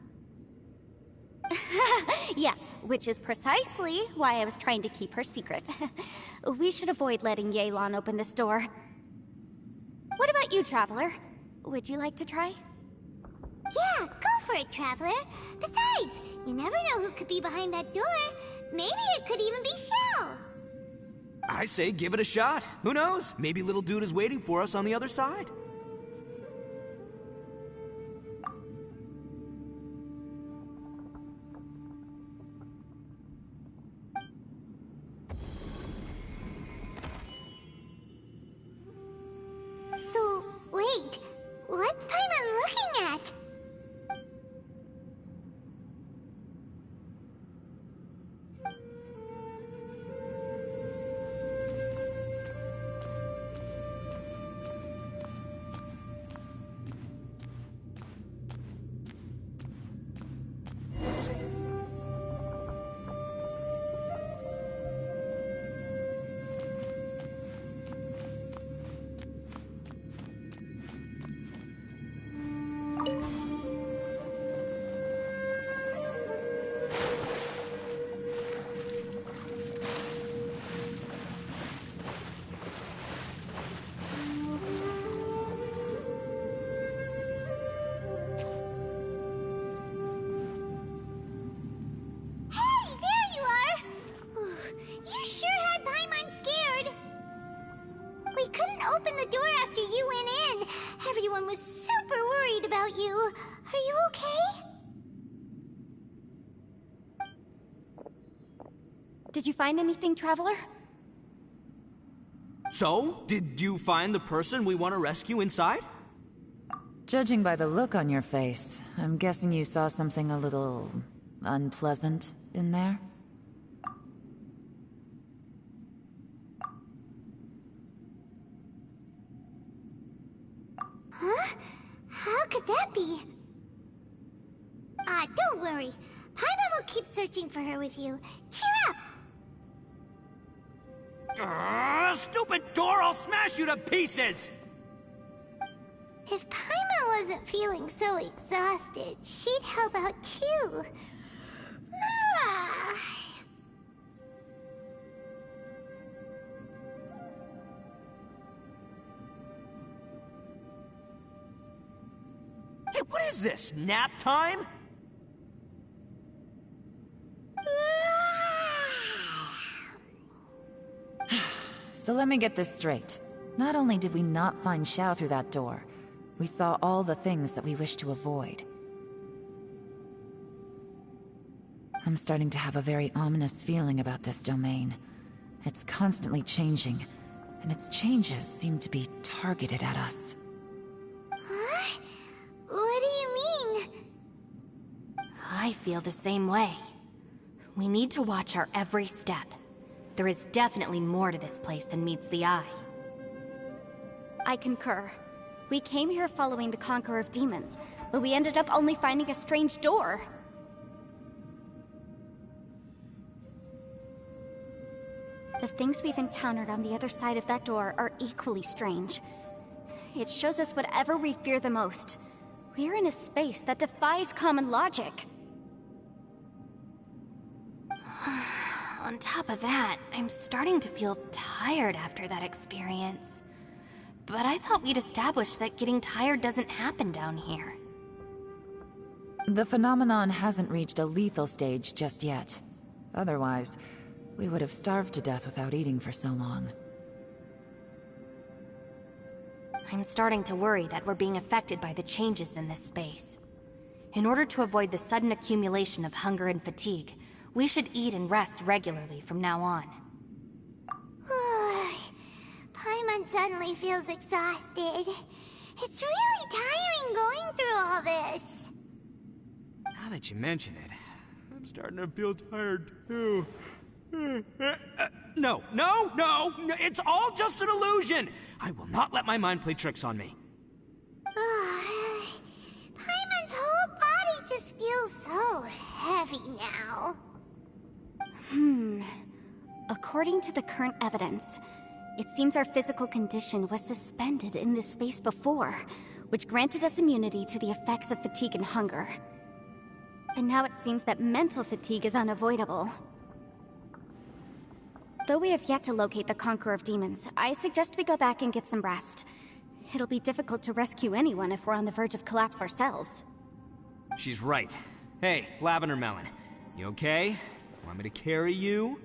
Yes, which is precisely why I was trying to keep her secret. We should avoid letting Yelan open this door. What about you, Traveler? Would you like to try? Yeah, go for it, Traveler. Besides, you never know who could be behind that door. Maybe it could even be Shell. I say give it a shot. Who knows? Maybe little dude is waiting for us on the other side. So, wait. What's Paimon looking at? Open the door after you went in. Everyone was super worried about you. Are you okay? Did you find anything, Traveler? So, did you find the person we want to rescue inside? Judging by the look on your face, I'm guessing you saw something a little unpleasant in there? Huh? How could that be? Ah, don't worry. Paimon will keep searching for her with you. Cheer up! Stupid door! I'll smash you to pieces! If Paimon wasn't feeling so exhausted, she'd help out too. Ah. Hey, what is this? Nap time? So let me get this straight. Not only did we not find Xiao through that door, we saw all the things that we wish to avoid. I'm starting to have a very ominous feeling about this domain. It's constantly changing, and its changes seem to be targeted at us. Huh? What do you mean? I feel the same way. We need to watch our every step. There is definitely more to this place than meets the eye. I concur. We came here following the Conqueror of Demons, but we ended up only finding a strange door. The things we've encountered on the other side of that door are equally strange. It shows us whatever we fear the most. We're in a space that defies common logic. On top of that, I'm starting to feel tired after that experience. But I thought we'd established that getting tired doesn't happen down here. The phenomenon hasn't reached a lethal stage just yet. Otherwise, we would have starved to death without eating for so long. I'm starting to worry that we're being affected by the changes in this space. In order to avoid the sudden accumulation of hunger and fatigue, we should eat and rest regularly from now on. Paimon suddenly feels exhausted. It's really tiring going through all this. Now that you mention it, I'm starting to feel tired too. No, it's all just an illusion! I will not let my mind play tricks on me. Paimon's whole body just feels so heavy now. According to the current evidence, it seems our physical condition was suspended in this space before, which granted us immunity to the effects of fatigue and hunger. And now it seems that mental fatigue is unavoidable. Though we have yet to locate the Conqueror of Demons, I suggest we go back and get some rest. It'll be difficult to rescue anyone if we're on the verge of collapse ourselves. She's right. Hey, Lavender Melon, you okay? Want me to carry you?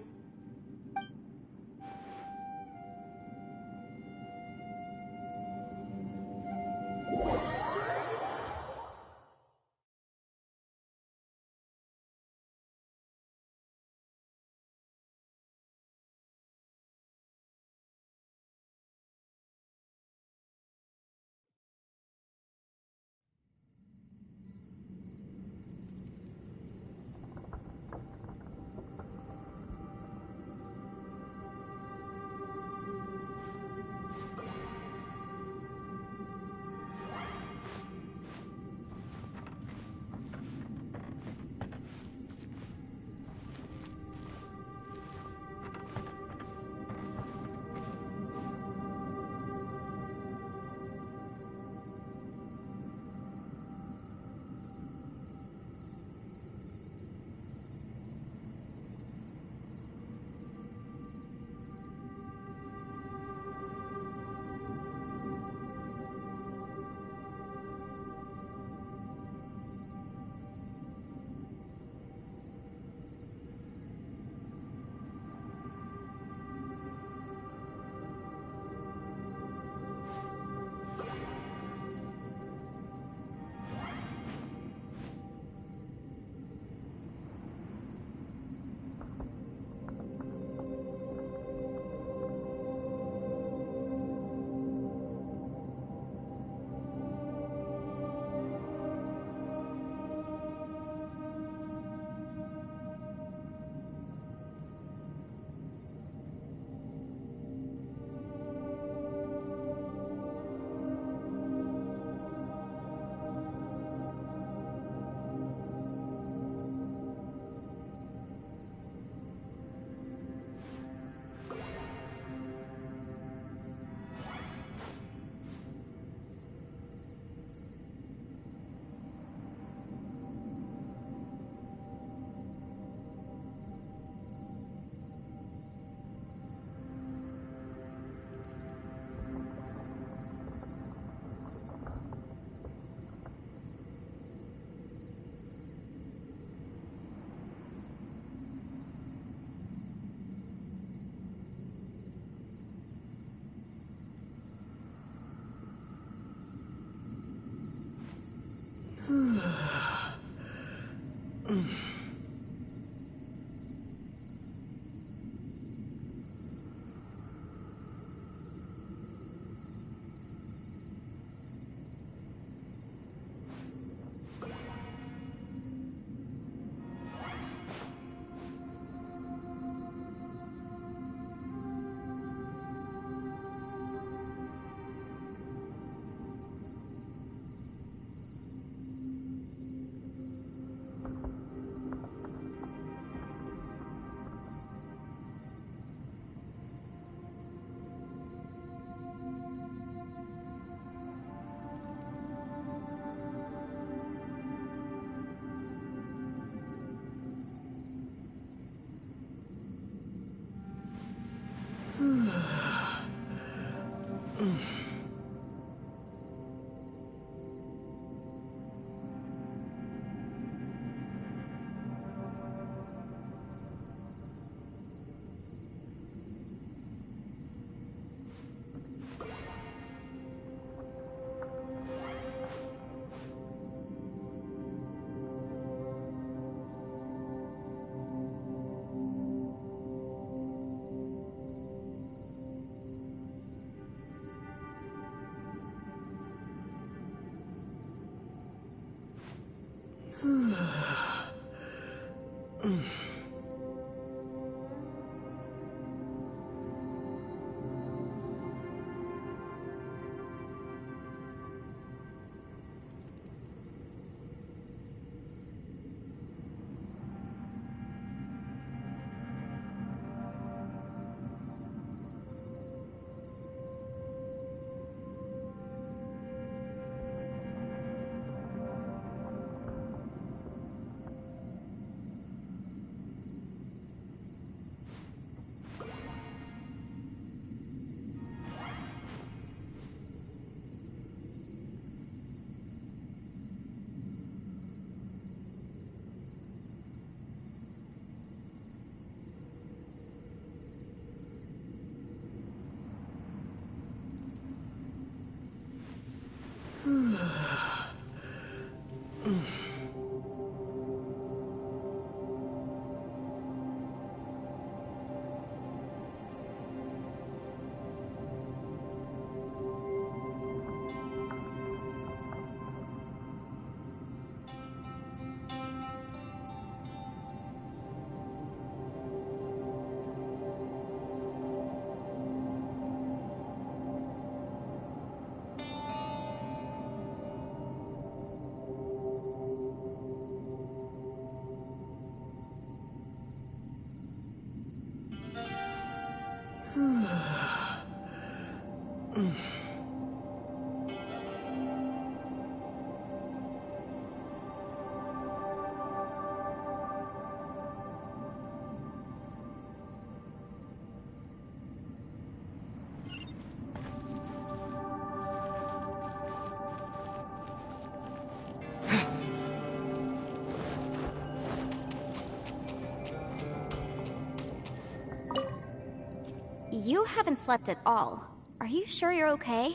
You haven't slept at all. Are you sure you're okay?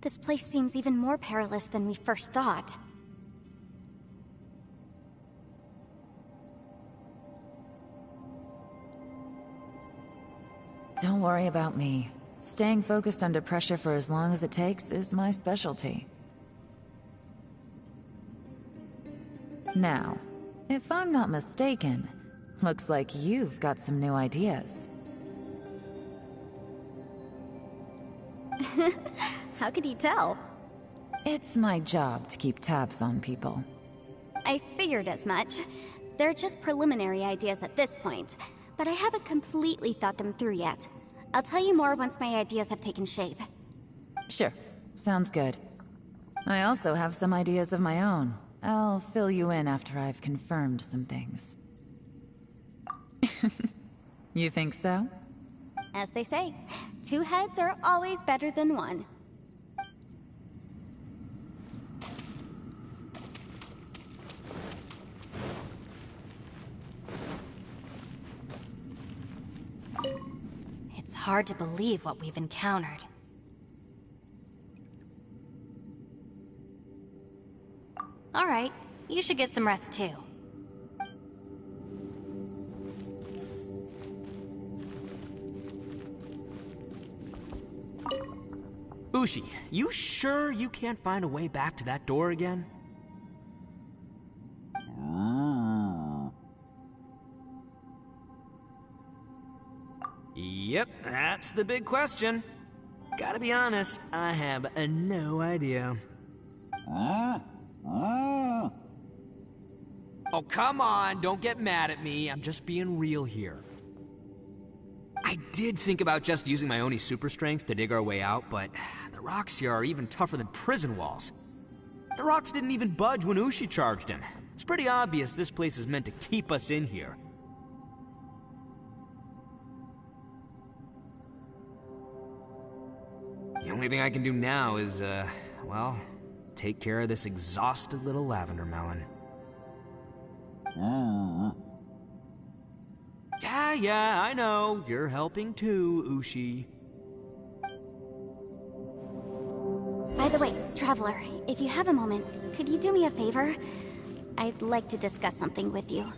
This place seems even more perilous than we first thought. Don't worry about me. Staying focused under pressure for as long as it takes is my specialty. Now, if I'm not mistaken, looks like you've got some new ideas. How could you tell? It's my job to keep tabs on people. I figured as much. They're just preliminary ideas at this point, but I haven't completely thought them through yet. I'll tell you more once my ideas have taken shape. Sure, sounds good. I also have some ideas of my own. I'll fill you in after I've confirmed some things. You think so? As they say, 2 heads are always better than 1. It's hard to believe what we've encountered. All right, you should get some rest too. Ushi, you sure you can't find a way back to that door again? Yep, that's the big question. Gotta be honest, I have no idea. Oh, come on, don't get mad at me. I'm just being real here. I did think about just using my Oni super strength to dig our way out, but the rocks here are even tougher than prison walls. The rocks didn't even budge when Ushi charged him. It's pretty obvious this place is meant to keep us in here. The only thing I can do now is, well, take care of this exhausted little lavender melon. Yeah, I know. You're helping too, Ushi. By the way, Traveler, if you have a moment, could you do me a favor? I'd like to discuss something with you.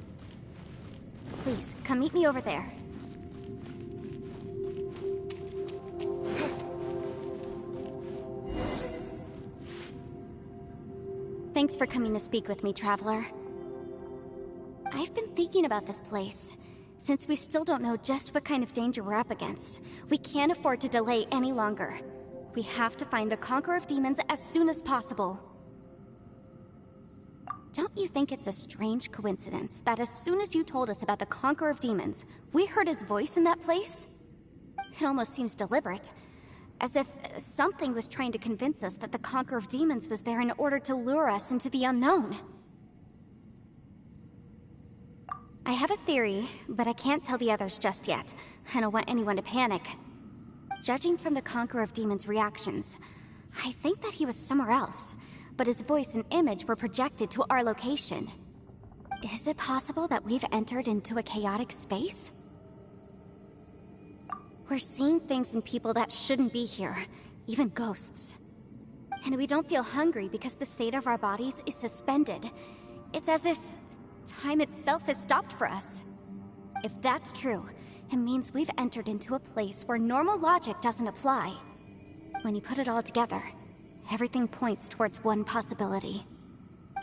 Please, come meet me over there. Thanks for coming to speak with me, Traveler. I've been thinking about this place. Since we still don't know just what kind of danger we're up against, we can't afford to delay any longer. We have to find the Conqueror of Demons as soon as possible. Don't you think it's a strange coincidence that as soon as you told us about the Conqueror of Demons, we heard his voice in that place? It almost seems deliberate. As if something was trying to convince us that the Conqueror of Demons was there in order to lure us into the unknown. I have a theory, but I can't tell the others just yet. I don't want anyone to panic. Judging from the Conqueror of Demons' reactions, I think that he was somewhere else, but his voice and image were projected to our location. Is it possible that we've entered into a chaotic space? We're seeing things in people that shouldn't be here, even ghosts. And we don't feel hungry because the state of our bodies is suspended. It's as if time itself has stopped for us. If that's true, it means we've entered into a place where normal logic doesn't apply. When you put it all together, everything points towards one possibility.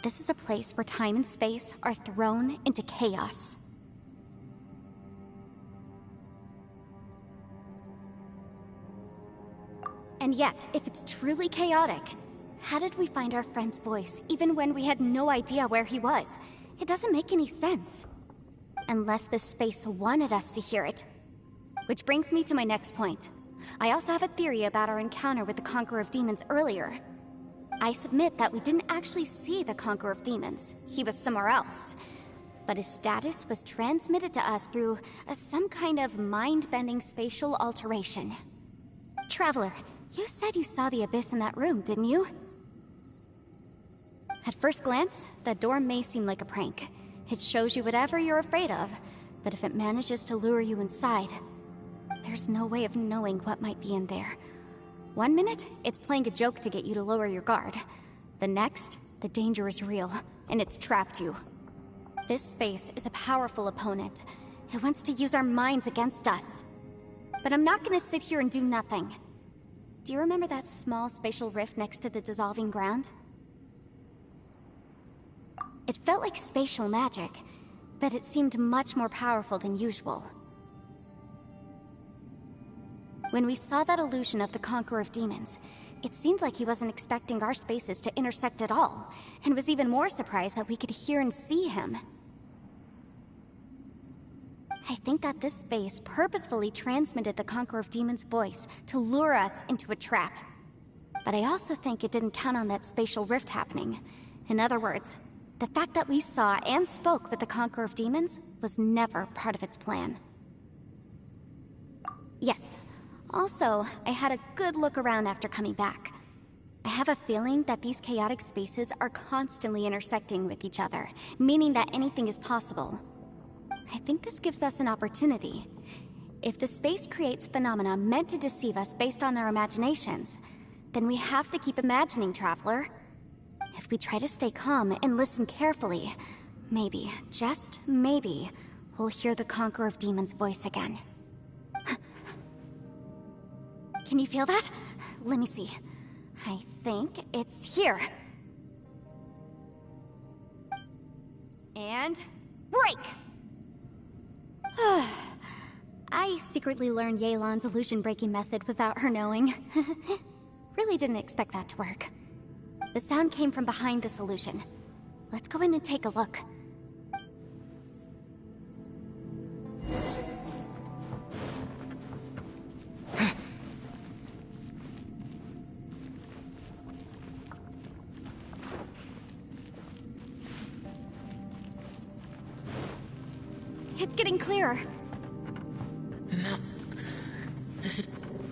This is a place where time and space are thrown into chaos. And yet, if it's truly chaotic, how did we find our friend's voice even when we had no idea where he was? It doesn't make any sense. Unless this space wanted us to hear it. Which brings me to my next point. I also have a theory about our encounter with the Conqueror of Demons earlier. I submit that we didn't actually see the Conqueror of Demons. He was somewhere else. But his status was transmitted to us through some kind of mind-bending spatial alteration. Traveler, you said you saw the abyss in that room, didn't you? At first glance, the door may seem like a prank. It shows you whatever you're afraid of, but if it manages to lure you inside, there's no way of knowing what might be in there. One minute, it's playing a joke to get you to lower your guard. The next, the danger is real, and it's trapped you. This space is a powerful opponent. It wants to use our minds against us. But I'm not gonna sit here and do nothing. Do you remember that small spatial rift next to the dissolving ground? It felt like spatial magic, but it seemed much more powerful than usual. When we saw that illusion of the Conqueror of Demons, it seemed like he wasn't expecting our spaces to intersect at all, and was even more surprised that we could hear and see him. I think that this space purposefully transmitted the Conqueror of Demons' voice to lure us into a trap. But I also think it didn't count on that spatial rift happening. In other words, the fact that we saw and spoke with the Conqueror of Demons was never part of its plan. Yes. Also, I had a good look around after coming back. I have a feeling that these chaotic spaces are constantly intersecting with each other, meaning that anything is possible. I think this gives us an opportunity. If the space creates phenomena meant to deceive us based on our imaginations, then we have to keep imagining, Traveler. If we try to stay calm and listen carefully, maybe, just maybe, we'll hear the Conqueror of Demons' voice again. Can you feel that? Let me see. I think it's here. And break! I secretly learned Yelan's illusion-breaking method without her knowing. Really didn't expect that to work. The sound came from behind this illusion. Let's go in and take a look. It's getting clearer. No. This is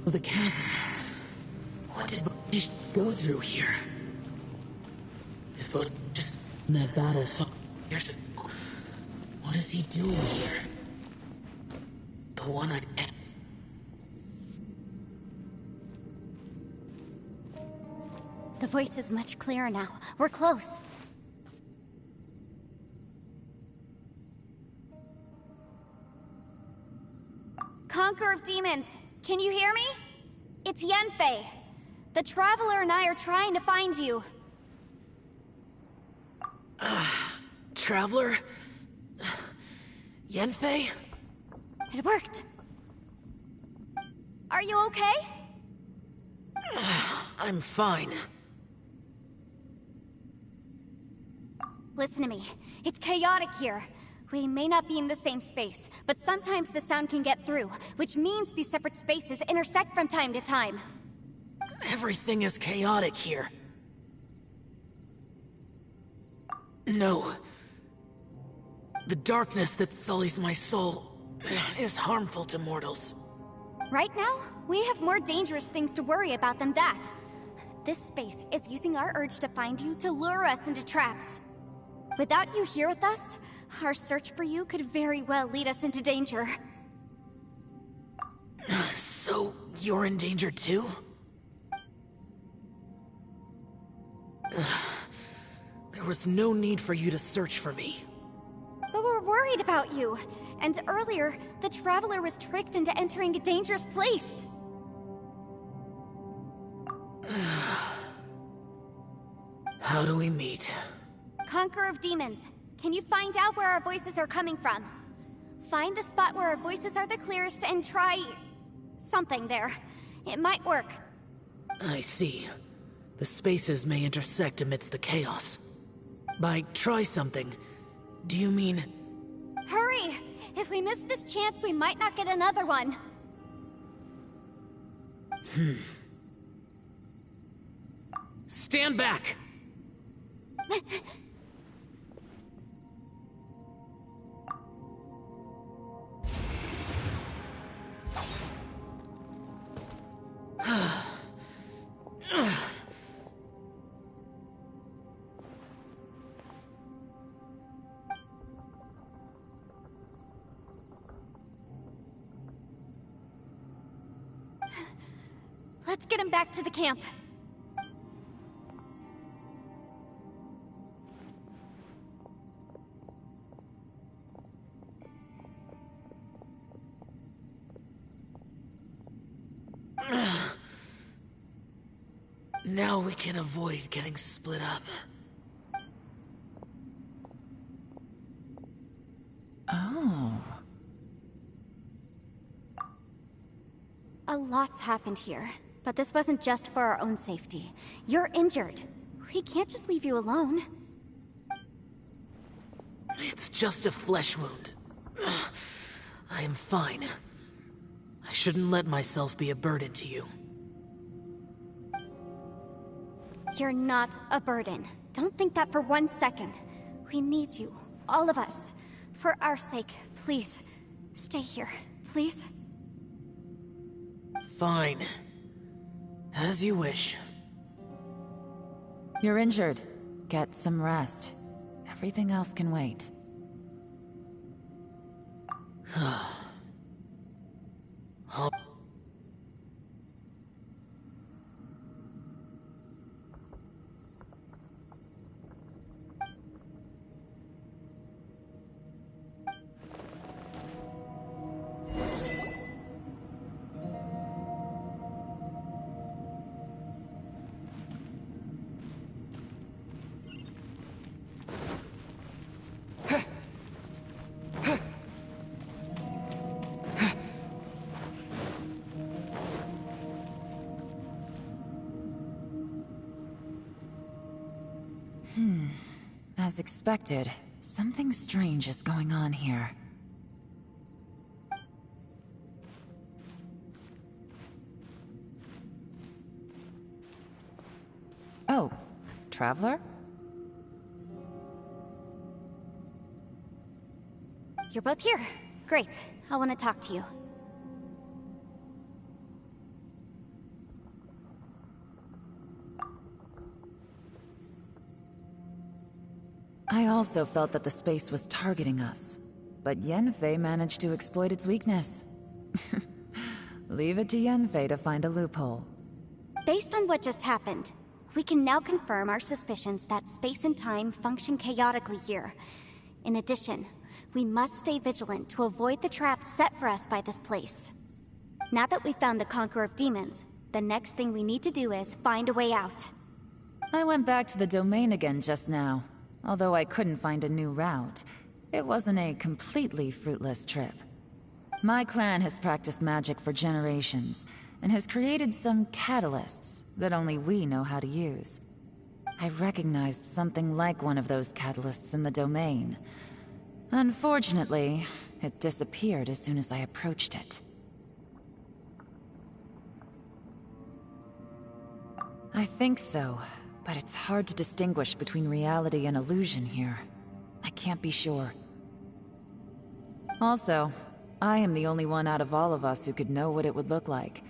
the chasm. What did Baptiste go through here? If it was just in that battle 5 years ago, what is he doing here? The one I... The voice is much clearer now. We're close. Conqueror of Demons, can you hear me? It's Yenfei. The Traveler and I are trying to find you. Traveler? Yenfei? It worked. Are you okay? I'm fine. Listen to me. It's chaotic here. We may not be in the same space, but sometimes the sound can get through, which means these separate spaces intersect from time to time. Everything is chaotic here. No. The darkness that sullies my soul is harmful to mortals. Right now, we have more dangerous things to worry about than that. This space is using our urge to find you to lure us into traps. Without you here with us, our search for you could very well lead us into danger. So, you're in danger too? There was no need for you to search for me. But we're worried about you. And earlier, the Traveler was tricked into entering a dangerous place. How do we meet? Conqueror of Demons, can you find out where our voices are coming from? Find the spot where our voices are the clearest and try... something there. It might work. I see. The spaces may intersect amidst the chaos. By try something, do you mean... Hurry! If we miss this chance, we might not get another one. Stand back! Let's get him back to the camp. Now we can avoid getting split up. Oh. A lot's happened here, but this wasn't just for our own safety. You're injured. We can't just leave you alone. It's just a flesh wound. I am fine. I shouldn't let myself be a burden to you. You're not a burden. Don't think that for 1 second. We need you, all of us. For our sake, please, stay here, please. Fine. As you wish. You're injured. Get some rest. Everything else can wait. I'll... As expected, something strange is going on here. Oh, Traveler? You're both here. Great. I want to talk to you. I also felt that the space was targeting us, but Yenfei managed to exploit its weakness. Leave it to Yenfei to find a loophole. Based on what just happened, we can now confirm our suspicions that space and time function chaotically here. In addition, we must stay vigilant to avoid the traps set for us by this place. Now that we've found the Conqueror of Demons, the next thing we need to do is find a way out. I went back to the domain again just now. Although I couldn't find a new route, it wasn't a completely fruitless trip. My clan has practiced magic for generations, and has created some catalysts that only we know how to use. I recognized something like one of those catalysts in the domain. Unfortunately, it disappeared as soon as I approached it. I think so, but it's hard to distinguish between reality and illusion here. I can't be sure. Also, I am the only one out of all of us who could know what it would look like.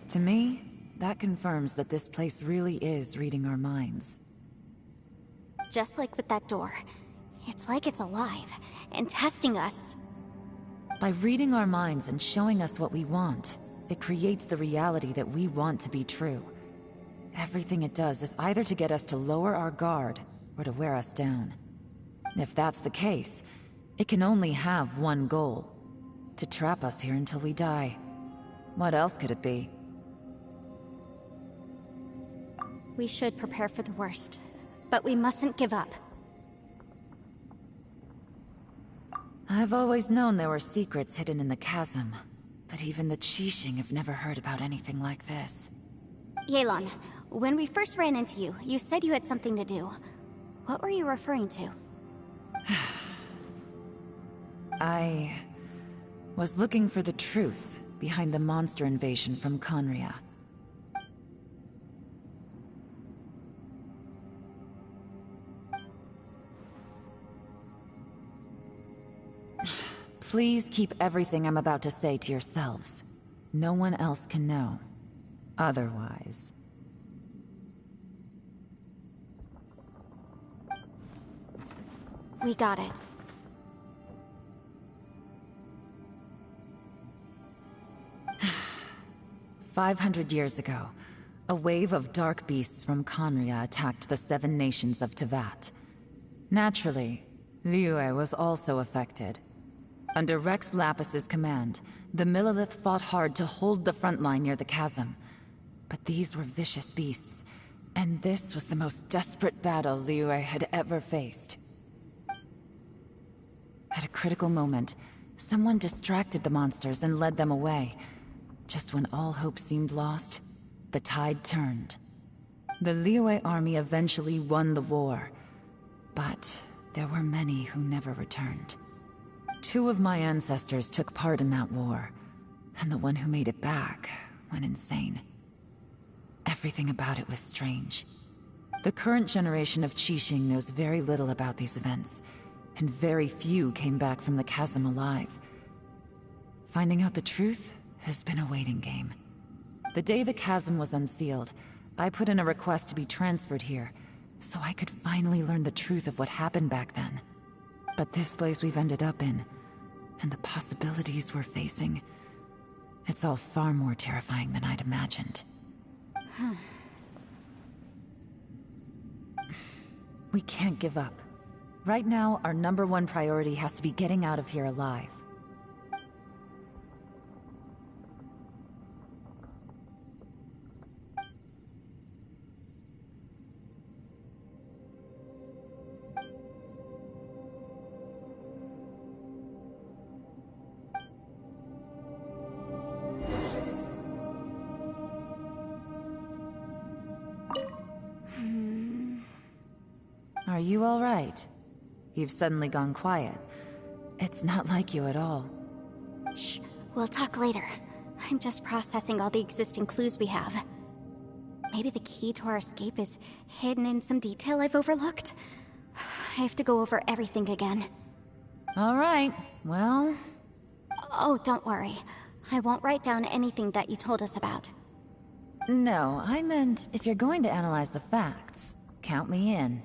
To me, that confirms that this place really is reading our minds. Just like with that door. It's like it's alive, and testing us. By reading our minds and showing us what we want, it creates the reality that we want to be true. Everything it does is either to get us to lower our guard, or to wear us down. If that's the case, it can only have one goal. To trap us here until we die. What else could it be? We should prepare for the worst, but we mustn't give up. I've always known there were secrets hidden in the chasm, but even the Qixing have never heard about anything like this. Yelan, when we first ran into you, you said you had something to do. What were you referring to? I was looking for the truth behind the monster invasion from Conria. Please keep everything I'm about to say to yourselves. No one else can know. Otherwise... We got it. "500 years ago, a wave of dark beasts from Conria attacked the 7 nations of Tevat. Naturally, Liyue was also affected. Under Rex Lapis's command, the Millelith fought hard to hold the front line near the chasm. But these were vicious beasts, and this was the most desperate battle Liyue had ever faced. At a critical moment, someone distracted the monsters and led them away. Just when all hope seemed lost, the tide turned. The Liyue army eventually won the war, but there were many who never returned. 2 of my ancestors took part in that war, and the one who made it back went insane. Everything about it was strange. The current generation of Qixing knows very little about these events, and very few came back from the chasm alive. Finding out the truth has been a waiting game. The day the chasm was unsealed, I put in a request to be transferred here, so I could finally learn the truth of what happened back then. But this place we've ended up in, and the possibilities we're facing, it's all far more terrifying than I'd imagined. We can't give up. Right now, our #1 priority has to be getting out of here alive. Are you all right? You've suddenly gone quiet. It's not like you at all. Shh, we'll talk later. I'm just processing all the existing clues we have. Maybe the key to our escape is hidden in some detail I've overlooked. I have to go over everything again. All right, well... Oh, don't worry. I won't write down anything that you told us about. No, I meant if you're going to analyze the facts, count me in.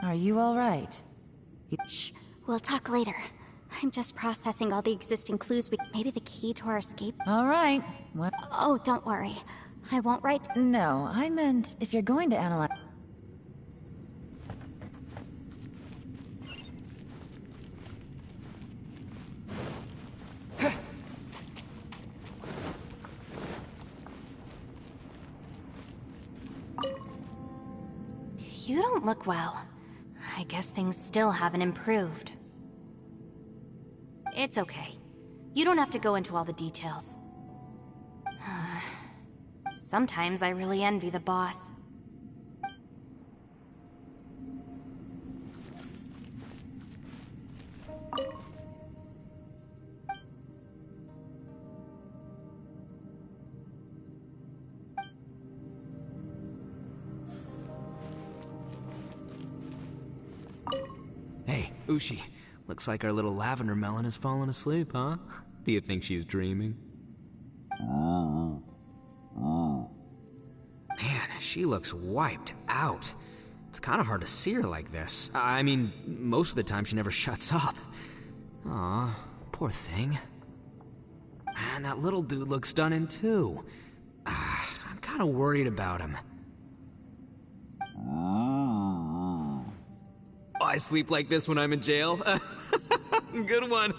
Are you all right? Shh, we'll talk later. I'm just processing all the existing clues Maybe the key to our escape... All right, what... Oh, don't worry. I won't write... No, I meant if you're going to analyze... You don't look well. I guess things still haven't improved. It's okay. You don't have to go into all the details. Sometimes I really envy the boss. Hey, Ushi. Looks like our little lavender melon has fallen asleep, huh? Do you think she's dreaming? Man, she looks wiped out. It's kind of hard to see her like this. I mean, most of the time she never shuts up. Aw, poor thing. Man, that little dude looks done in too. I'm kind of worried about him. I sleep like this when I'm in jail. Good one.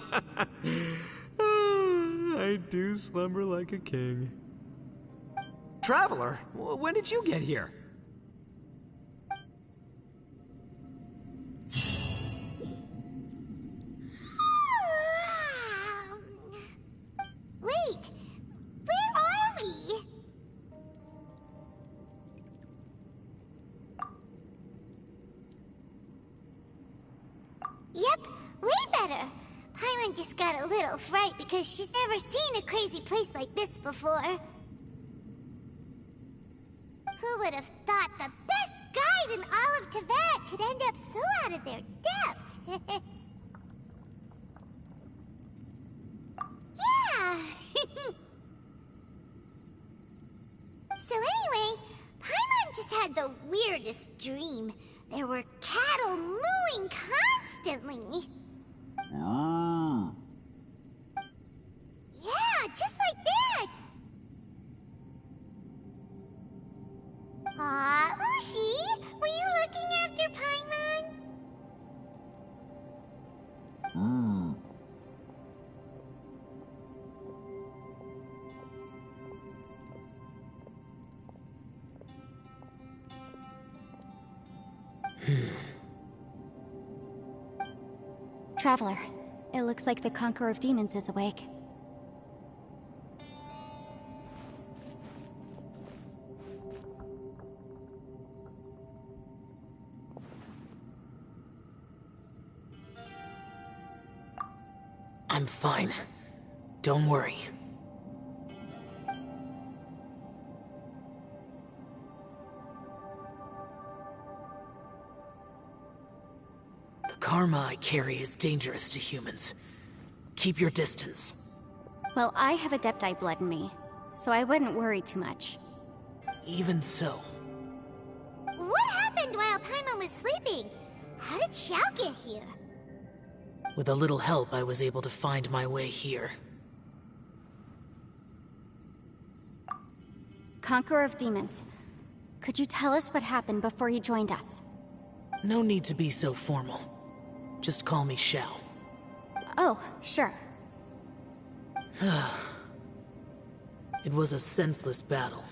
I do slumber like a king. Traveler, when did you get here? Wait, where are we? Yep, way better. Paimon just got a little fright because she's never seen a crazy place like this before. Who would have thought the best guide in all of Tibet could end up so out of their depth? Yeah! So anyway, Paimon just had the weirdest dream. There were cattle mooing constantly. Yeah, just like that. Aw, Ushi, were you looking after Paimon? Traveler, it looks like the Conqueror of Demons is awake. I'm fine. Don't worry. The karma I carry is dangerous to humans. Keep your distance. Well, I have Adepti blood in me, so I wouldn't worry too much. Even so. What happened while Paimon was sleeping? How did Xiao get here? With a little help, I was able to find my way here. Conqueror of Demons, could you tell us what happened before you joined us? No need to be so formal. Just call me Xiao. Oh, sure. It was a senseless battle.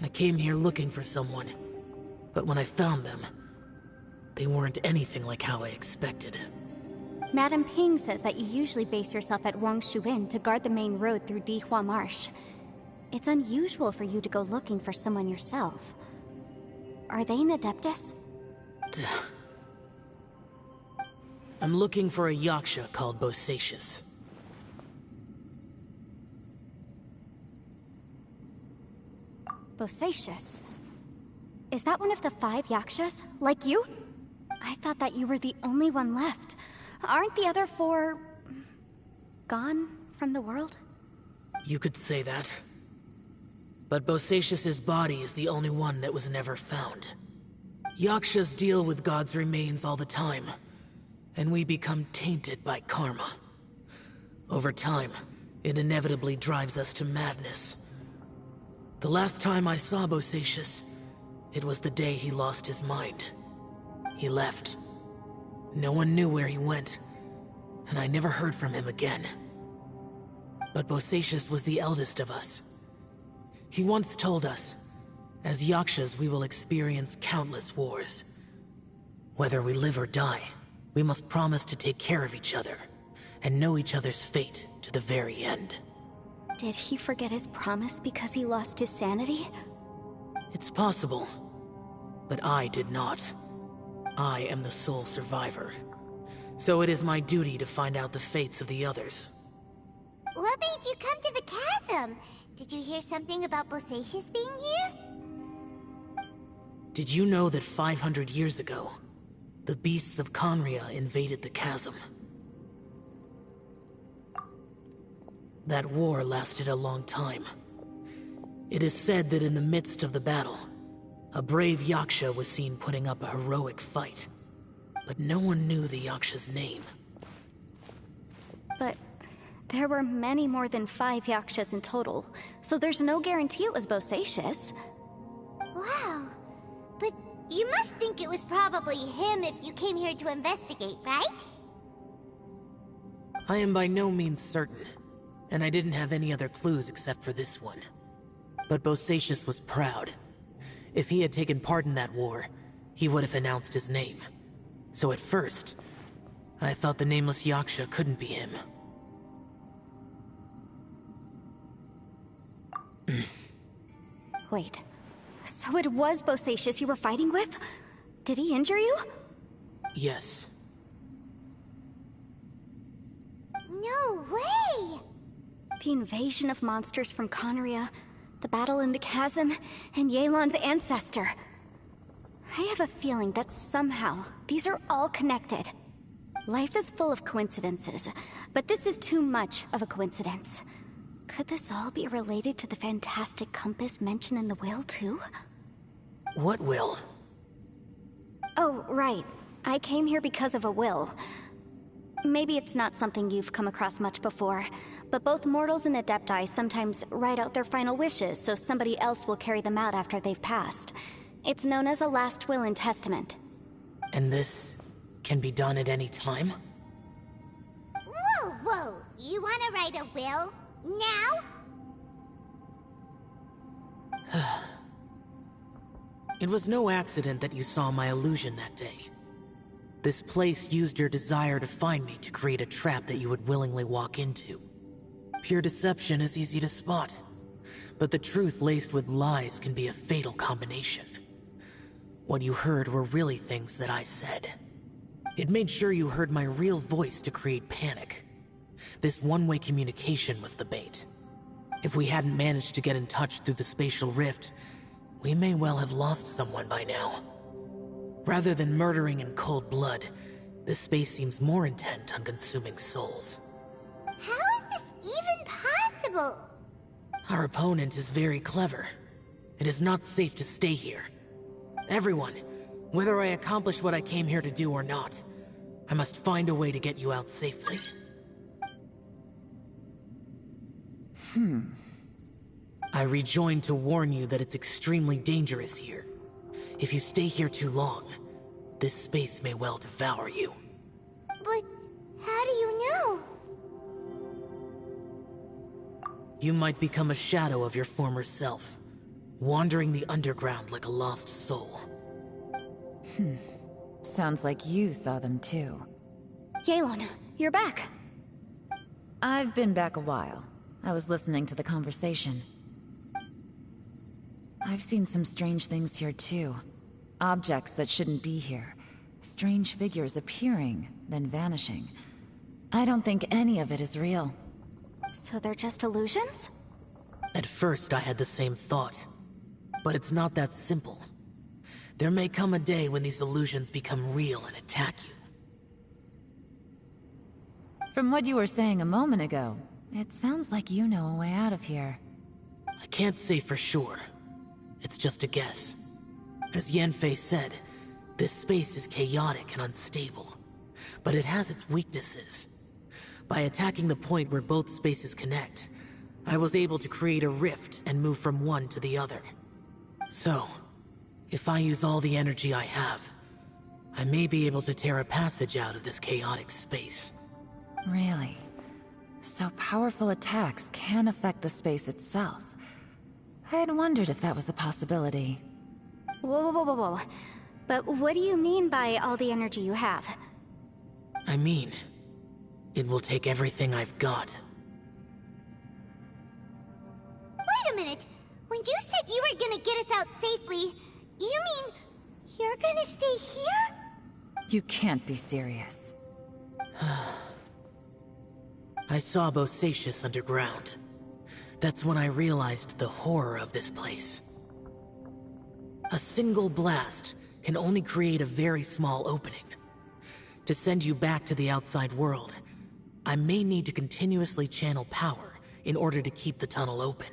I came here looking for someone, but when I found them, they weren't anything like how I expected. Madame Ping says that you usually base yourself at Wangshu Inn to guard the main road through Dihua Marsh. It's unusual for you to go looking for someone yourself. Are they an Adeptus? I'm looking for a Yaksha called Bosacius. Bosacius? Is that one of the 5 Yakshas? Like you? I thought that you were the only one left. Aren't the other 4... gone from the world? You could say that. But Bosacius's body is the only one that was never found. Yakshas deal with God's remains all the time, and we become tainted by karma. Over time, it inevitably drives us to madness. The last time I saw Bosacius, it was the day he lost his mind. He left. No one knew where he went, and I never heard from him again. But Bosacius was the eldest of us. He once told us, As Yakshas, we will experience countless wars. Whether we live or die, we must promise to take care of each other, and know each other's fate to the very end. Did he forget his promise because he lost his sanity? It's possible, but I did not. I am the sole survivor. So it is my duty to find out the fates of the others. What made you come to the chasm? Did you hear something about Bosacius being here? Did you know that 500 years ago, the beasts of Conria invaded the chasm? That war lasted a long time. It is said that in the midst of the battle, a brave Yaksha was seen putting up a heroic fight. But no one knew the Yaksha's name. But there were many more than 5 Yakshas in total, so there's no guarantee it was Bosacius. Wow. But you must think it was probably him if you came here to investigate, right? I am by no means certain, and I didn't have any other clues except for this one. But Bosacius was proud. If he had taken part in that war, he would have announced his name. So at first, I thought the nameless Yaksha couldn't be him. Wait, so it was Bosacius you were fighting with? Did he injure you? Yes. No way! The invasion of monsters from Conria, the battle in the chasm, and Yelan's ancestor. I have a feeling that somehow these are all connected. Life is full of coincidences, but this is too much of a coincidence. Could this all be related to the fantastic compass mentioned in the will, too? What will? Oh, right. I came here because of a will. Maybe it's not something you've come across much before, but both mortals and adepti sometimes write out their final wishes so somebody else will carry them out after they've passed. It's known as a last will and testament. And this can be done at any time? Whoa, whoa! You wanna write a will? Now? It was no accident that you saw my illusion that day. This place used your desire to find me to create a trap that you would willingly walk into. Pure deception is easy to spot, but the truth laced with lies can be a fatal combination. What you heard were really things that I said. It made sure you heard my real voice to create panic. This one-way communication was the bait. If we hadn't managed to get in touch through the spatial rift, we may well have lost someone by now. Rather than murdering in cold blood, this space seems more intent on consuming souls. How is this even possible? Our opponent is very clever. It is not safe to stay here. Everyone, whether I accomplish what I came here to do or not, I must find a way to get you out safely. I rejoined to warn you that it's extremely dangerous here. If you stay here too long, this space may well devour you. But how do you know? You might become a shadow of your former self, wandering the underground like a lost soul. Sounds like you saw them too. Yelan, you're back. I've been back a while. I was listening to the conversation. I've seen some strange things here too. Objects that shouldn't be here. Strange figures appearing, then vanishing. I don't think any of it is real. So they're just illusions? At first I had the same thought. But it's not that simple. There may come a day when these illusions become real and attack you. From what you were saying a moment ago, it sounds like you know a way out of here. I can't say for sure. It's just a guess. As Yanfei said, this space is chaotic and unstable, but it has its weaknesses. By attacking the point where both spaces connect, I was able to create a rift and move from one to the other. So, if I use all the energy I have, I may be able to tear a passage out of this chaotic space. Really? So powerful attacks can affect the space itself. I had wondered if that was a possibility. Whoa, whoa, whoa, whoa, whoa. But what do you mean by all the energy you have? I mean, it will take everything I've got. Wait a minute! When you said you were gonna get us out safely, you mean you're gonna stay here? You can't be serious. I saw Bosacius underground. That's when I realized the horror of this place. A single blast can only create a very small opening. To send you back to the outside world, I may need to continuously channel power in order to keep the tunnel open.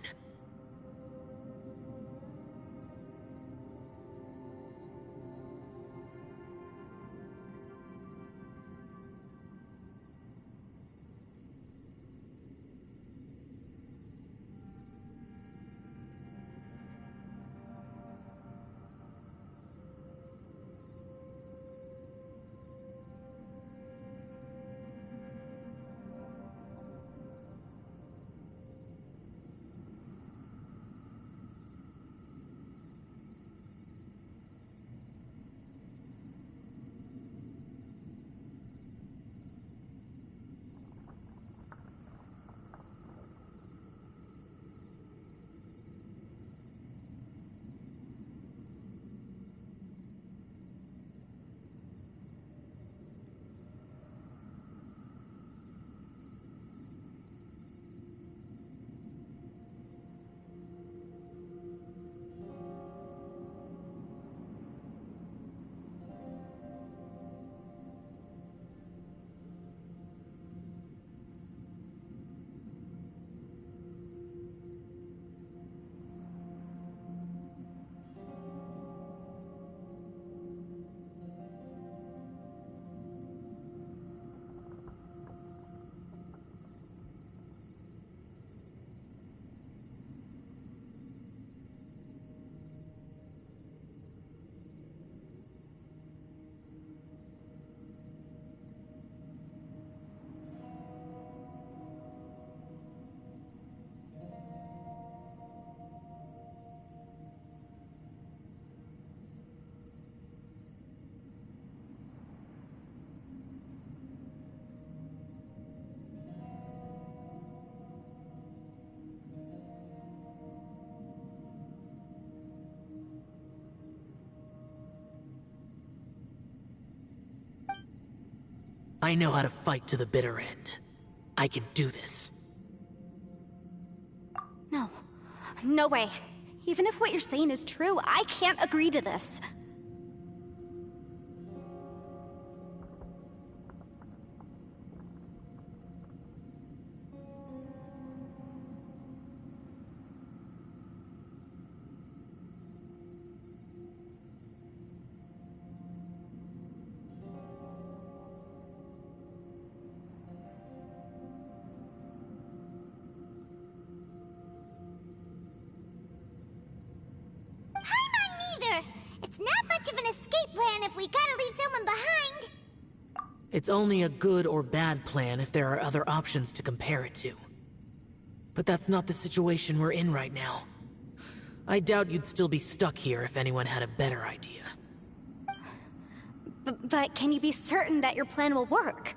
I know how to fight to the bitter end. I can do this. No. No way. Even if what you're saying is true, I can't agree to this. It's not much of an escape plan if we gotta leave someone behind. It's only a good or bad plan if there are other options to compare it to. But that's not the situation we're in right now. I doubt you'd still be stuck here if anyone had a better idea. But can you be certain that your plan will work?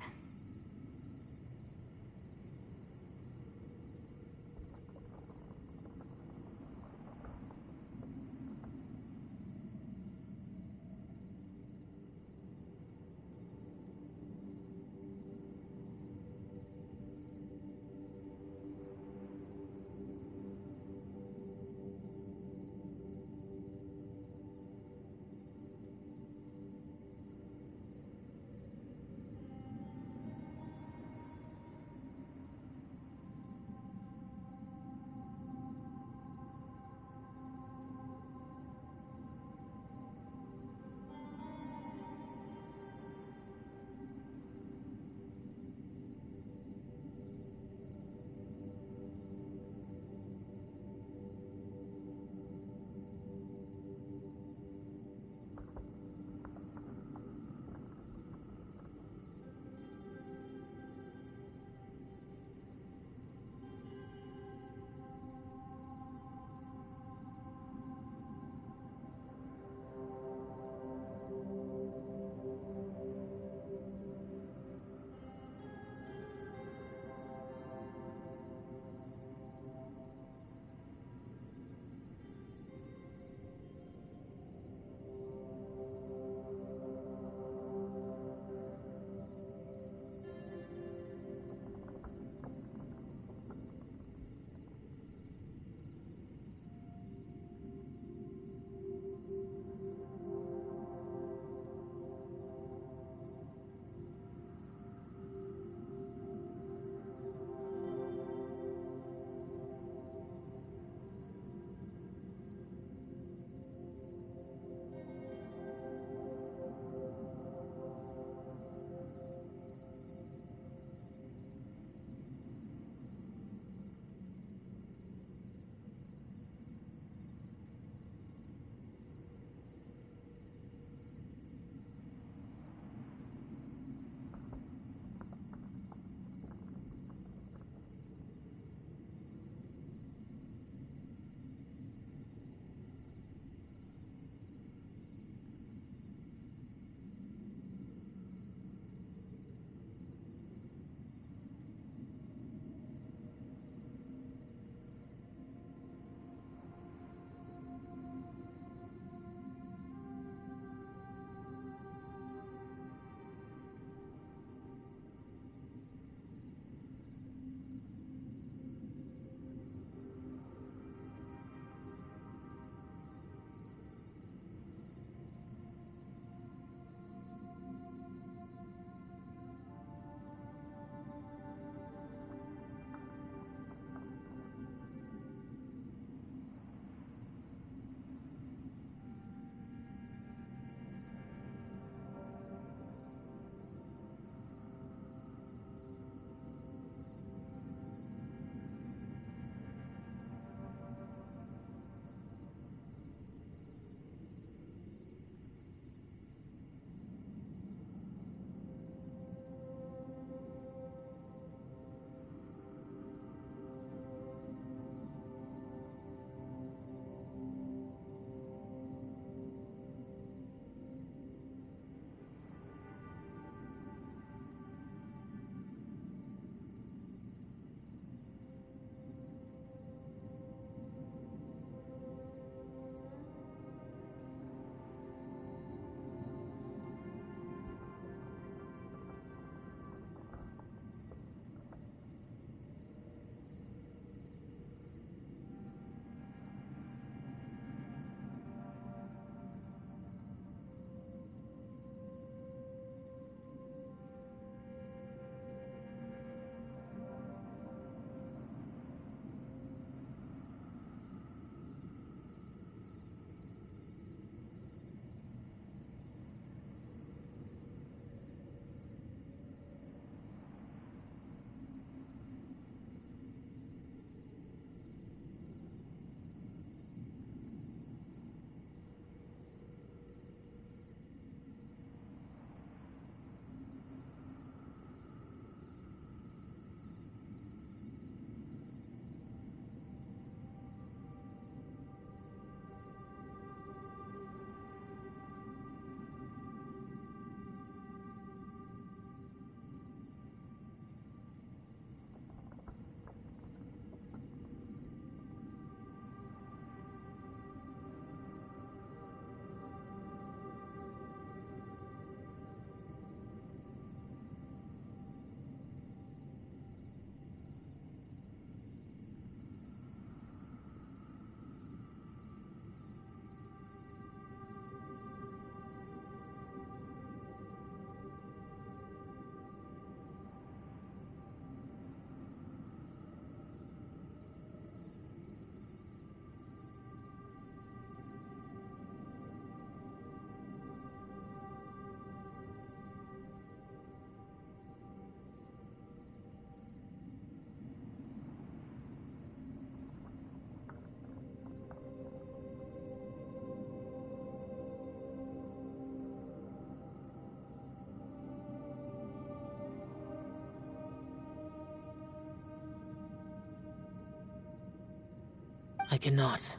I cannot.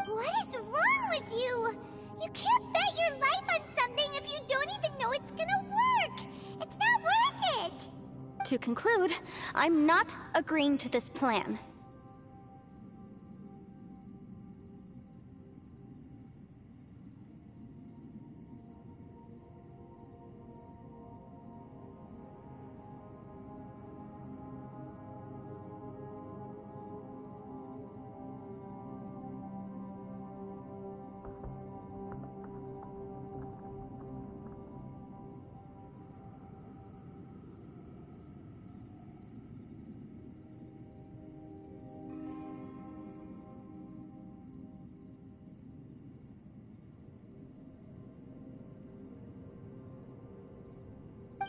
What is wrong with you? You can't bet your life on something if you don't even know it's gonna work. It's not worth it. To conclude, I'm not agreeing to this plan.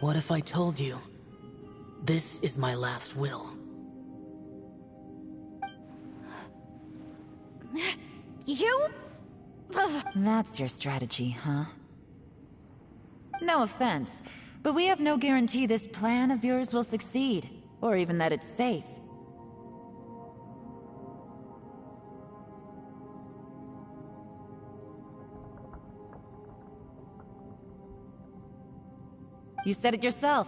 What if I told you, this is my last will? You? That's your strategy, huh? No offense, but we have no guarantee this plan of yours will succeed, or even that it's safe. You said it yourself.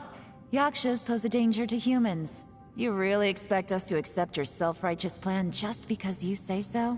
Yakshas pose a danger to humans. You really expect us to accept your self-righteous plan just because you say so?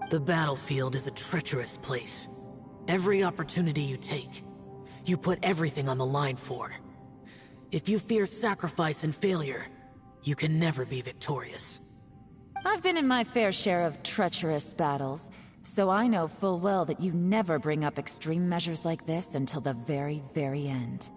The battlefield is a treacherous place. Every opportunity you take, you put everything on the line for. If you fear sacrifice and failure, you can never be victorious. I've been in my fair share of treacherous battles, so I know full well that you never bring up extreme measures like this until the very, very end.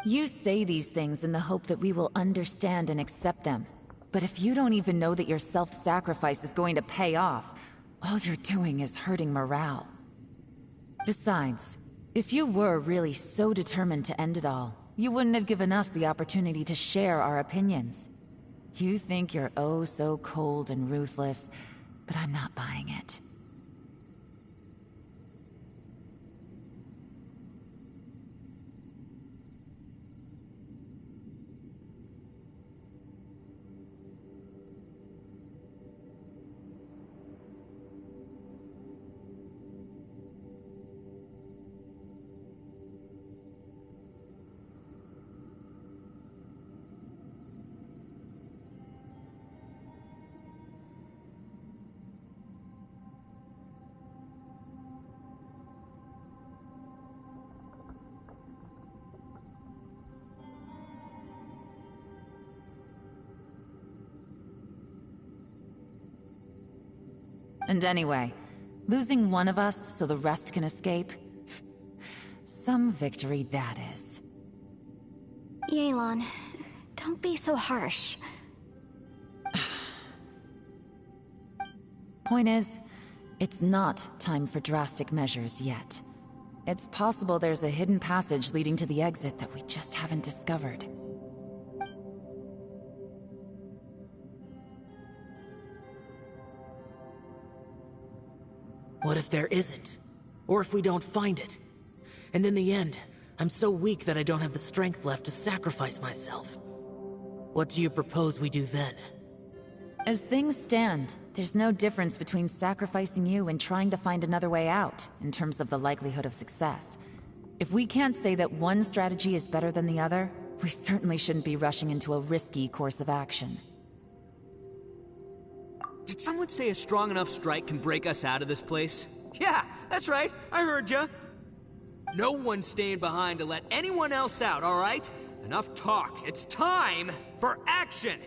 You say these things in the hope that we will understand and accept them. But if you don't even know that your self-sacrifice is going to pay off, all you're doing is hurting morale. Besides, if you were really so determined to end it all, you wouldn't have given us the opportunity to share our opinions. You think you're oh so cold and ruthless, but I'm not buying it. And anyway, Losing one of us so the rest can escape? Some victory that is. Yelan, don't be so harsh. Point is, it's not time for drastic measures yet. It's possible there's a hidden passage leading to the exit that we just haven't discovered. What if there isn't? Or if we don't find it? And in the end, I'm so weak that I don't have the strength left to sacrifice myself. What do you propose we do then? As things stand, there's no difference between sacrificing you and trying to find another way out, in terms of the likelihood of success. If we can't say that one strategy is better than the other, we certainly shouldn't be rushing into a risky course of action. Did someone say a strong enough strike can break us out of this place? Yeah, that's right, I heard ya. No one's staying behind to let anyone else out, all right? Enough talk, it's time for action!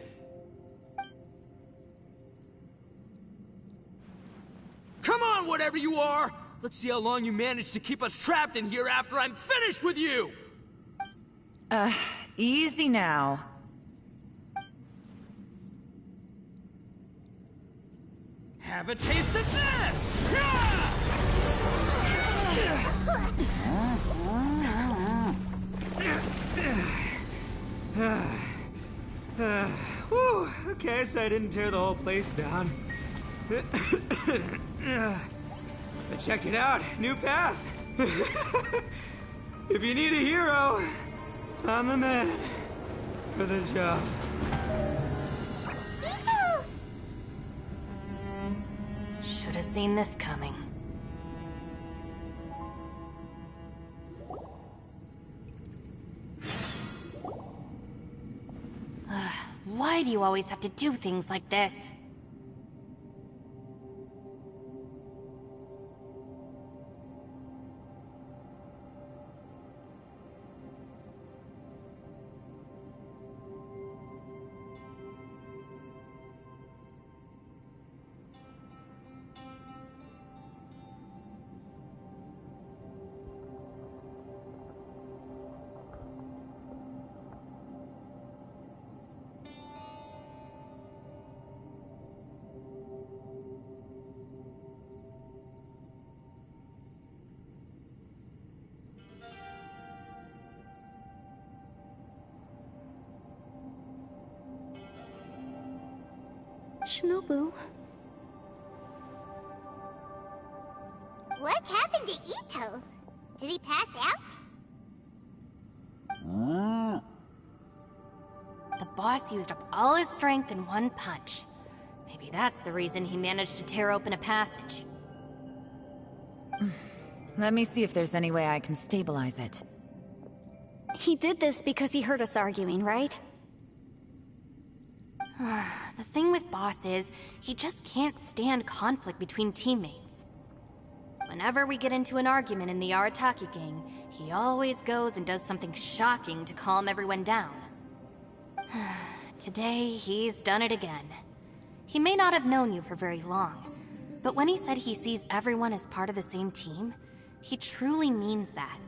Come on, whatever you are! Let's see how long you manage to keep us trapped in here after I'm finished with you! Easy now. Have a taste of this! Whew, okay, so I didn't tear the whole place down. But check it out, new path. If you need a hero, I'm the man for the job. Should have seen this coming. Why do you always have to do things like this? Shinobu. What happened to Ito? Did he pass out? The boss used up all his strength in one punch. Maybe that's the reason he managed to tear open a passage. Let me see if there's any way I can stabilize it. He did this because he heard us arguing, right? The thing with Boss is, he just can't stand conflict between teammates. Whenever we get into an argument in the Arataki gang, he always goes and does something shocking to calm everyone down. Today, he's done it again. He may not have known you for very long, but when he said he sees everyone as part of the same team, he truly means that.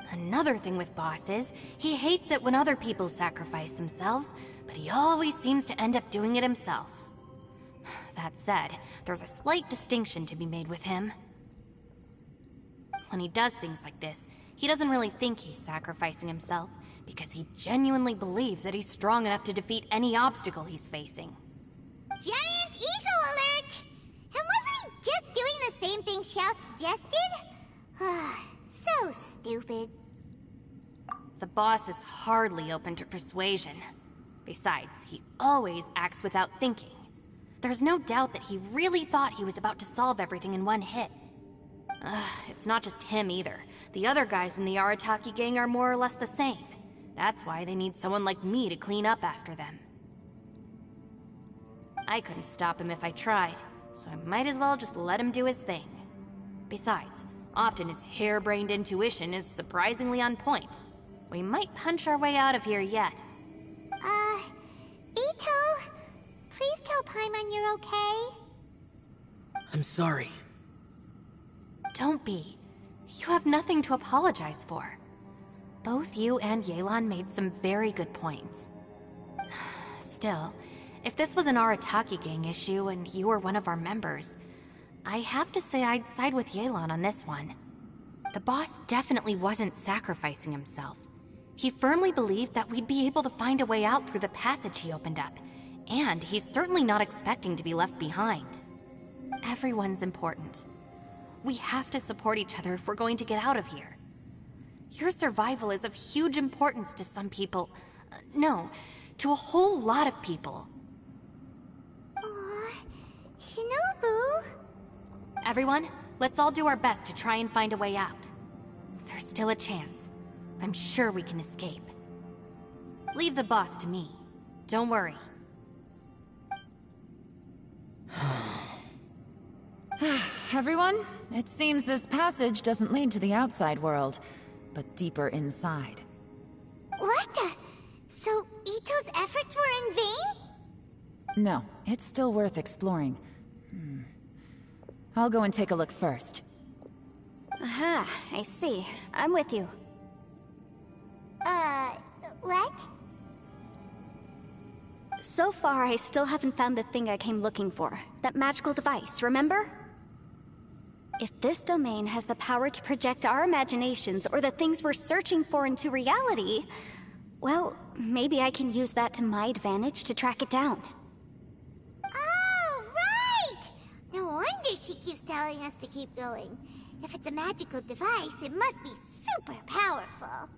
Another thing with Boss is, he hates it when other people sacrifice themselves, but he always seems to end up doing it himself. That said, there's a slight distinction to be made with him. When he does things like this, he doesn't really think he's sacrificing himself, because he genuinely believes that he's strong enough to defeat any obstacle he's facing. Giant ego alert! And wasn't he just doing the same thing Xiao suggested? So stupid. The boss is hardly open to persuasion. Besides, he always acts without thinking. There's no doubt that he really thought he was about to solve everything in one hit. It's not just him either. The other guys in the Arataki gang are more or less the same. That's why they need someone like me to clean up after them. I couldn't stop him if I tried, so I might as well just let him do his thing. Besides, often his harebrained intuition is surprisingly on point. We might punch our way out of here yet. tell Paimon you're okay? I'm sorry. Don't be. You have nothing to apologize for. Both you and Yelan made some very good points. Still, if this was an Arataki gang issue and you were one of our members, I have to say I'd side with Yelan on this one. The boss definitely wasn't sacrificing himself. He firmly believed that we'd be able to find a way out through the passage he opened up, and he's certainly not expecting to be left behind. Everyone's important. We have to support each other if we're going to get out of here. Your survival is of huge importance to some people. No, to a whole lot of people. Aw, Shinobu. Everyone, let's all do our best to try and find a way out. There's still a chance. I'm sure we can escape. Leave the boss to me. Don't worry. Everyone, it seems this passage doesn't lead to the outside world, but deeper inside. What the? So Ito's efforts were in vain? No, it's still worth exploring. I'll go and take a look first. Aha, I see. I'm with you. What? So far, I still haven't found the thing I came looking for. That magical device, remember? If this domain has the power to project our imaginations or the things we're searching for into reality, well, maybe I can use that to my advantage to track it down. Oh, right! No wonder she keeps telling us to keep going. If it's a magical device, it must be super powerful.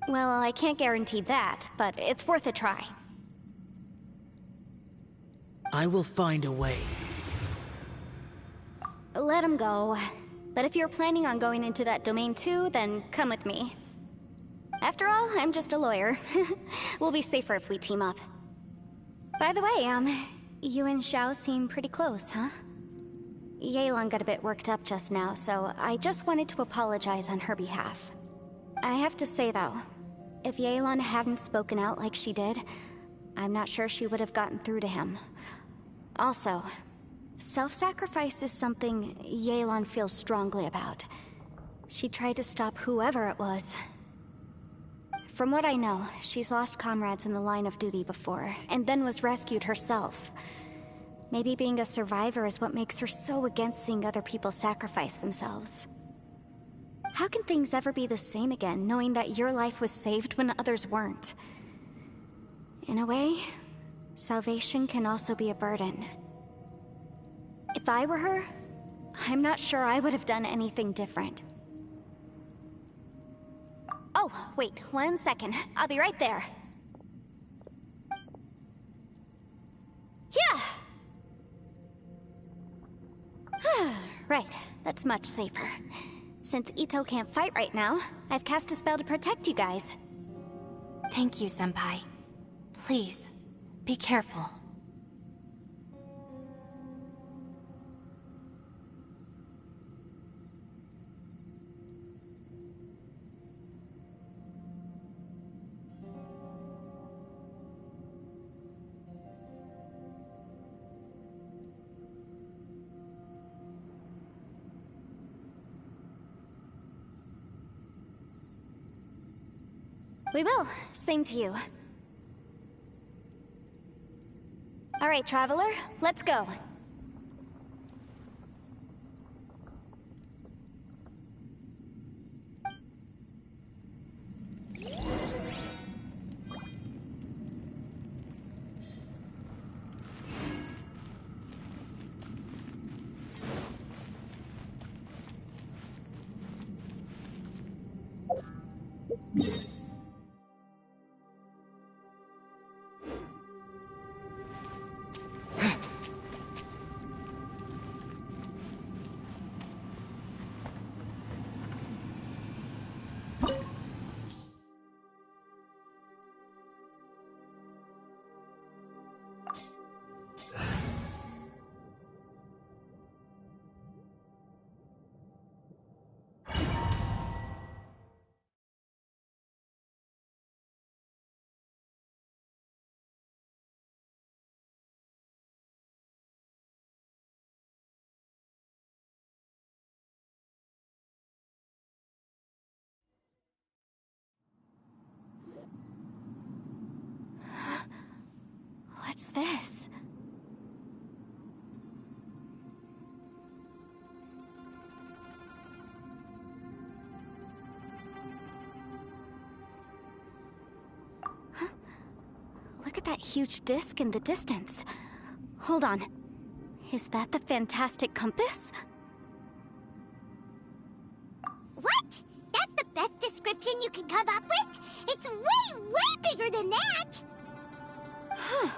Well, I can't guarantee that, but it's worth a try. I will find a way. Let him go. But if you're planning on going into that domain too, then come with me. After all, I'm just a lawyer. We'll be safer if we team up. By the way, you and Xiao seem pretty close, huh? Yelan got a bit worked up just now, so I just wanted to apologize on her behalf. I have to say though, if Yelan hadn't spoken out like she did, I'm not sure she would have gotten through to him. Also, self-sacrifice is something Yelan feels strongly about. She tried to stop whoever it was. From what I know, she's lost comrades in the line of duty before, and then was rescued herself. Maybe being a survivor is what makes her so against seeing other people sacrifice themselves. How can things ever be the same again, knowing that your life was saved when others weren't? In a way, salvation can also be a burden. If I were her, I'm not sure I would have done anything different. Oh, wait, 1 second. I'll be right there. Yeah! Right, that's much safer. Since Ito can't fight right now, I've cast a spell to protect you guys. Thank you, Senpai. Please, be careful. We will. Same to you. All right, Traveler, let's go. this? Huh? Look at that huge disc in the distance. Hold on. Is that the fantastic compass? What? That's the best description you can come up with? It's way, way bigger than that! Huh.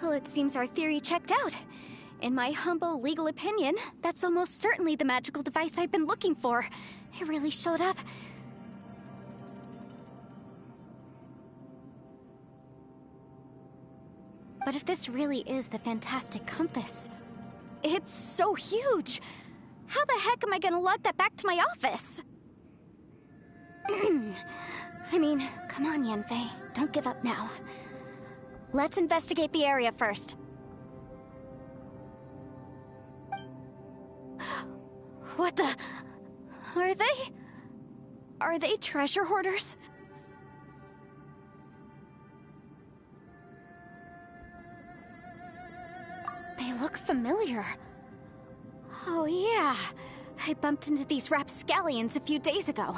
Well, it seems our theory checked out. In my humble legal opinion, that's almost certainly the magical device I've been looking for. It really showed up. But if this really is the fantastic compass, it's so huge! How the heck am I gonna lug that back to my office? I mean, come on, Yanfei. Don't give up now. Let's investigate the area first. What the... Are they treasure hoarders? They look familiar. Oh yeah, I bumped into these rapscallions a few days ago.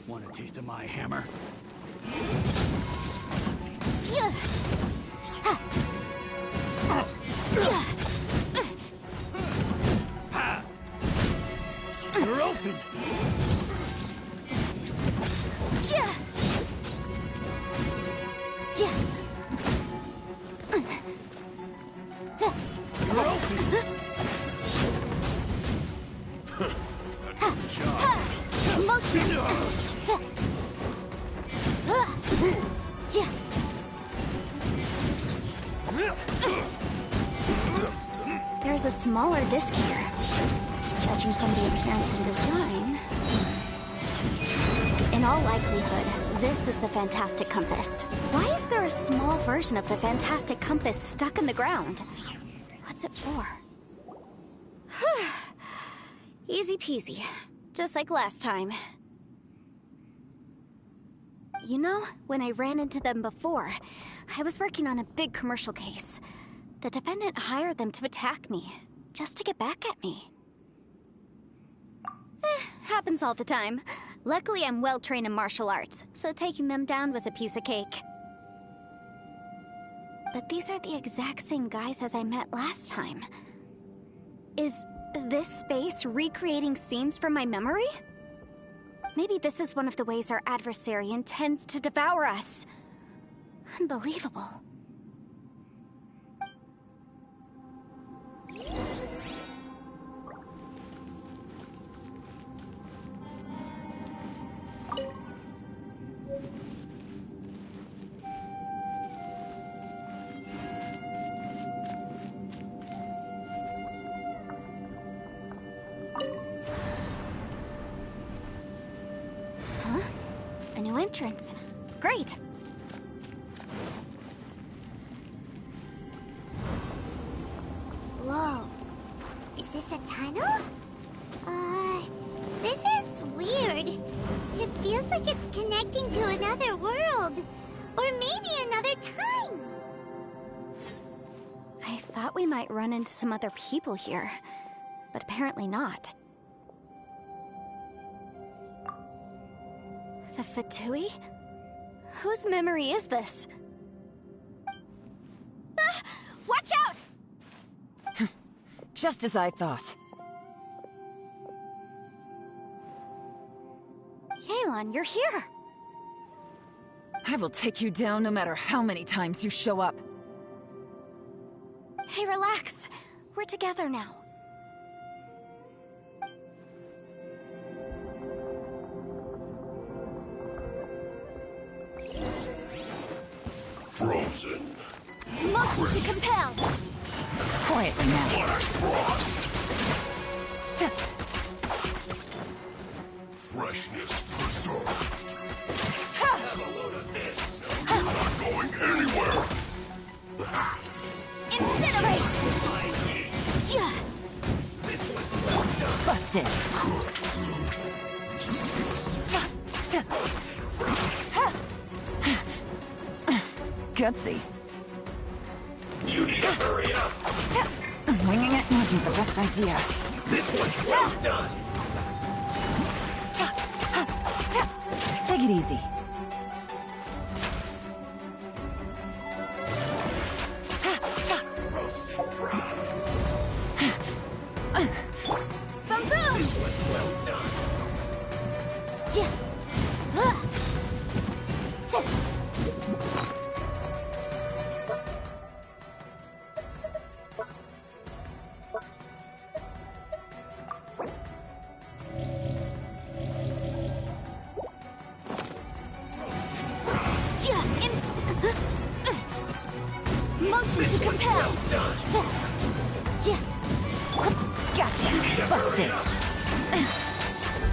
Want a taste of my hammer? You're open! You're open! Good job. Motion! There's a smaller disc here. Judging from the appearance and design... In all likelihood, this is the fantastic compass. Why is there a small version of the fantastic compass stuck in the ground? What's it for? Easy peasy. Just like last time. You know, when I ran into them before, I was working on a big commercial case. The defendant hired them to attack me, just to get back at me. Happens all the time. Luckily, I'm well-trained in martial arts, so taking them down was a piece of cake. But these are the exact same guys as I met last time. Is this space recreating scenes from my memory? Maybe this is one of the ways our adversary intends to devour us. Unbelievable. Huh? A new entrance. Great. Whoa. Is this a tunnel? This is weird. It feels like it's connecting to another world. Or maybe another time. I thought we might run into some other people here, but apparently not. The Fatui? Whose memory is this? Ah! Watch out! Just as I thought. Yelan, you're here! I will take you down no matter how many times you show up. Hey, relax. We're together now. Frozen. Motion to compel! Quietly now. Flash frost. Freshness preserved. Have a load of this. You're not going anywhere. Incinerate! Busted. Gutsy. You need to hurry up. Winging it wasn't the best idea. This one's well done. Take it easy. Roasted fried. Boom boom! This one's well done. Motion to compel. Gotcha. Busted.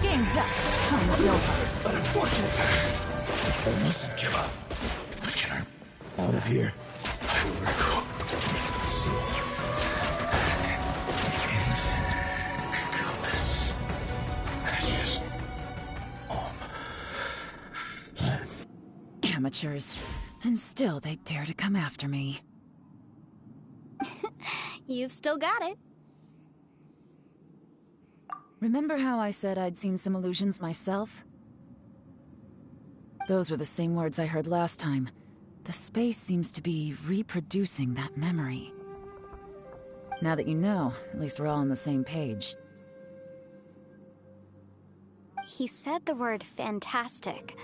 Game's up. Time's over. But unfortunately, I mustn't give up. But can I out of here? I will recall. See. Infinite compass. It's just Amateurs. And still they dare to come after me. You've still got it. Remember how I said I'd seen some illusions myself? Those were the same words I heard last time. The space seems to be reproducing that memory. Now that you know, at least we're all on the same page. He said the word fantastic.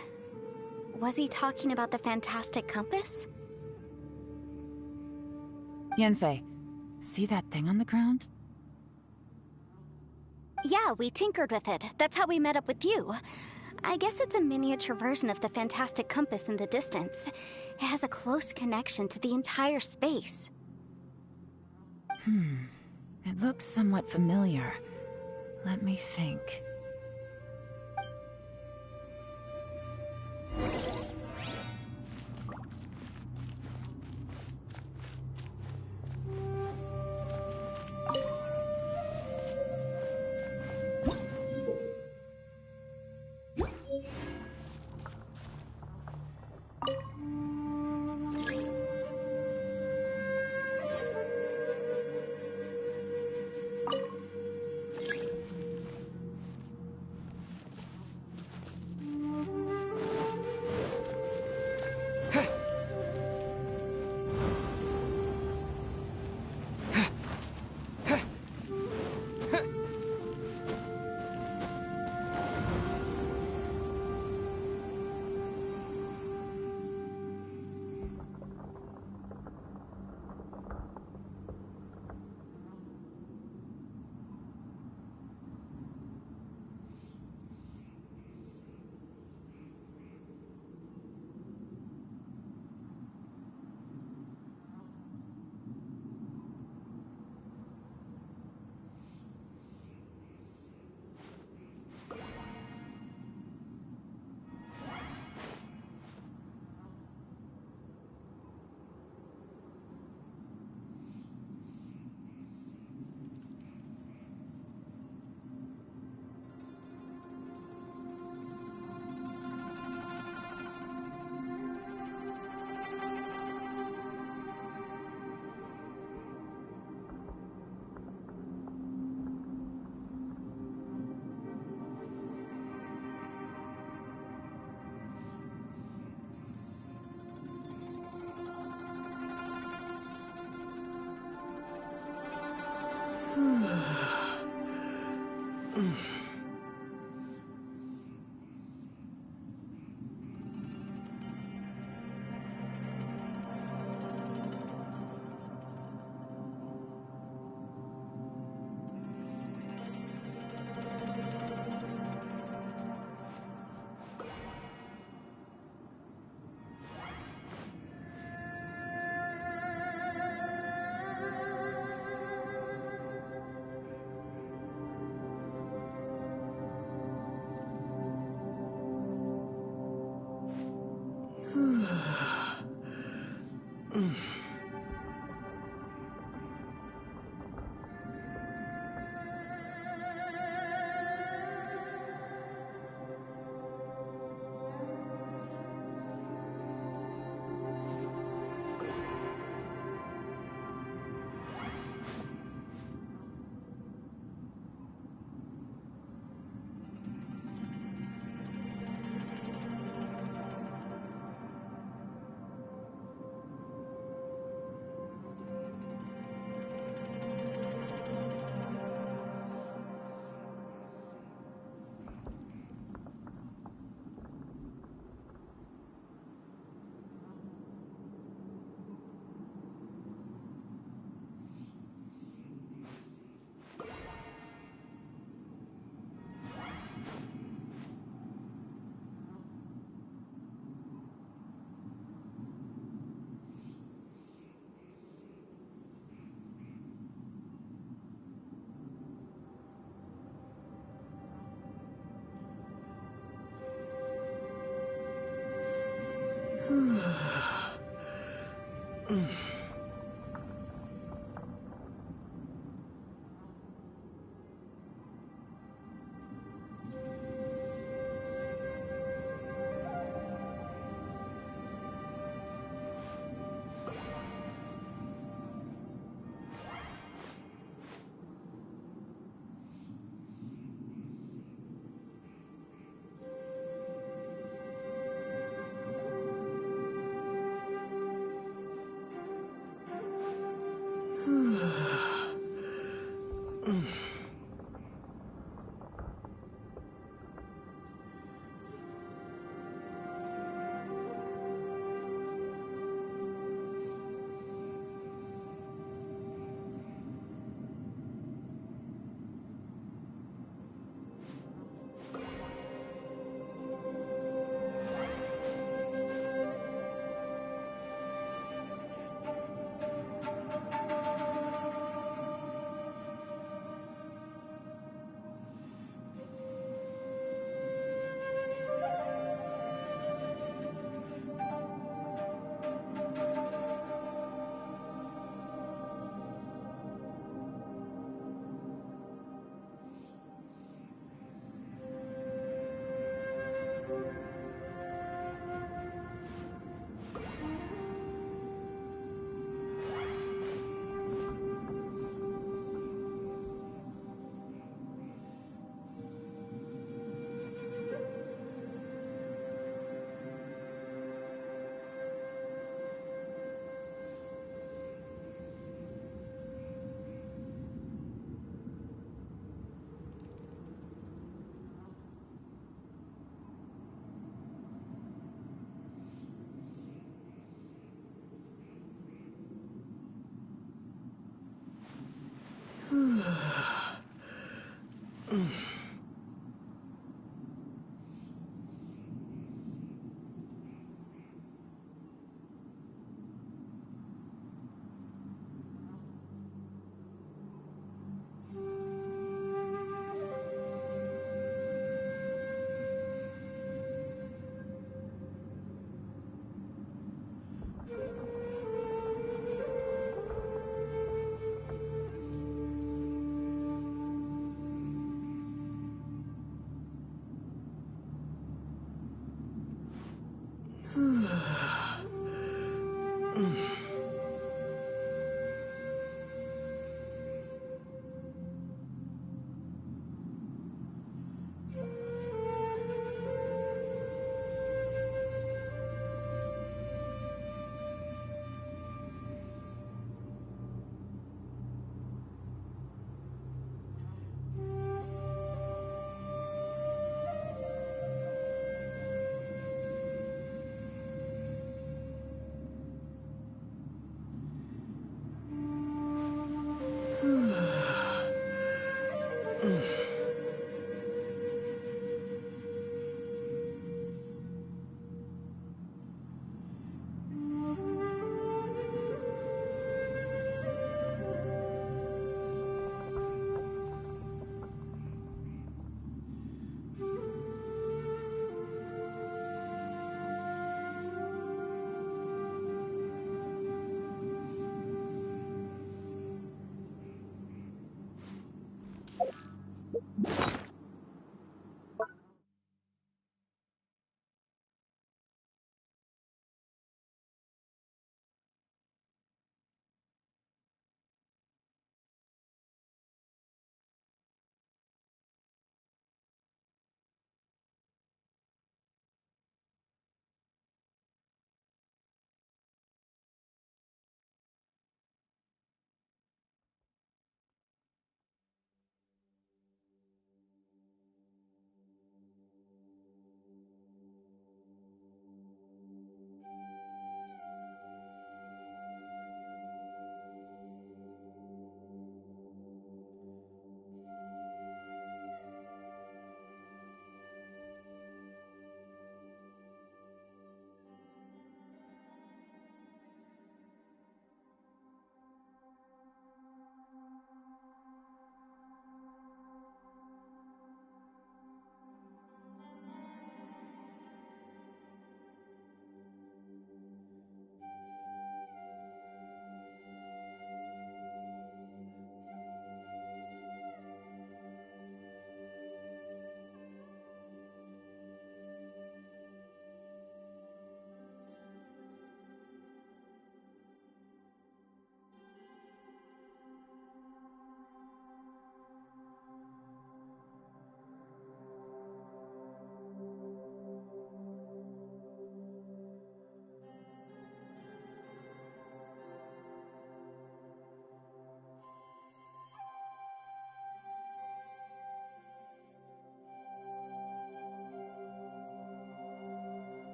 Was he talking about the fantastic compass? Yanfei, see that thing on the ground? Yeah, we tinkered with it. That's how we met up with you. I guess it's a miniature version of the fantastic compass in the distance. It has a close connection to the entire space. It looks somewhat familiar. Let me think.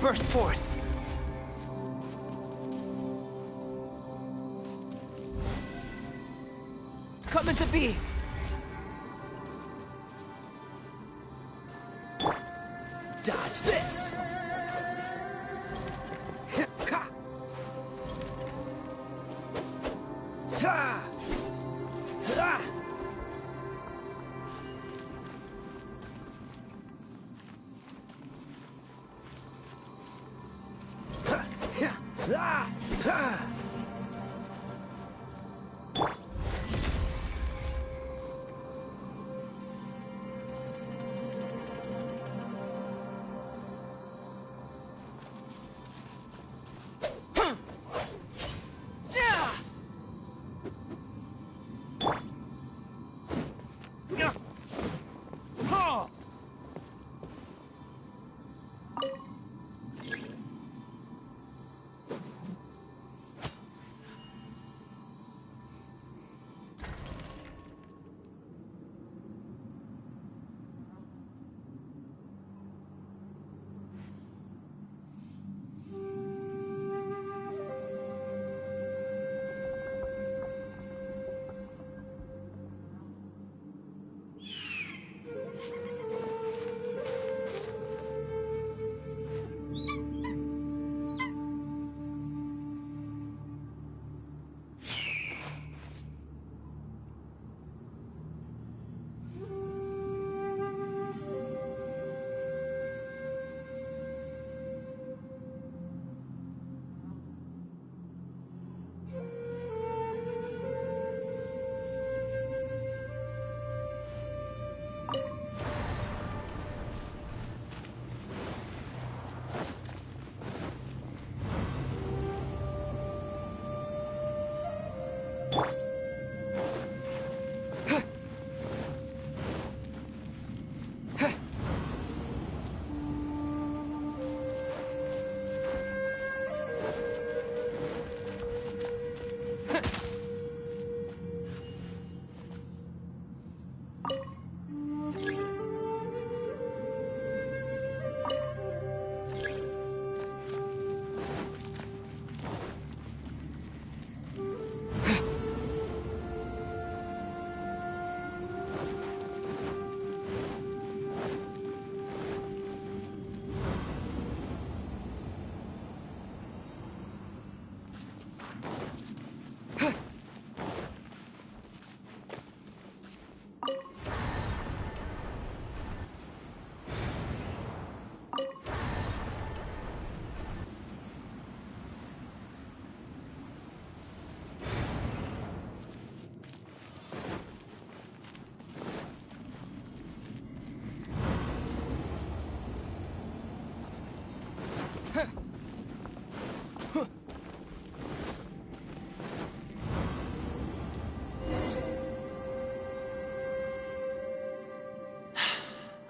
Burst forth! Come into being! Dodge this! Ha! Ha! Ha!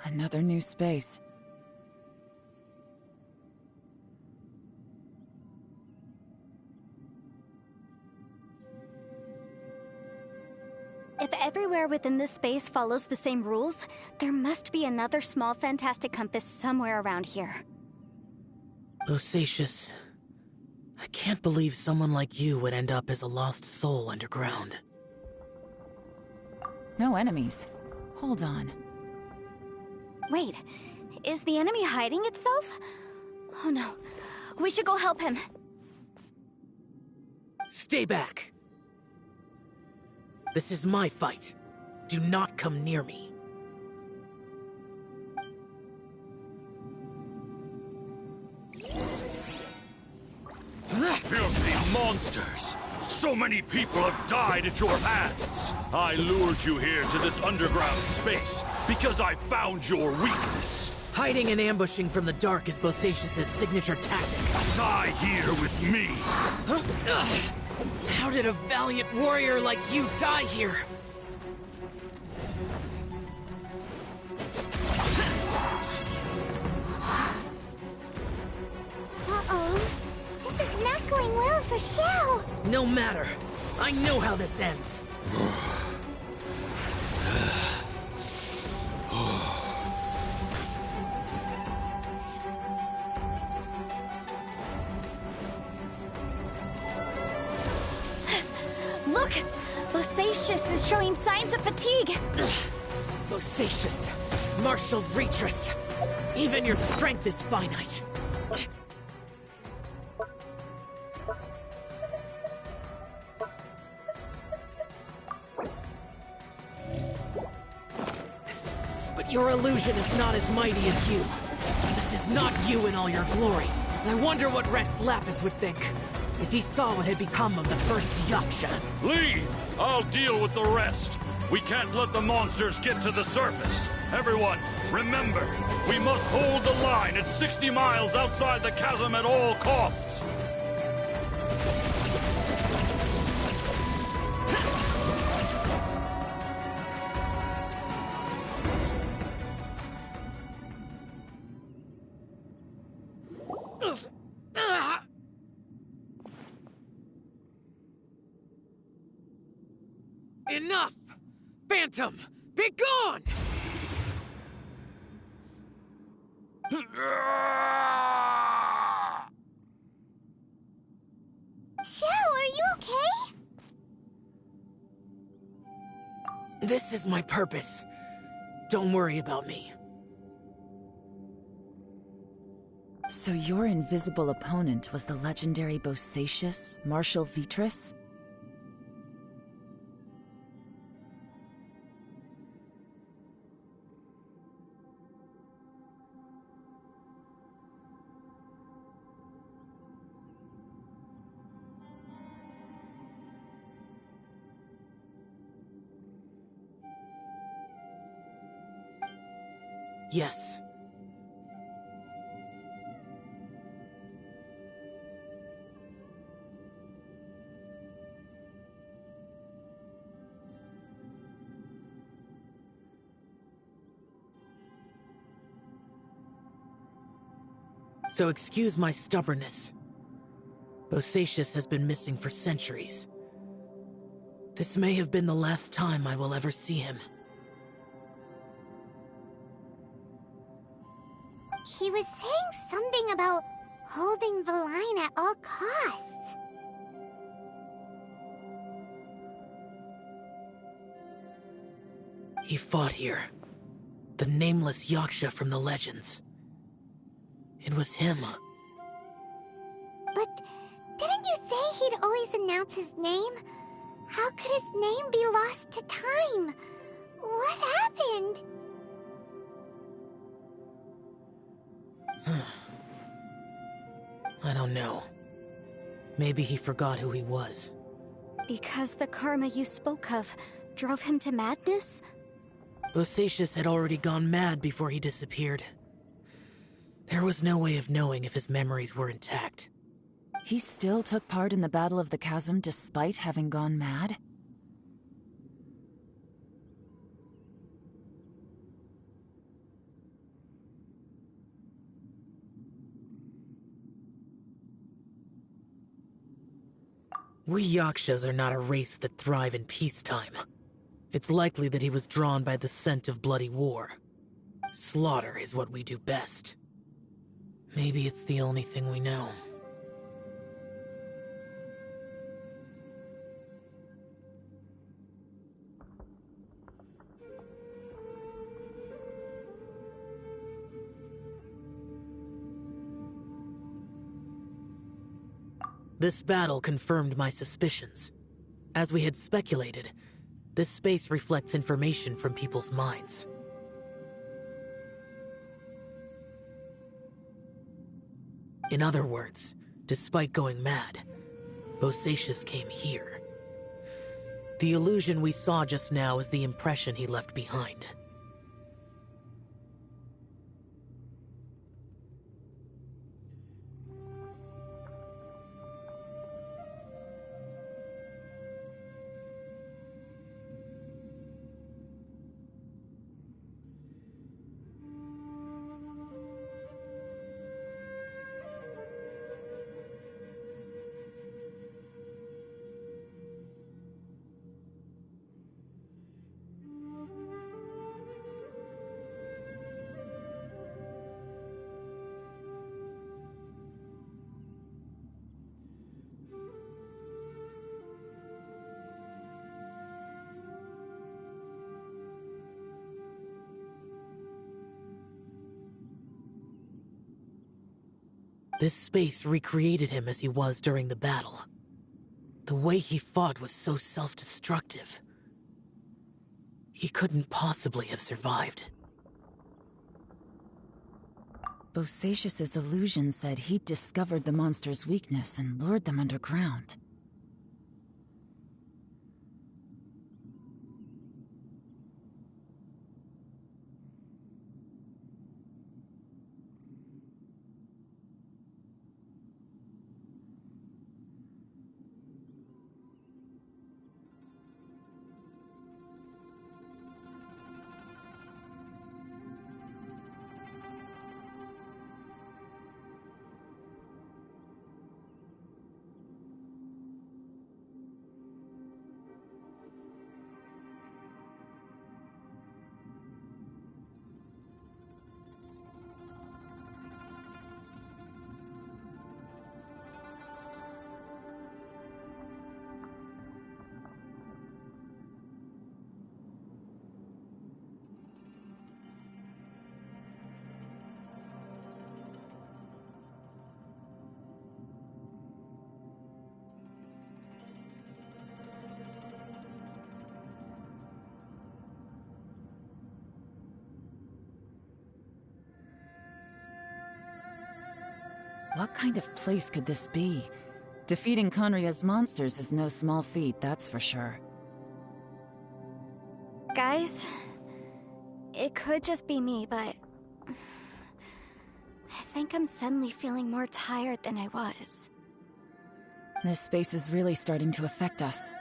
Another new space. If everywhere within this space follows the same rules, there must be another small fantastic compass somewhere around here. Bosacius, I can't believe someone like you would end up as a lost soul underground. No enemies. Hold on. Wait, is the enemy hiding itself? Oh no, we should go help him. Stay back! This is my fight. Do not come near me. Filthy monsters! So many people have died at your hands! I lured you here to this underground space because I found your weakness. Hiding and ambushing from the dark is Bosacius' signature tactic. Die here with me! How did a valiant warrior like you die here? Uh-oh. This is not going well for Xiao. No matter. I know how this ends. Look! Bosacius is showing signs of fatigue! Bosacius, Martial Retris, even your strength is finite. But your illusion is not as mighty as you. This is not you in all your glory. I wonder what Rex Lapis would think if he saw what had become of the first Yaksha. Leave! I'll deal with the rest. We can't let the monsters get to the surface. Everyone, remember, we must hold the line at 60 miles outside the chasm at all costs. Enough! Phantom, be gone! Xiao, are you okay? This is my purpose. Don't worry about me. So your invisible opponent was the legendary Bosacius, Martial Vitris? Yes. So excuse my stubbornness. Bosacius has been missing for centuries. This may have been the last time I will ever see him. He was saying something about holding the line at all costs. He fought here. The nameless Yaksha from the legends. It was him. But didn't you say he'd always announce his name? How could his name be lost to time? What happened? I don't know. Maybe he forgot who he was. Because the karma you spoke of drove him to madness? Bosacius had already gone mad before he disappeared. There was no way of knowing if his memories were intact. He still took part in the Battle of the Chasm despite having gone mad? We Yakshas are not a race that thrive in peacetime. It's likely that he was drawn by the scent of bloody war. Slaughter is what we do best. Maybe it's the only thing we know. This battle confirmed my suspicions. As we had speculated, this space reflects information from people's minds. In other words, despite going mad, Bosacius came here. The illusion we saw just now is the impression he left behind. This space recreated him as he was during the battle. The way he fought was so self-destructive. He couldn't possibly have survived. Bosacius's illusion said he'd discovered the monster's weakness and lured them underground. What kind of place could this be? Defeating Conria's monsters is no small feat, that's for sure. Guys, it could just be me, but I think I'm suddenly feeling more tired than I was. This space is really starting to affect us.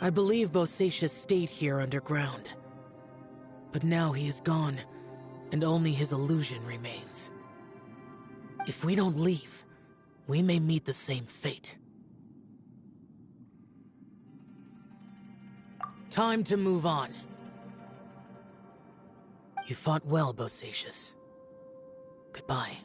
I believe Bosacius stayed here underground. But now he is gone, and only his illusion remains. If we don't leave, we may meet the same fate. Time to move on. You fought well, Bosacius. Goodbye.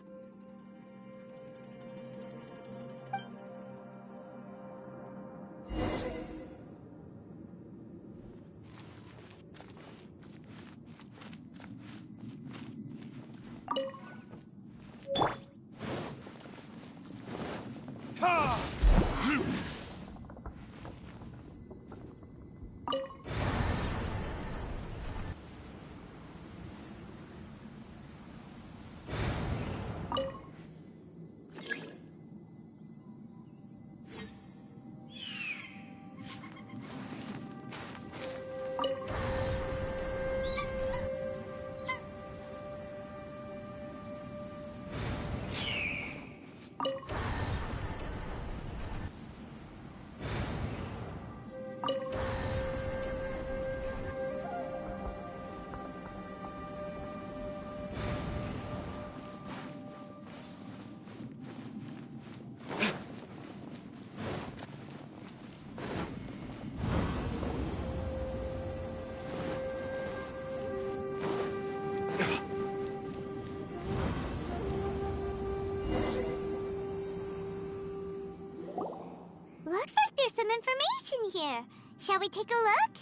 Looks like there's some information here. Shall we take a look?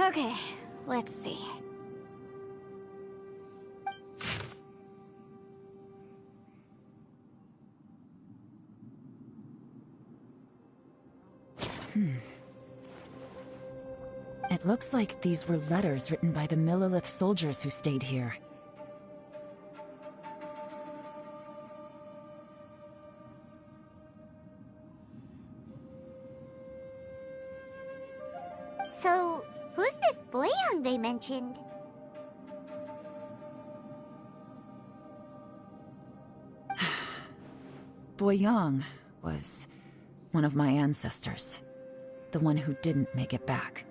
Okay, let's see. It looks like these were letters written by the Millelith soldiers who stayed here. So, who's this Boyang they mentioned? Boyang was one of my ancestors. The one who didn't make it back.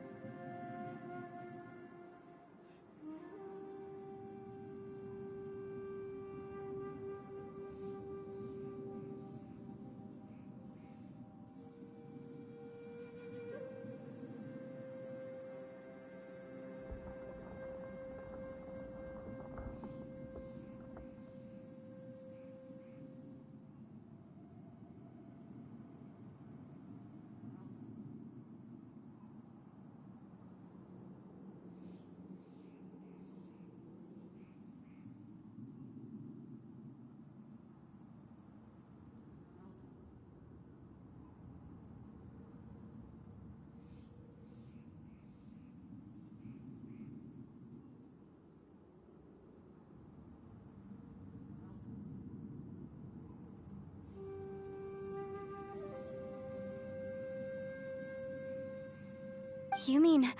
You mean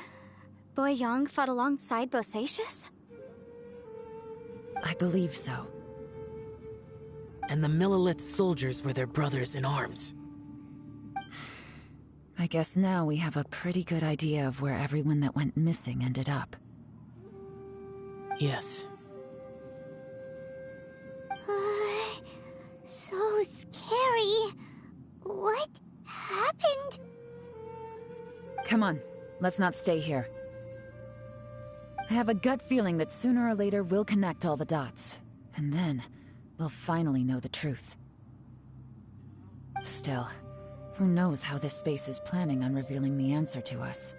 Boyang fought alongside Bosacius? I believe so. And the Millelith soldiers were their brothers in arms. I guess now we have a pretty good idea of where everyone that went missing ended up. Yes. So scary. What happened? Come on, let's not stay here. I have a gut feeling that sooner or later we'll connect all the dots. And then, we'll finally know the truth. Still, who knows how this space is planning on revealing the answer to us.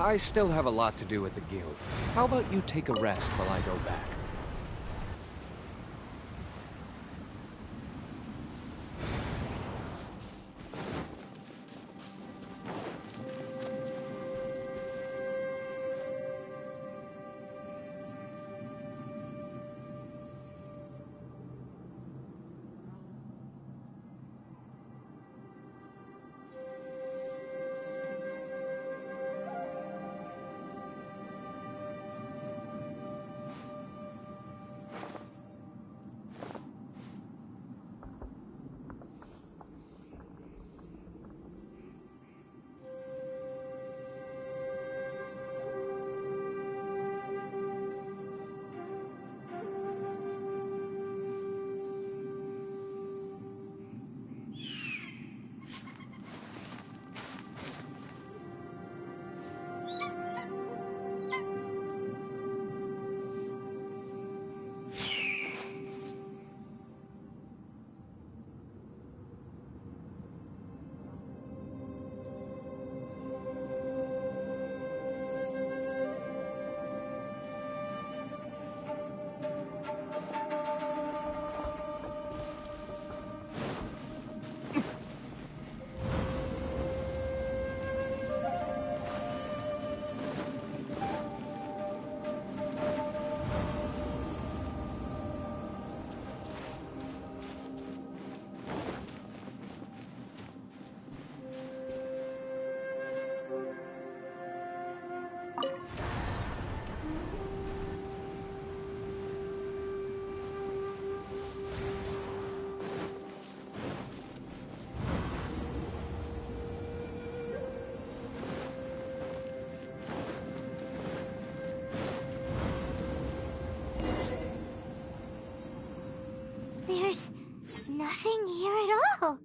I still have a lot to do at the guild. How about you take a rest while I go back? nothing here at all.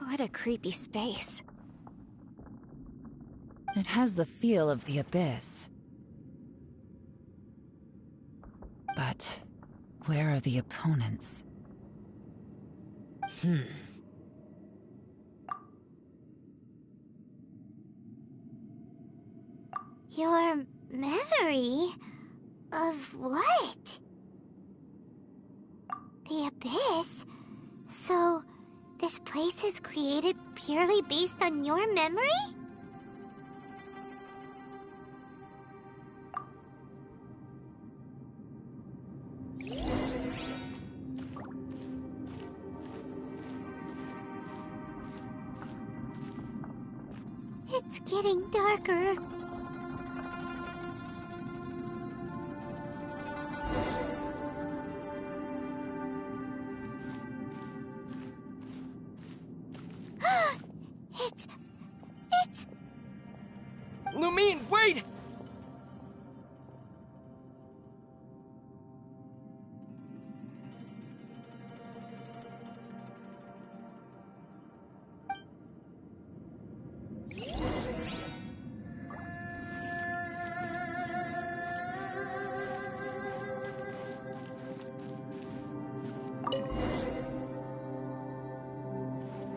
What a creepy space. It has the feel of the abyss. But where are the opponents? Your memory of what? The abyss? So, this place is created purely based on your memory? It's getting darker. It's... Lumine, wait!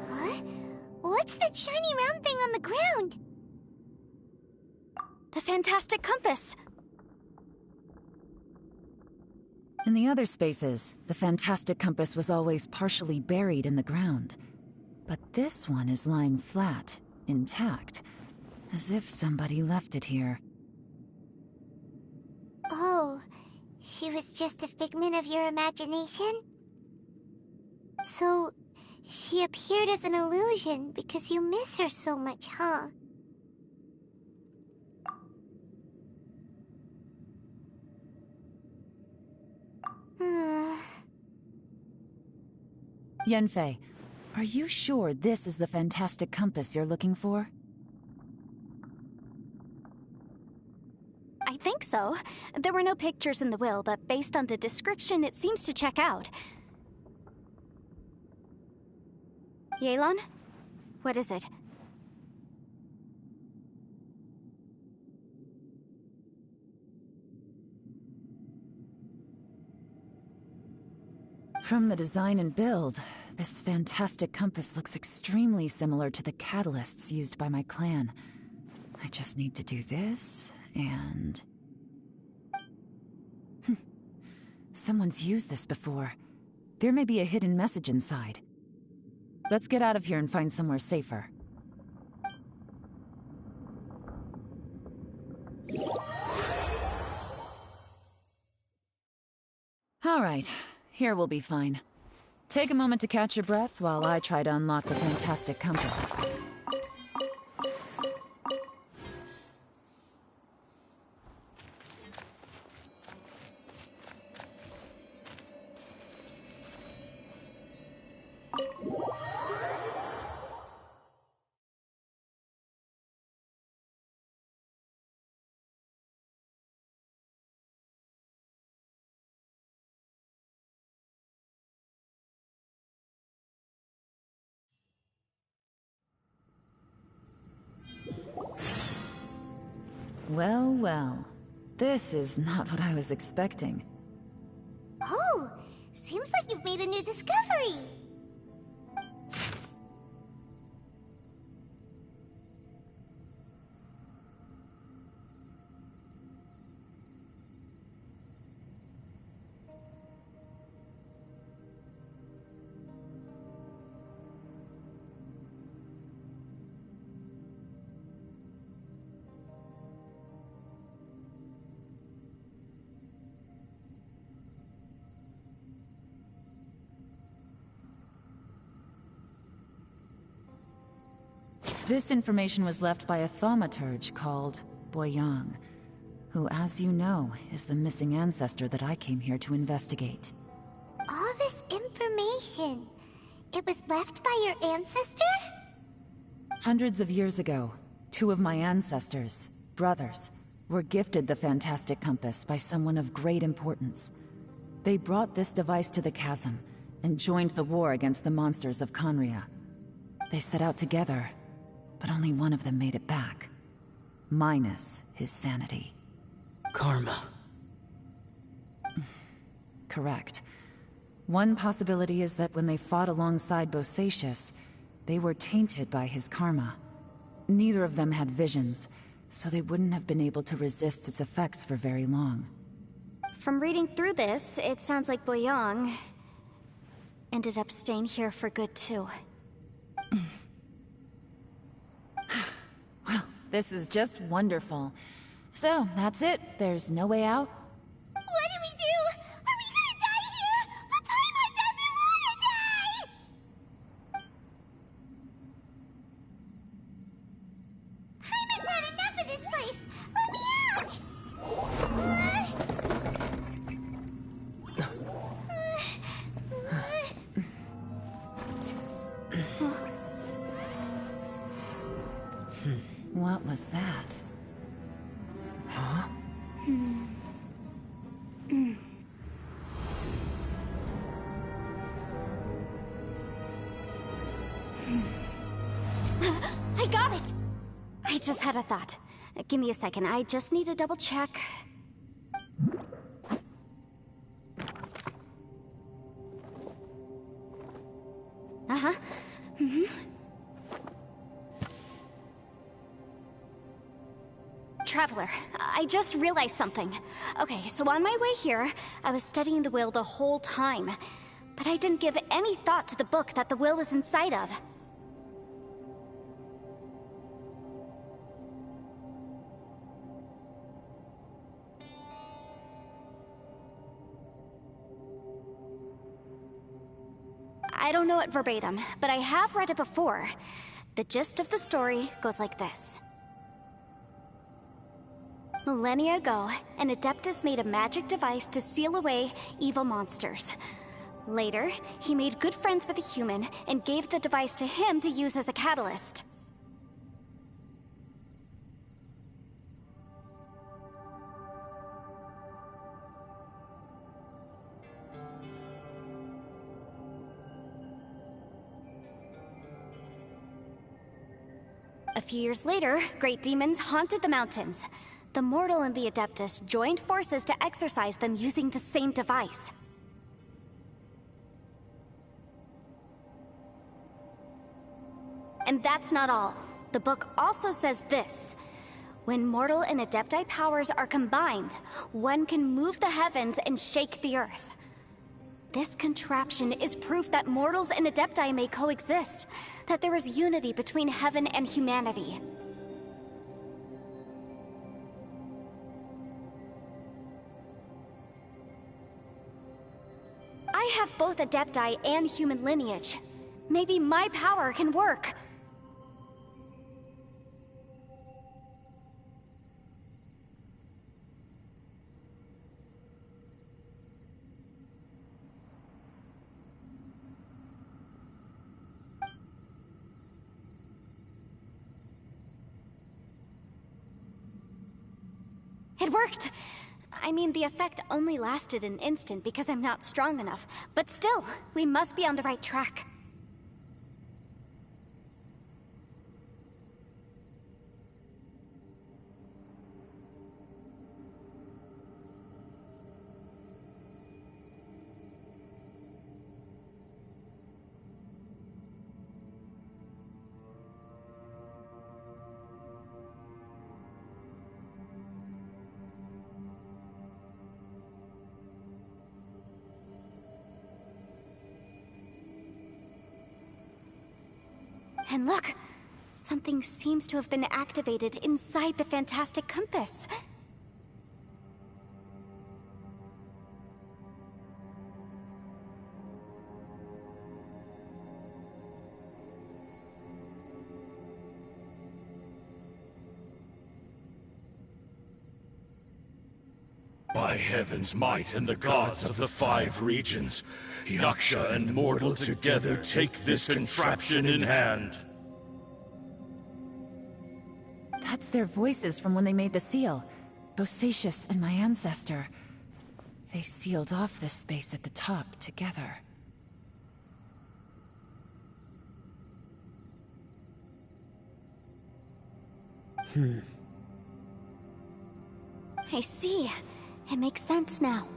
Huh? What's that shiny round thing on the ground? The fantastic compass! In the other spaces, the fantastic compass was always partially buried in the ground. But this one is lying flat, intact, as if somebody left it here. Oh, she was just a figment of your imagination? So, she appeared as an illusion because you miss her so much, huh? Yanfei, are you sure this is the fantastic compass you're looking for? I think so. There were no pictures in the will, but based on the description, it seems to check out. Yelan? What is it? From the design and build, this fantastic compass looks extremely similar to the catalysts used by my clan. I just need to do this, and... Someone's used this before. There may be a hidden message inside. Let's get out of here and find somewhere safer. All right, here we'll be fine. Take a moment to catch your breath while I try to unlock the fantastic compass. Well, well. This is not what I was expecting. Oh, seems like you've made a new discovery. This information was left by a thaumaturge called Boyang, who, as you know, is the missing ancestor that I came here to investigate. All this information, it was left by your ancestor? Hundreds of years ago, two of my ancestors, brothers, were gifted the fantastic compass by someone of great importance. They brought this device to the chasm and joined the war against the monsters of Conria. They set out together, but only one of them made it back. Minus his sanity. Karma. Correct. One possibility is that when they fought alongside Bosacius, they were tainted by his karma. Neither of them had visions, so they wouldn't have been able to resist its effects for very long. From reading through this, it sounds like Boyang ended up staying here for good too. Well, this is just wonderful. So, that's it. There's no way out? What do we do? Are we gonna die here? But Paimon doesn't wanna die! Paimon's had enough of this place! Let me out! What was that? Huh? I got it! I just had a thought. Give me a second, I just need to double check. Uh-huh. Traveler, I just realized something. Okay, so on my way here, I was studying the will the whole time. But I didn't give any thought to the book that the will was inside of. I don't know it verbatim, but I have read it before. The gist of the story goes like this. Millennia ago, an Adeptus made a magic device to seal away evil monsters. Later, he made good friends with a human and gave the device to him to use as a catalyst. A few years later, great demons haunted the mountains. The mortal and the Adeptus joined forces to exorcise them using the same device. And that's not all. The book also says this. When mortal and Adepti powers are combined, one can move the heavens and shake the earth. This contraption is proof that mortals and Adepti may coexist, that there is unity between heaven and humanity. I have both Adepti and human lineage. Maybe my power can work. It worked! I mean, the effect only lasted an instant because I'm not strong enough. But still, we must be on the right track. And look! Something seems to have been activated inside the Fantastic Compass. By heaven's might and the gods of the 5 regions, Yaksha and mortal together take this contraption in hand. That's their voices from when they made the seal. Bosacius and my ancestor. They sealed off this space at the top together. I see. It makes sense now.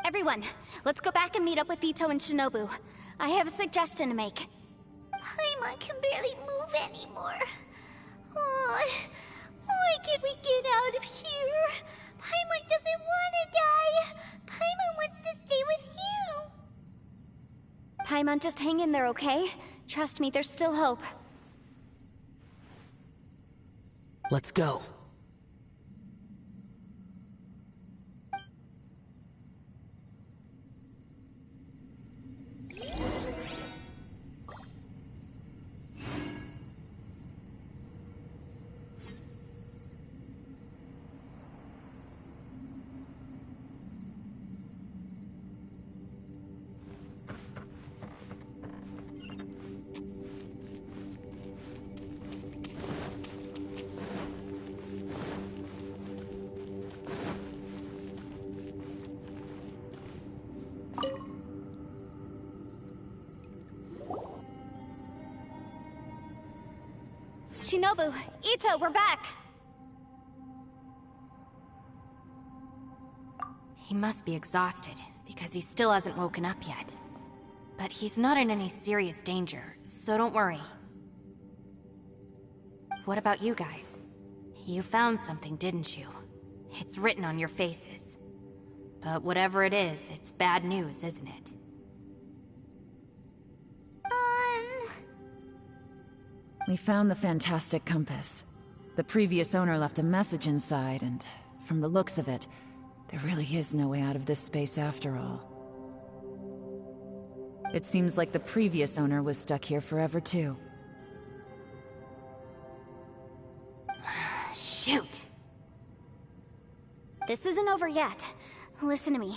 Everyone, let's go back and meet up with Ito and Shinobu. I have a suggestion to make. Paimon can barely move anymore. Oh, why can't we get out of here? Paimon doesn't want to die. Paimon wants to stay with you. Paimon, just hang in there, okay? Trust me, there's still hope. Let's go. Shinobu, Ito, we're back! He must be exhausted, because he still hasn't woken up yet. But he's not in any serious danger, so don't worry. What about you guys? You found something, didn't you? It's written on your faces. But whatever it is, it's bad news, isn't it? We found the fantastic compass. The previous owner left a message inside, and from the looks of it, there really is no way out of this space after all. It seems like the previous owner was stuck here forever too. Shoot! This isn't over yet. Listen to me.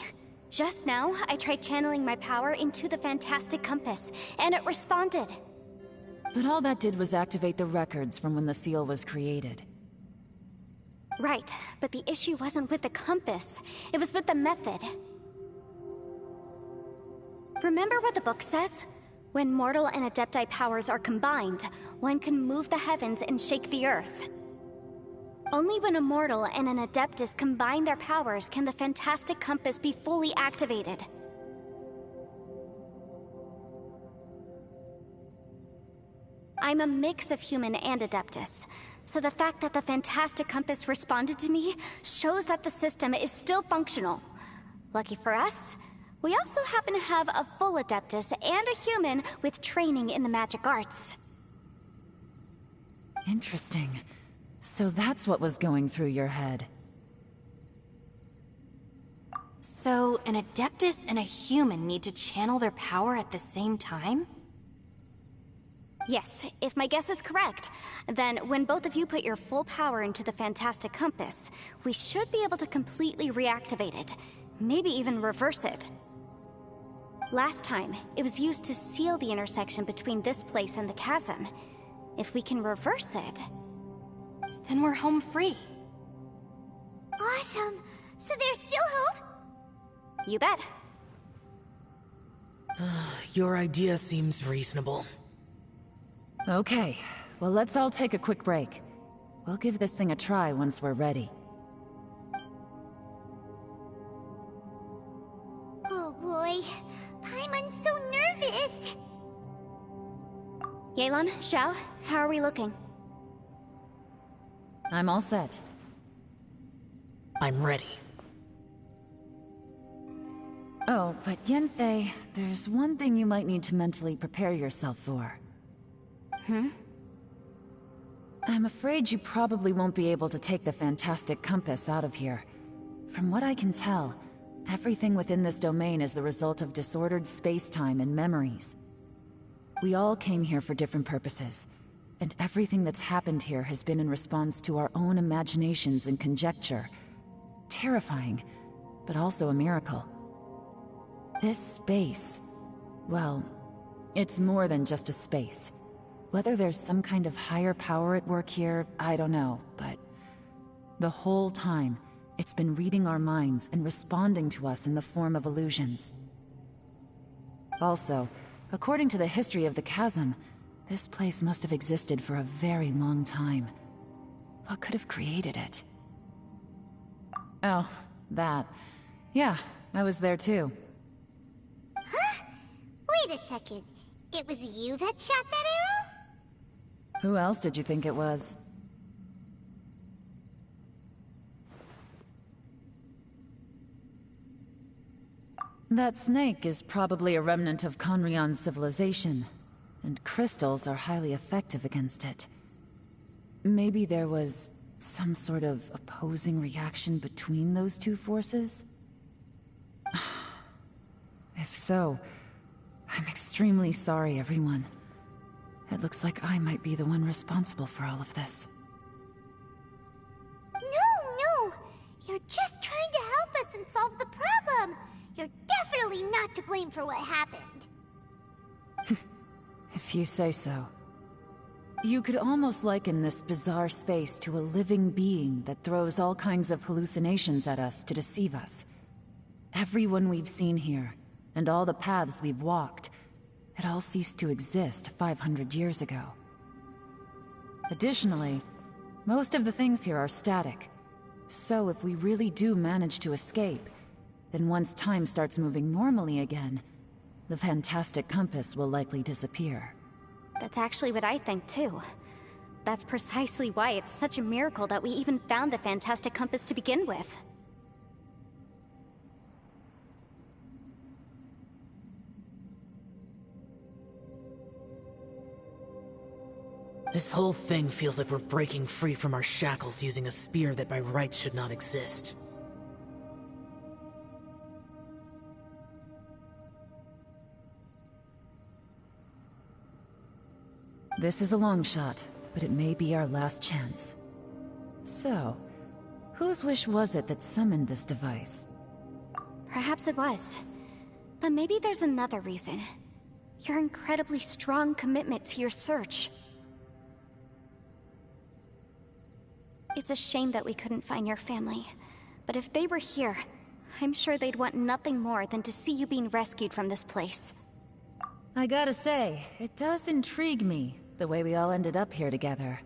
Just now, I tried channeling my power into the fantastic compass, and it responded. But all that did was activate the records from when the seal was created. Right, but the issue wasn't with the compass. It was with the method. Remember what the book says? When mortal and Adepti powers are combined, one can move the heavens and shake the earth. Only when a mortal and an Adeptus combine their powers can the fantastic compass be fully activated. I'm a mix of human and Adeptus, so the fact that the fantastic compass responded to me shows that the system is still functional. Lucky for us, we also happen to have a full Adeptus and a human with training in the magic arts. Interesting. So that's what was going through your head. So, an Adeptus and a human need to channel their power at the same time? Yes, if my guess is correct, then when both of you put your full power into the fantastic compass, we should be able to completely reactivate it, maybe even reverse it. Last time, it was used to seal the intersection between this place and the chasm. If we can reverse it, then we're home free. Awesome! So there's still hope? You bet. Your idea seems reasonable. Okay, well let's all take a quick break. We'll give this thing a try once we're ready. Oh boy, Paimon's so nervous. Yelan, Xiao, how are we looking? I'm all set. I'm ready. Oh, but Yanfei, there's one thing you might need to mentally prepare yourself for. I'm afraid you probably won't be able to take the fantastic compass out of here. From what I can tell, everything within this domain is the result of disordered space-time and memories. We all came here for different purposes, and everything that's happened here has been in response to our own imaginations and conjecture. Terrifying, but also a miracle. This space, well, it's more than just a space. Whether there's some kind of higher power at work here, I don't know, but the whole time, it's been reading our minds and responding to us in the form of illusions. Also, according to the history of the chasm, this place must have existed for a very long time. What could have created it? Oh, that. Yeah, I was there too. Huh? Wait a second. It was you that shot that arrow? Who else did you think it was? That snake is probably a remnant of Conrion's civilization, and crystals are highly effective against it. Maybe there was some sort of opposing reaction between those two forces? If so, I'm extremely sorry, everyone. It looks like I might be the one responsible for all of this. No! You're just trying to help us and solve the problem! You're definitely not to blame for what happened. If you say so. You could almost liken this bizarre space to a living being that throws all kinds of hallucinations at us to deceive us. Everyone we've seen here, and all the paths we've walked, it all ceased to exist 500 years ago. Additionally, most of the things here are static. So if we really do manage to escape, then once time starts moving normally again, the fantastic compass will likely disappear. That's actually what I think too. That's precisely why it's such a miracle that we even found the fantastic compass to begin with. This whole thing feels like we're breaking free from our shackles using a spear that by rights should not exist. This is a long shot, but it may be our last chance. So, whose wish was it that summoned this device? Perhaps it was. But maybe there's another reason. Your incredibly strong commitment to your search. It's a shame that we couldn't find your family. But if they were here, I'm sure they'd want nothing more than to see you being rescued from this place. I gotta say, it does intrigue me, the way we all ended up here together.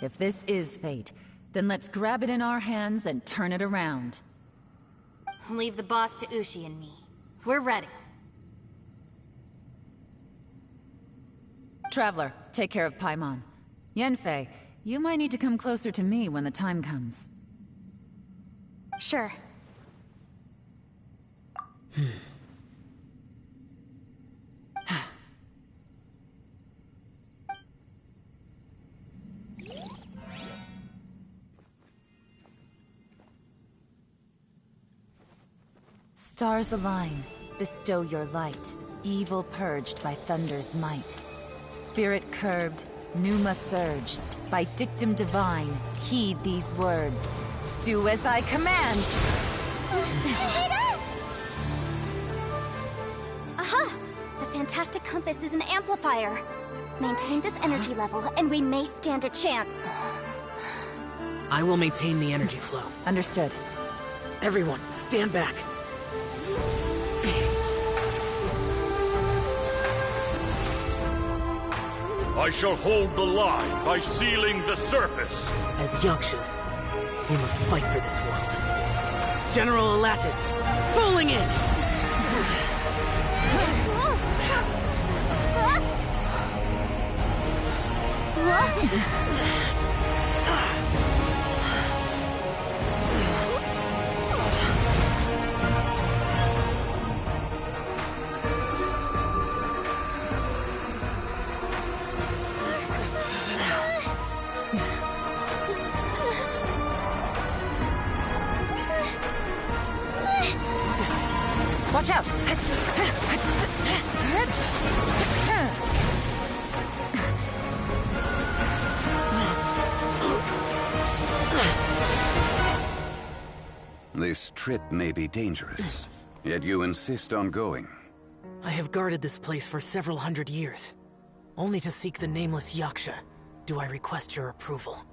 If this is fate, then let's grab it in our hands and turn it around. Leave the boss to Ushi and me. We're ready. Traveler, take care of Paimon. Yanfei, you might need to come closer to me when the time comes. Sure. Stars align, bestow your light, evil purged by thunder's might. Spirit curbed, pneuma surge, by dictum divine, heed these words. Do as I command! Aha! The fantastic compass is an amplifier. Maintain this energy level, and we may stand a chance. I will maintain the energy flow. Understood. Everyone, stand back. I shall hold the line by sealing the surface. As Yakshas, we must fight for this world. General Elatis, falling in! Watch out! This trip may be dangerous, yet you insist on going. I have guarded this place for several hundred years, only to seek the nameless Yaksha. Do I request your approval?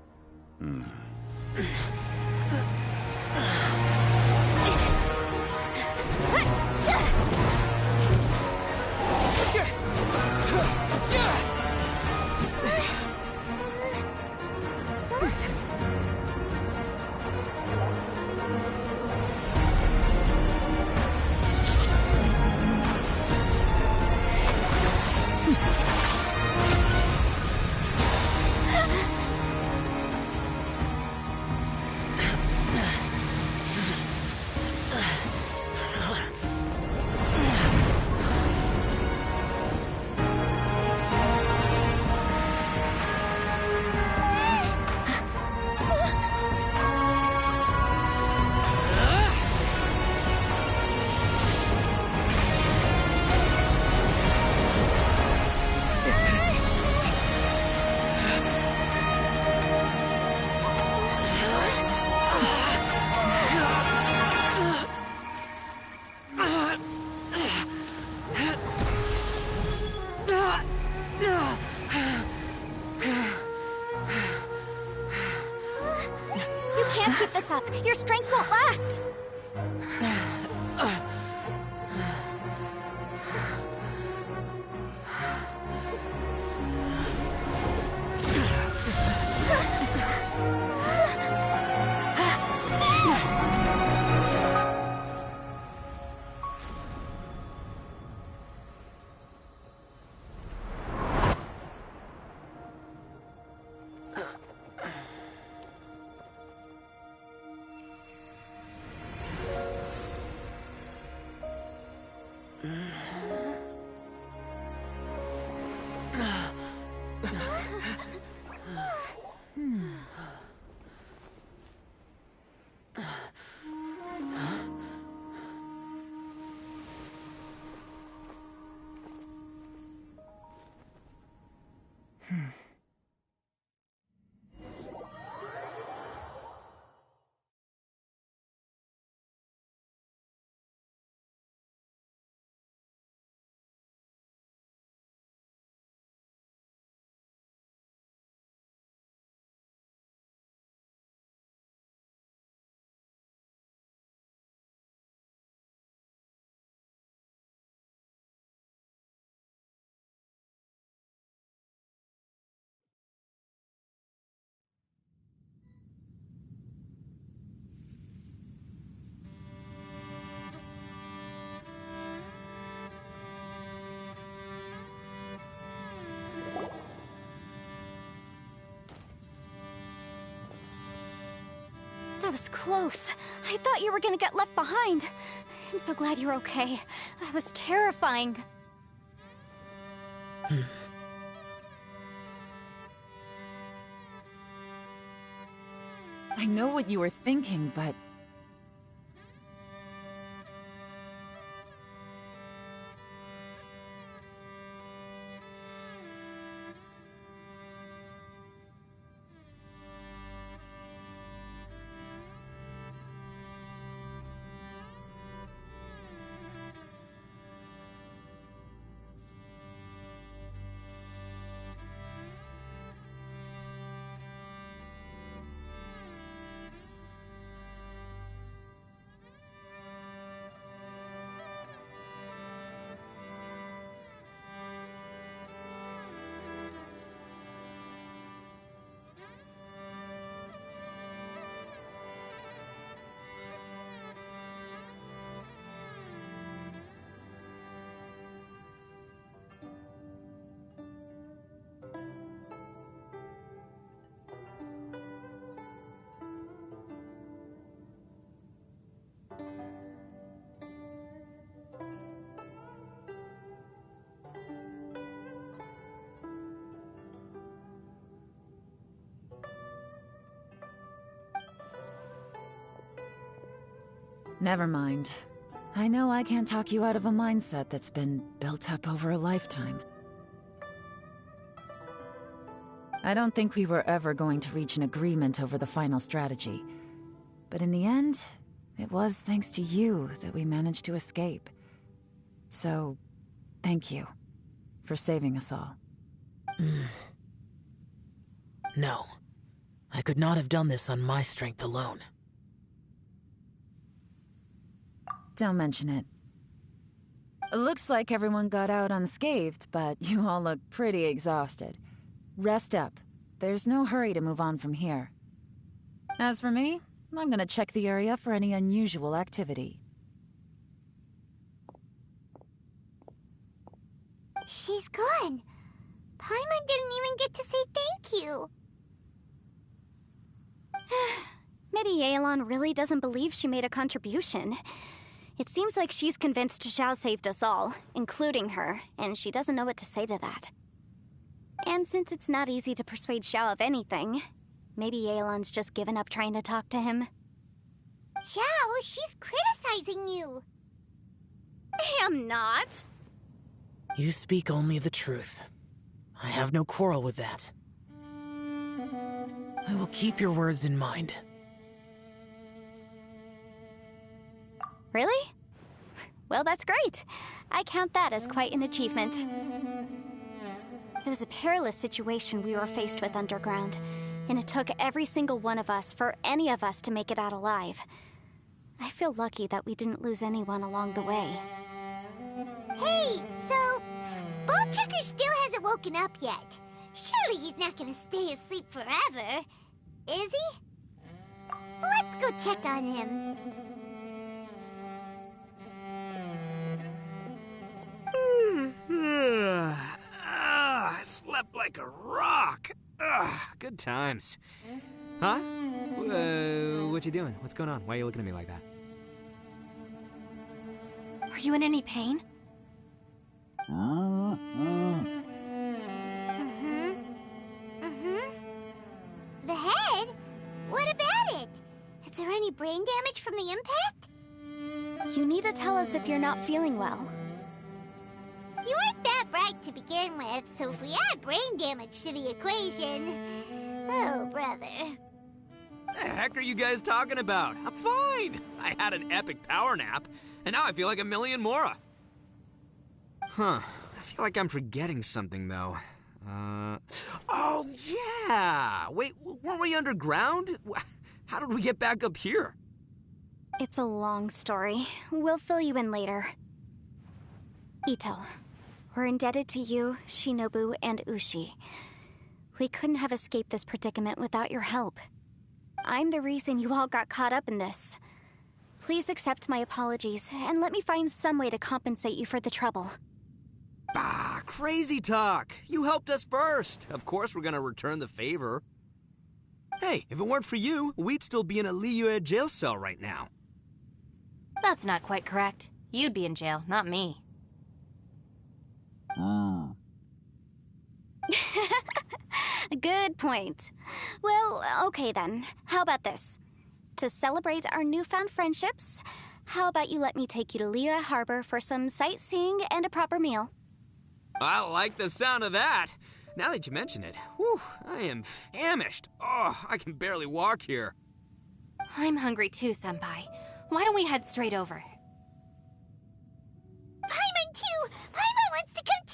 Your strength won't last! That was close. I thought you were gonna get left behind. I'm so glad you're okay. That was terrifying. I know what you were thinking, but... Never mind. I know I can't talk you out of a mindset that's been built up over a lifetime. I don't think we were ever going to reach an agreement over the final strategy. But in the end, It was thanks to you that we managed to escape. So, thank you for saving us all. No. I could not have done this on my strength alone. Don't mention it. Looks like everyone got out unscathed, but you all look pretty exhausted. Rest up. There's no hurry to move on from here. As for me, I'm gonna check the area for any unusual activity. She's gone. Paimon didn't even get to say thank you. Maybe Yelan really doesn't believe she made a contribution. It seems like she's convinced Xiao saved us all, including her, and she doesn't know what to say to that. And since it's not easy to persuade Xiao of anything, maybe Yelan's just given up trying to talk to him. Xiao, she's criticizing you. I am not. You speak only the truth. I have no quarrel with that. I will keep your words in mind. Really? Well, that's great. I count that as quite an achievement. It was a perilous situation we were faced with underground, and it took every single one of us for any of us to make it out alive. I feel lucky that we didn't lose anyone along the way. Hey, so Bullchecker still hasn't woken up yet. Surely he's not gonna stay asleep forever, is he? Let's go check on him. I slept like a rock. Good times. Huh? What you doing? What's going on? Why are you looking at me like that? Are you in any pain? The head? What about it? Is there any brain damage from the impact? You need to tell us if you're not feeling well. You weren't that bright to begin with, so if we add brain damage to the equation... Oh, brother. The heck are you guys talking about? I'm fine. I had an epic power nap, and now I feel like a million Mora. Huh. I feel like I'm forgetting something, though. Oh, yeah! Wait, weren't we underground? How did we get back up here? It's a long story. We'll fill you in later. Ito, we're indebted to you, Shinobu, and Ushi. We couldn't have escaped this predicament without your help. I'm the reason you all got caught up in this. Please accept my apologies, and let me find some way to compensate you for the trouble. Bah, crazy talk! You helped us first! Of course we're gonna return the favor. Hey, if it weren't for you, we'd still be in a Liyue jail cell right now. That's not quite correct. You'd be in jail, not me. Good point. Well, okay then. How about this? To celebrate our newfound friendships, how about you let me take you to Liyue Harbor for some sightseeing and a proper meal? I like the sound of that. Now that you mention it, whew, I am famished. Oh, I can barely walk here. I'm hungry too, Senpai. Why don't we head straight over? Paimon too! Paimon wants to come too!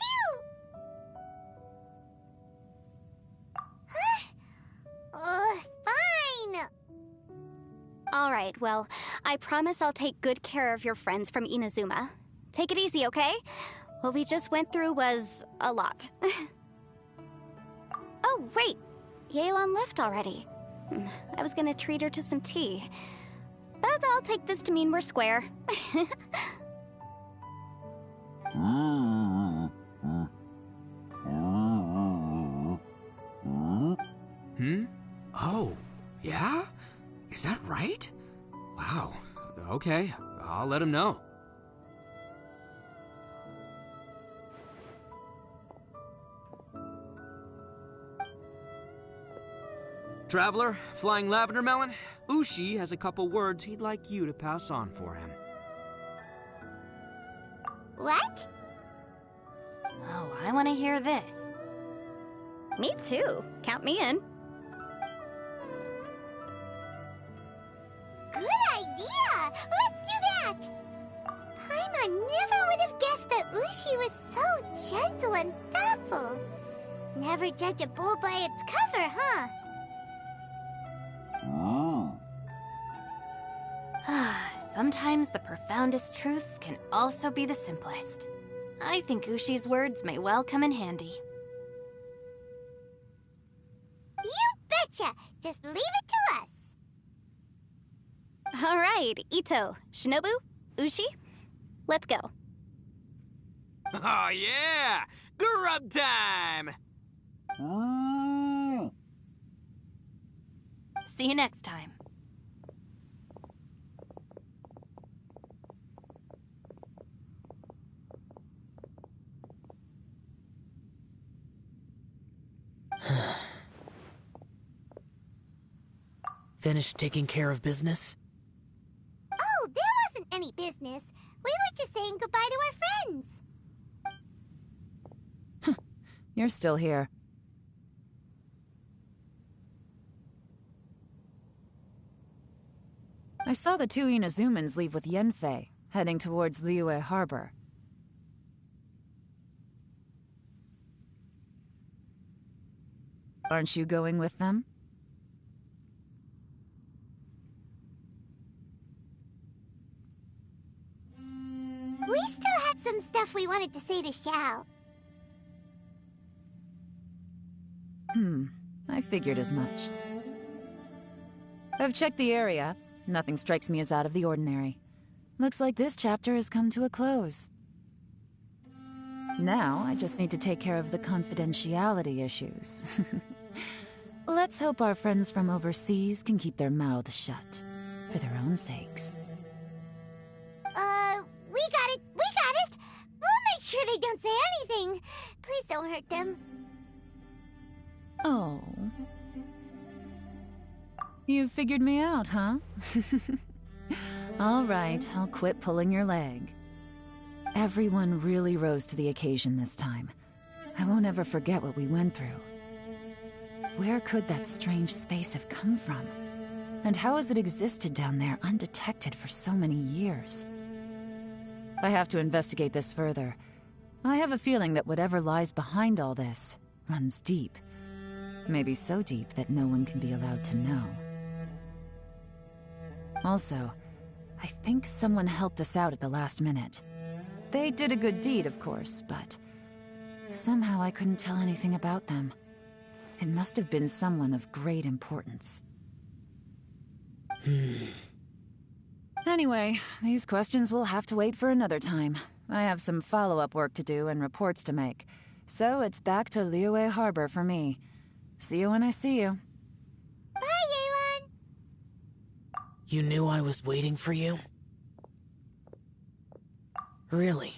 Huh? Fine! Alright, well, I promise I'll take good care of your friends from Inazuma. Take it easy, okay? What we just went through was a lot. Oh, wait! Yelan left already. I was gonna treat her to some tea. But I'll take this to mean we're square. Oh, yeah? Is that right? Wow. Okay, I'll let him know. Traveler, Flying Lavender Melon, Ushi has a couple words he'd like you to pass on for him. What? Oh, I want to hear this. Me too. Count me in. Good idea! she was so gentle and thoughtful. Never judge a bull by its cover, huh? Sometimes the profoundest truths can also be the simplest. I think Ushi's words may well come in handy. You betcha! Just leave it to us! All right, Ito, Shinobu, Ushi, let's go. Oh yeah! Grub time! See you next time. Finished taking care of business? Oh, there wasn't any business. We were just saying goodbye to our friends. You're still here. I saw the two Inazumans leave with Yenfei, heading towards Liyue Harbor. Aren't you going with them? We still had some stuff we wanted to say to Xiao. I figured as much. I've checked the area. Nothing strikes me as out of the ordinary. Looks like this chapter has come to a close. Now, I just need to take care of the confidentiality issues. Let's hope our friends from overseas can keep their mouths shut, for their own sakes. We got it! We got it! We'll make sure they don't say anything. Please don't hurt them. Oh. You figured me out, huh? All right, I'll quit pulling your leg. Everyone really rose to the occasion this time. I won't ever forget what we went through. Where could that strange space have come from? And how has it existed down there undetected for so many years? I have to investigate this further. I have a feeling that whatever lies behind all this runs deep. Maybe so deep that no one can be allowed to know. Also, I think someone helped us out at the last minute. They did a good deed, of course, but somehow I couldn't tell anything about them. It must have been someone of great importance. Anyway, these questions will have to wait for another time. I have some follow-up work to do and reports to make. So it's back to Liyue Harbor for me. See you when I see you. Bye, Yelan! You knew I was waiting for you? Really?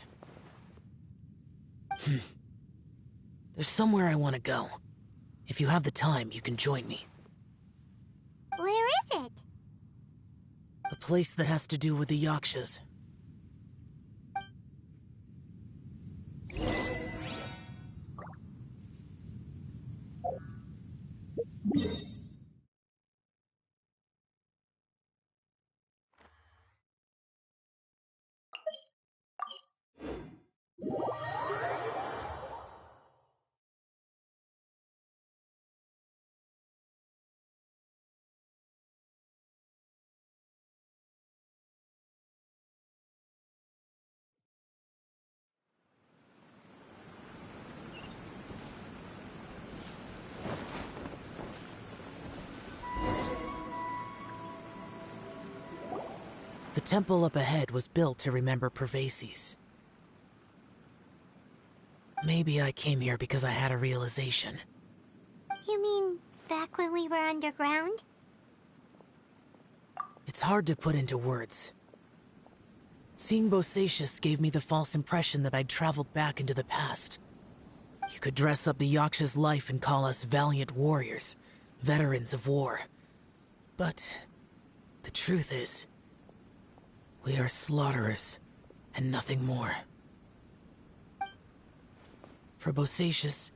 There's somewhere I want to go. If you have the time, you can join me. Where is it? A place that has to do with the Yakshas. The temple up ahead was built to remember Pervases. Maybe I came here because I had a realization. You mean back when we were underground? It's hard to put into words. Seeing Bosacius gave me the false impression that I'd traveled back into the past. You could dress up the Yaksha's life and call us valiant warriors, veterans of war. But the truth is, we are slaughterers, and nothing more. For Bosacius,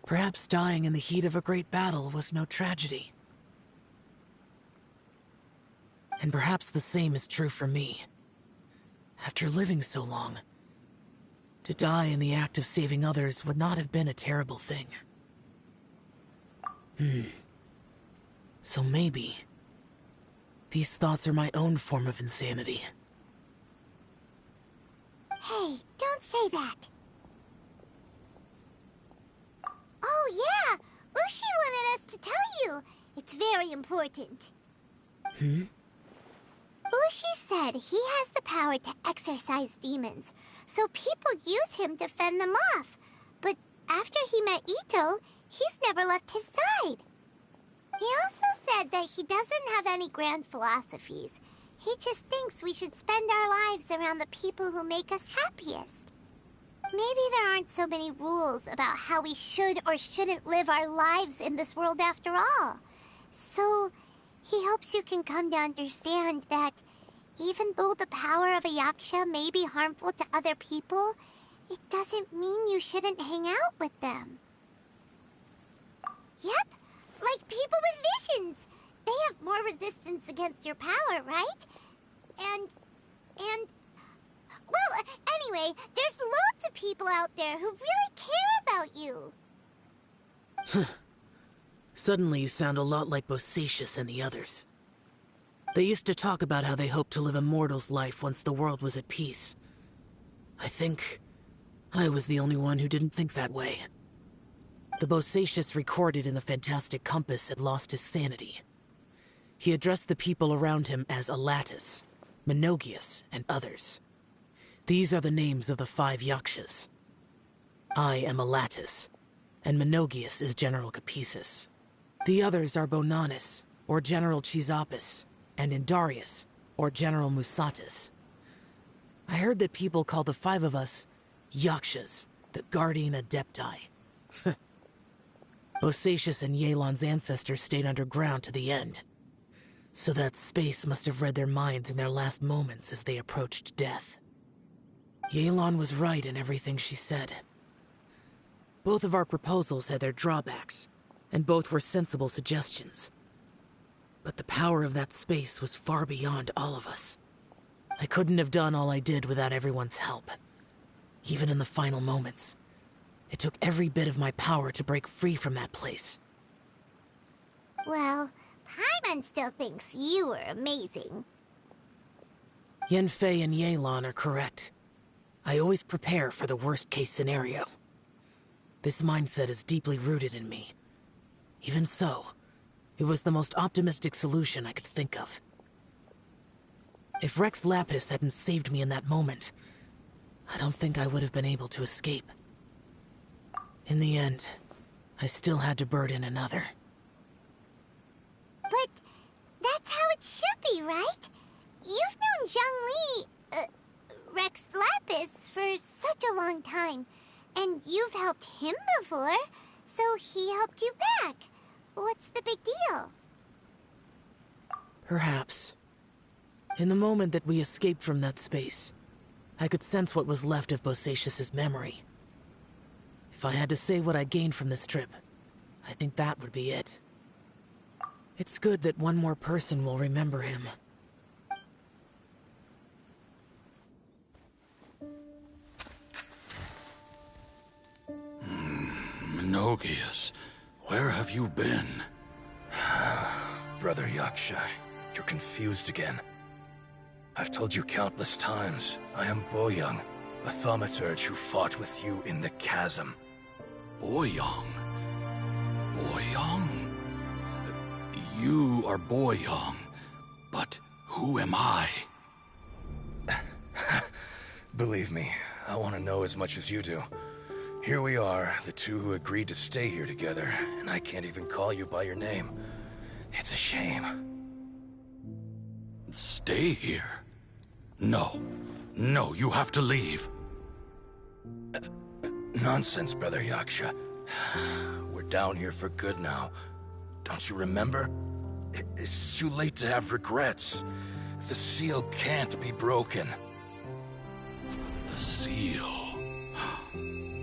perhaps dying in the heat of a great battle was no tragedy. And perhaps the same is true for me. After living so long, To die in the act of saving others would not have been a terrible thing. So maybe these thoughts are my own form of insanity. Hey, don't say that. Oh yeah, Ushi wanted us to tell you. It's very important. Ushi said he has the power to exorcise demons, so people use him to fend them off. But after he met Ito, he's never left his side. He also said that he doesn't have any grand philosophies. He just thinks we should spend our lives around the people who make us happiest. Maybe there aren't so many rules about how we should or shouldn't live our lives in this world after all. So, he hopes you can come to understand that even though the power of a yaksha may be harmful to other people, it doesn't mean you shouldn't hang out with them. Yep, like people with visions. They have more resistance against your power, right? And... Well, anyway, there's loads of people out there who really care about you. Suddenly you sound a lot like Bosacius and the others. They used to talk about how they hoped to live a mortal's life once the world was at peace. I think I was the only one who didn't think that way. The Bosacius recorded in the Fantastic Compass had lost his sanity. He addressed the people around him as Alatus, Menogius, and others. These are the names of the 5 yakshas. I am Alatus, and Menogius is General Capisis. The others are Bonanis, or General Chizapis, and Indarius, or General Musatis. I heard that people call the 5 of us yakshas, the Guardian Adepti. Bosacius and Yelan's ancestors stayed underground to the end. So that space must have read their minds in their last moments as they approached death. Yelan was right in everything she said. Both of our proposals had their drawbacks, and both were sensible suggestions. But the power of that space was far beyond all of us. I couldn't have done all I did without everyone's help. Even in the final moments, it took every bit of my power to break free from that place. Well, Paimon still thinks you were amazing. Yanfei and Yelan are correct. I always prepare for the worst-case scenario. This mindset is deeply rooted in me. Even so, it was the most optimistic solution I could think of. If Rex Lapis hadn't saved me in that moment, I don't think I would have been able to escape. In the end, I still had to burden another. But that's how it should be, right? You've known Zhang Li, Rex Lapis, for such a long time. And you've helped him before, so he helped you back. What's the big deal? Perhaps. In the moment that we escaped from that space, I could sense what was left of Bosacius's memory. If I had to say what I gained from this trip, I think that would be it. It's good that one more person will remember him. Menogius, where have you been? Brother Yaksha, you're confused again. I've told you countless times, I am Boyoung, a thaumaturge who fought with you in the chasm. Boyoung? Boyoung? You are Boyoung, but who am I? Believe me, I want to know as much as you do. Here we are, the two who agreed to stay here together, and I can't even call you by your name. It's a shame. Stay here? No. No, you have to leave. Nonsense, Brother Yaksha. We're down here for good now. Don't you remember? It's too late to have regrets. The seal can't be broken. The seal...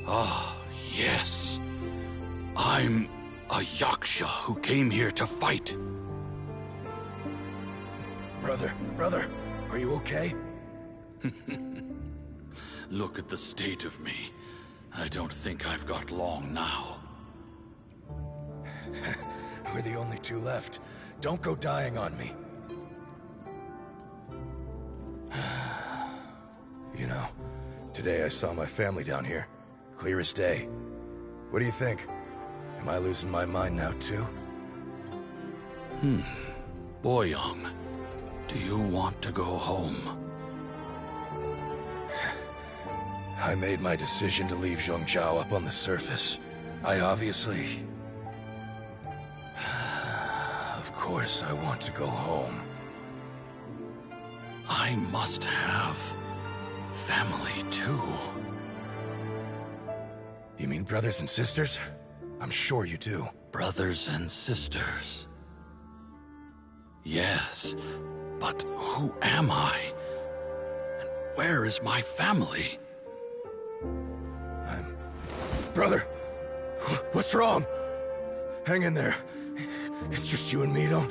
Ah, yes. I'm a Yaksha who came here to fight. Brother, are you okay? Look at the state of me. I don't think I've got long now. We're the only two left. Don't go dying on me. You know, today I saw my family down here. Clear as day. What do you think? Am I losing my mind now, too? Boyoung, do you want to go home? I made my decision to leave Zhongzhou up on the surface. I obviously... Of course I want to go home. I must have family, too. You mean brothers and sisters? I'm sure you do. Brothers and sisters. Yes, but who am I? And where is my family? Brother, what's wrong? Hang in there. It's just you and me, don't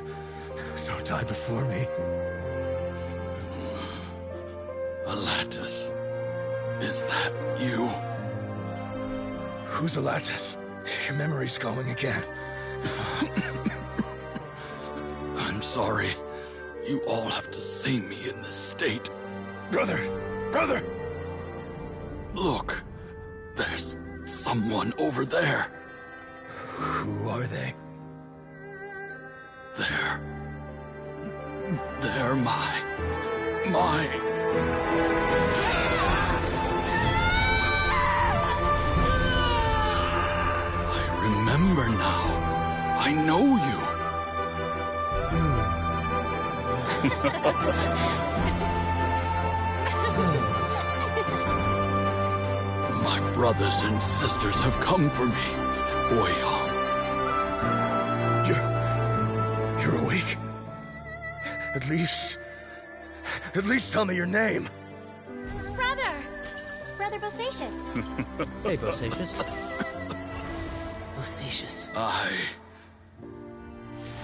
die before me. Alatus, is that you? Who's Alatus? Your memory's going again. I'm sorry. You all have to see me in this state. Brother! Brother! Look, there's someone over there. Who are they? They're my... I remember now. I know you. My brothers and sisters have come for me, Boyoung. You're awake? At least tell me your name. Brother Bosacius. Hey, Bosacius. Bosacius.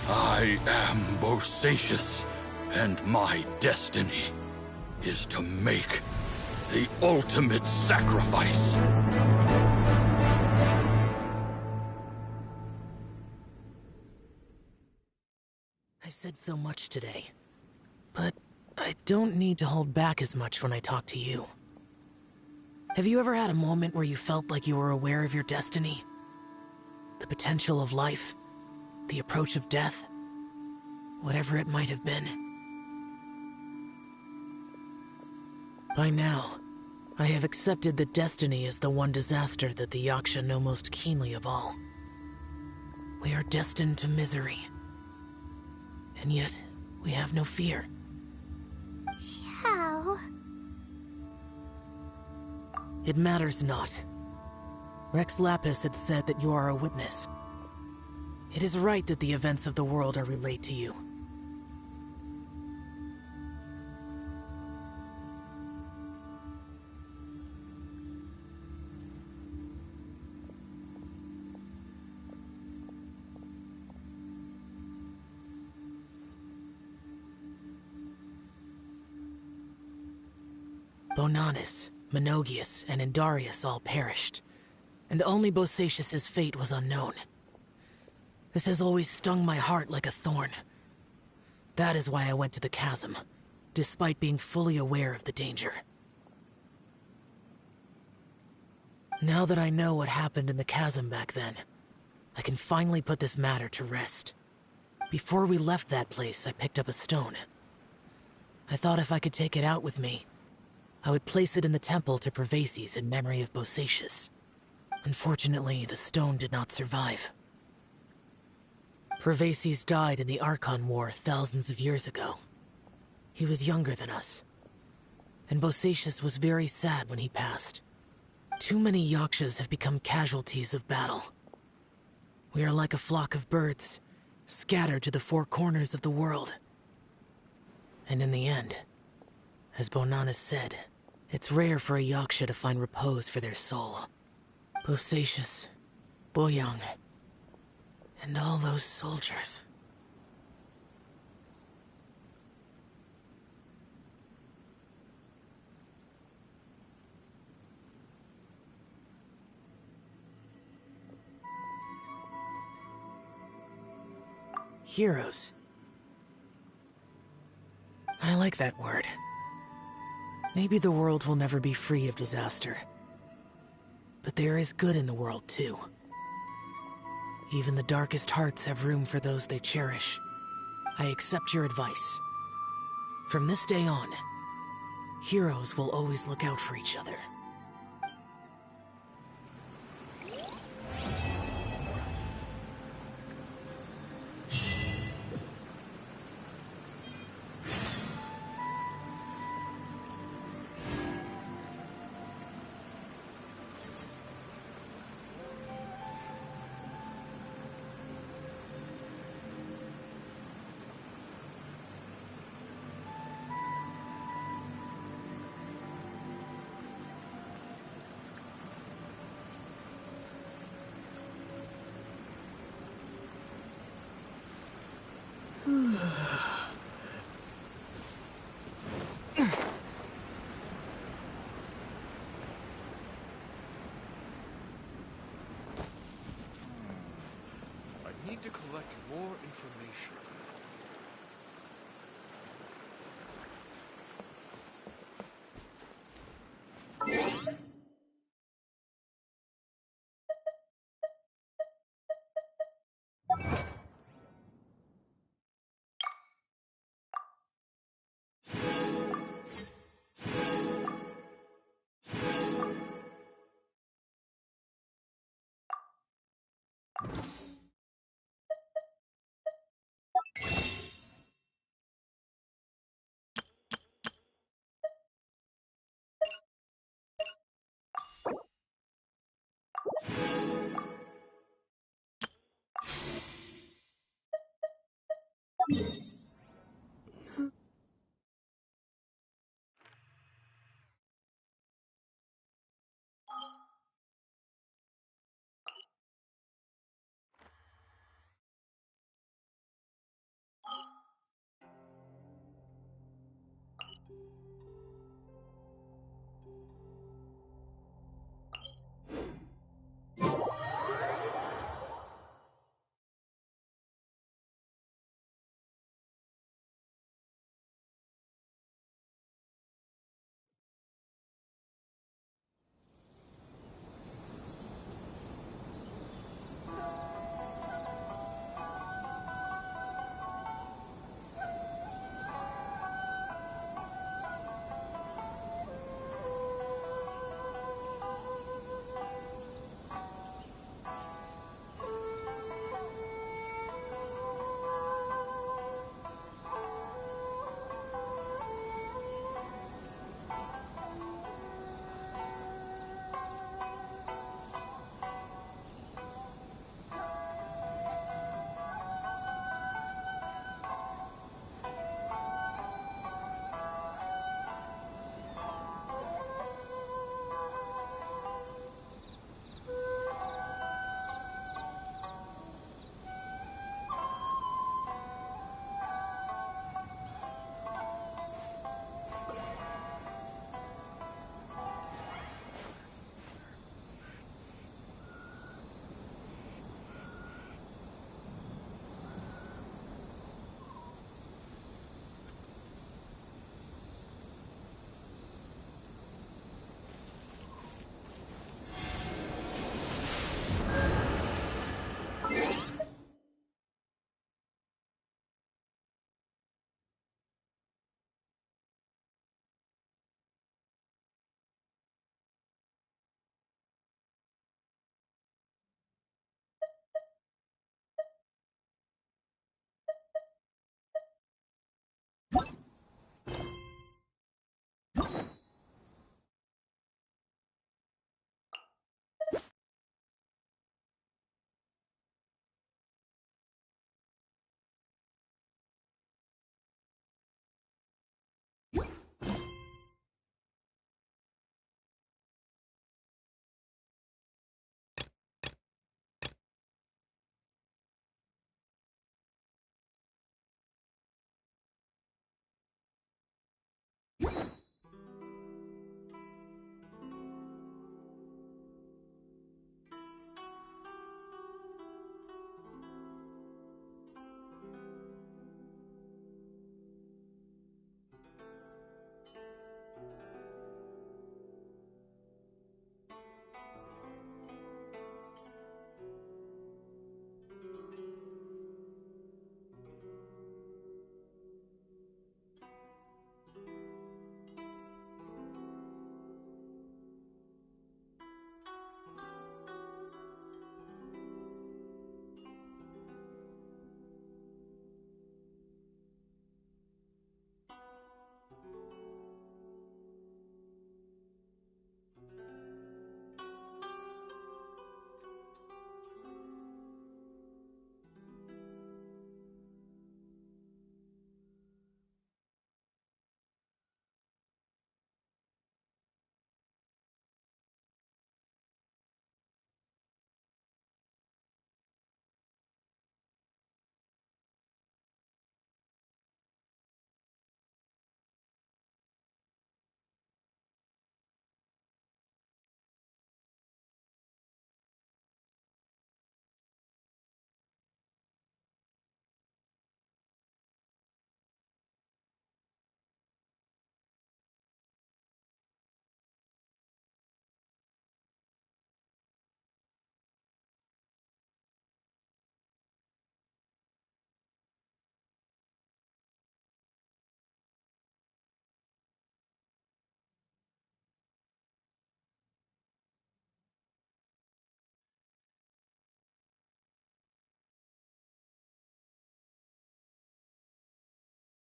I am Bosacius, and my destiny is to make the ultimate sacrifice. I've said so much today, but I don't need to hold back as much when I talk to you. Have you ever had a moment where you felt like you were aware of your destiny? The potential of life? The approach of death? Whatever it might have been. By now, I have accepted that destiny is the one disaster that the Yaksha know most keenly of all. We are destined to misery. And yet, we have no fear. How? It matters not. Rex Lapis had said that you are a witness. It is right that the events of the world are relayed to you. Bonanis, Menogius, and Indarius all perished, and only Bosacius's fate was unknown. This has always stung my heart like a thorn. That is why I went to the chasm, despite being fully aware of the danger. Now that I know what happened in the chasm back then, I can finally put this matter to rest. Before we left that place, I picked up a stone. I thought if I could take it out with me, I would place it in the temple to Pervases in memory of Bosacius. Unfortunately, the stone did not survive. Pervases died in the Archon War thousands of years ago. He was younger than us, and Bosacius was very sad when he passed. Too many Yakshas have become casualties of battle. We are like a flock of birds, scattered to the four corners of the world. And in the end, as Bonanis said, it's rare for a Yaksha to find repose for their soul. Bosacius, Boyoung, and all those soldiers. Heroes. I like that word. Maybe the world will never be free of disaster. But there is good in the world, too. Even the darkest hearts have room for those they cherish. I accept your advice. From this day on, heroes will always look out for each other. I need to collect more information.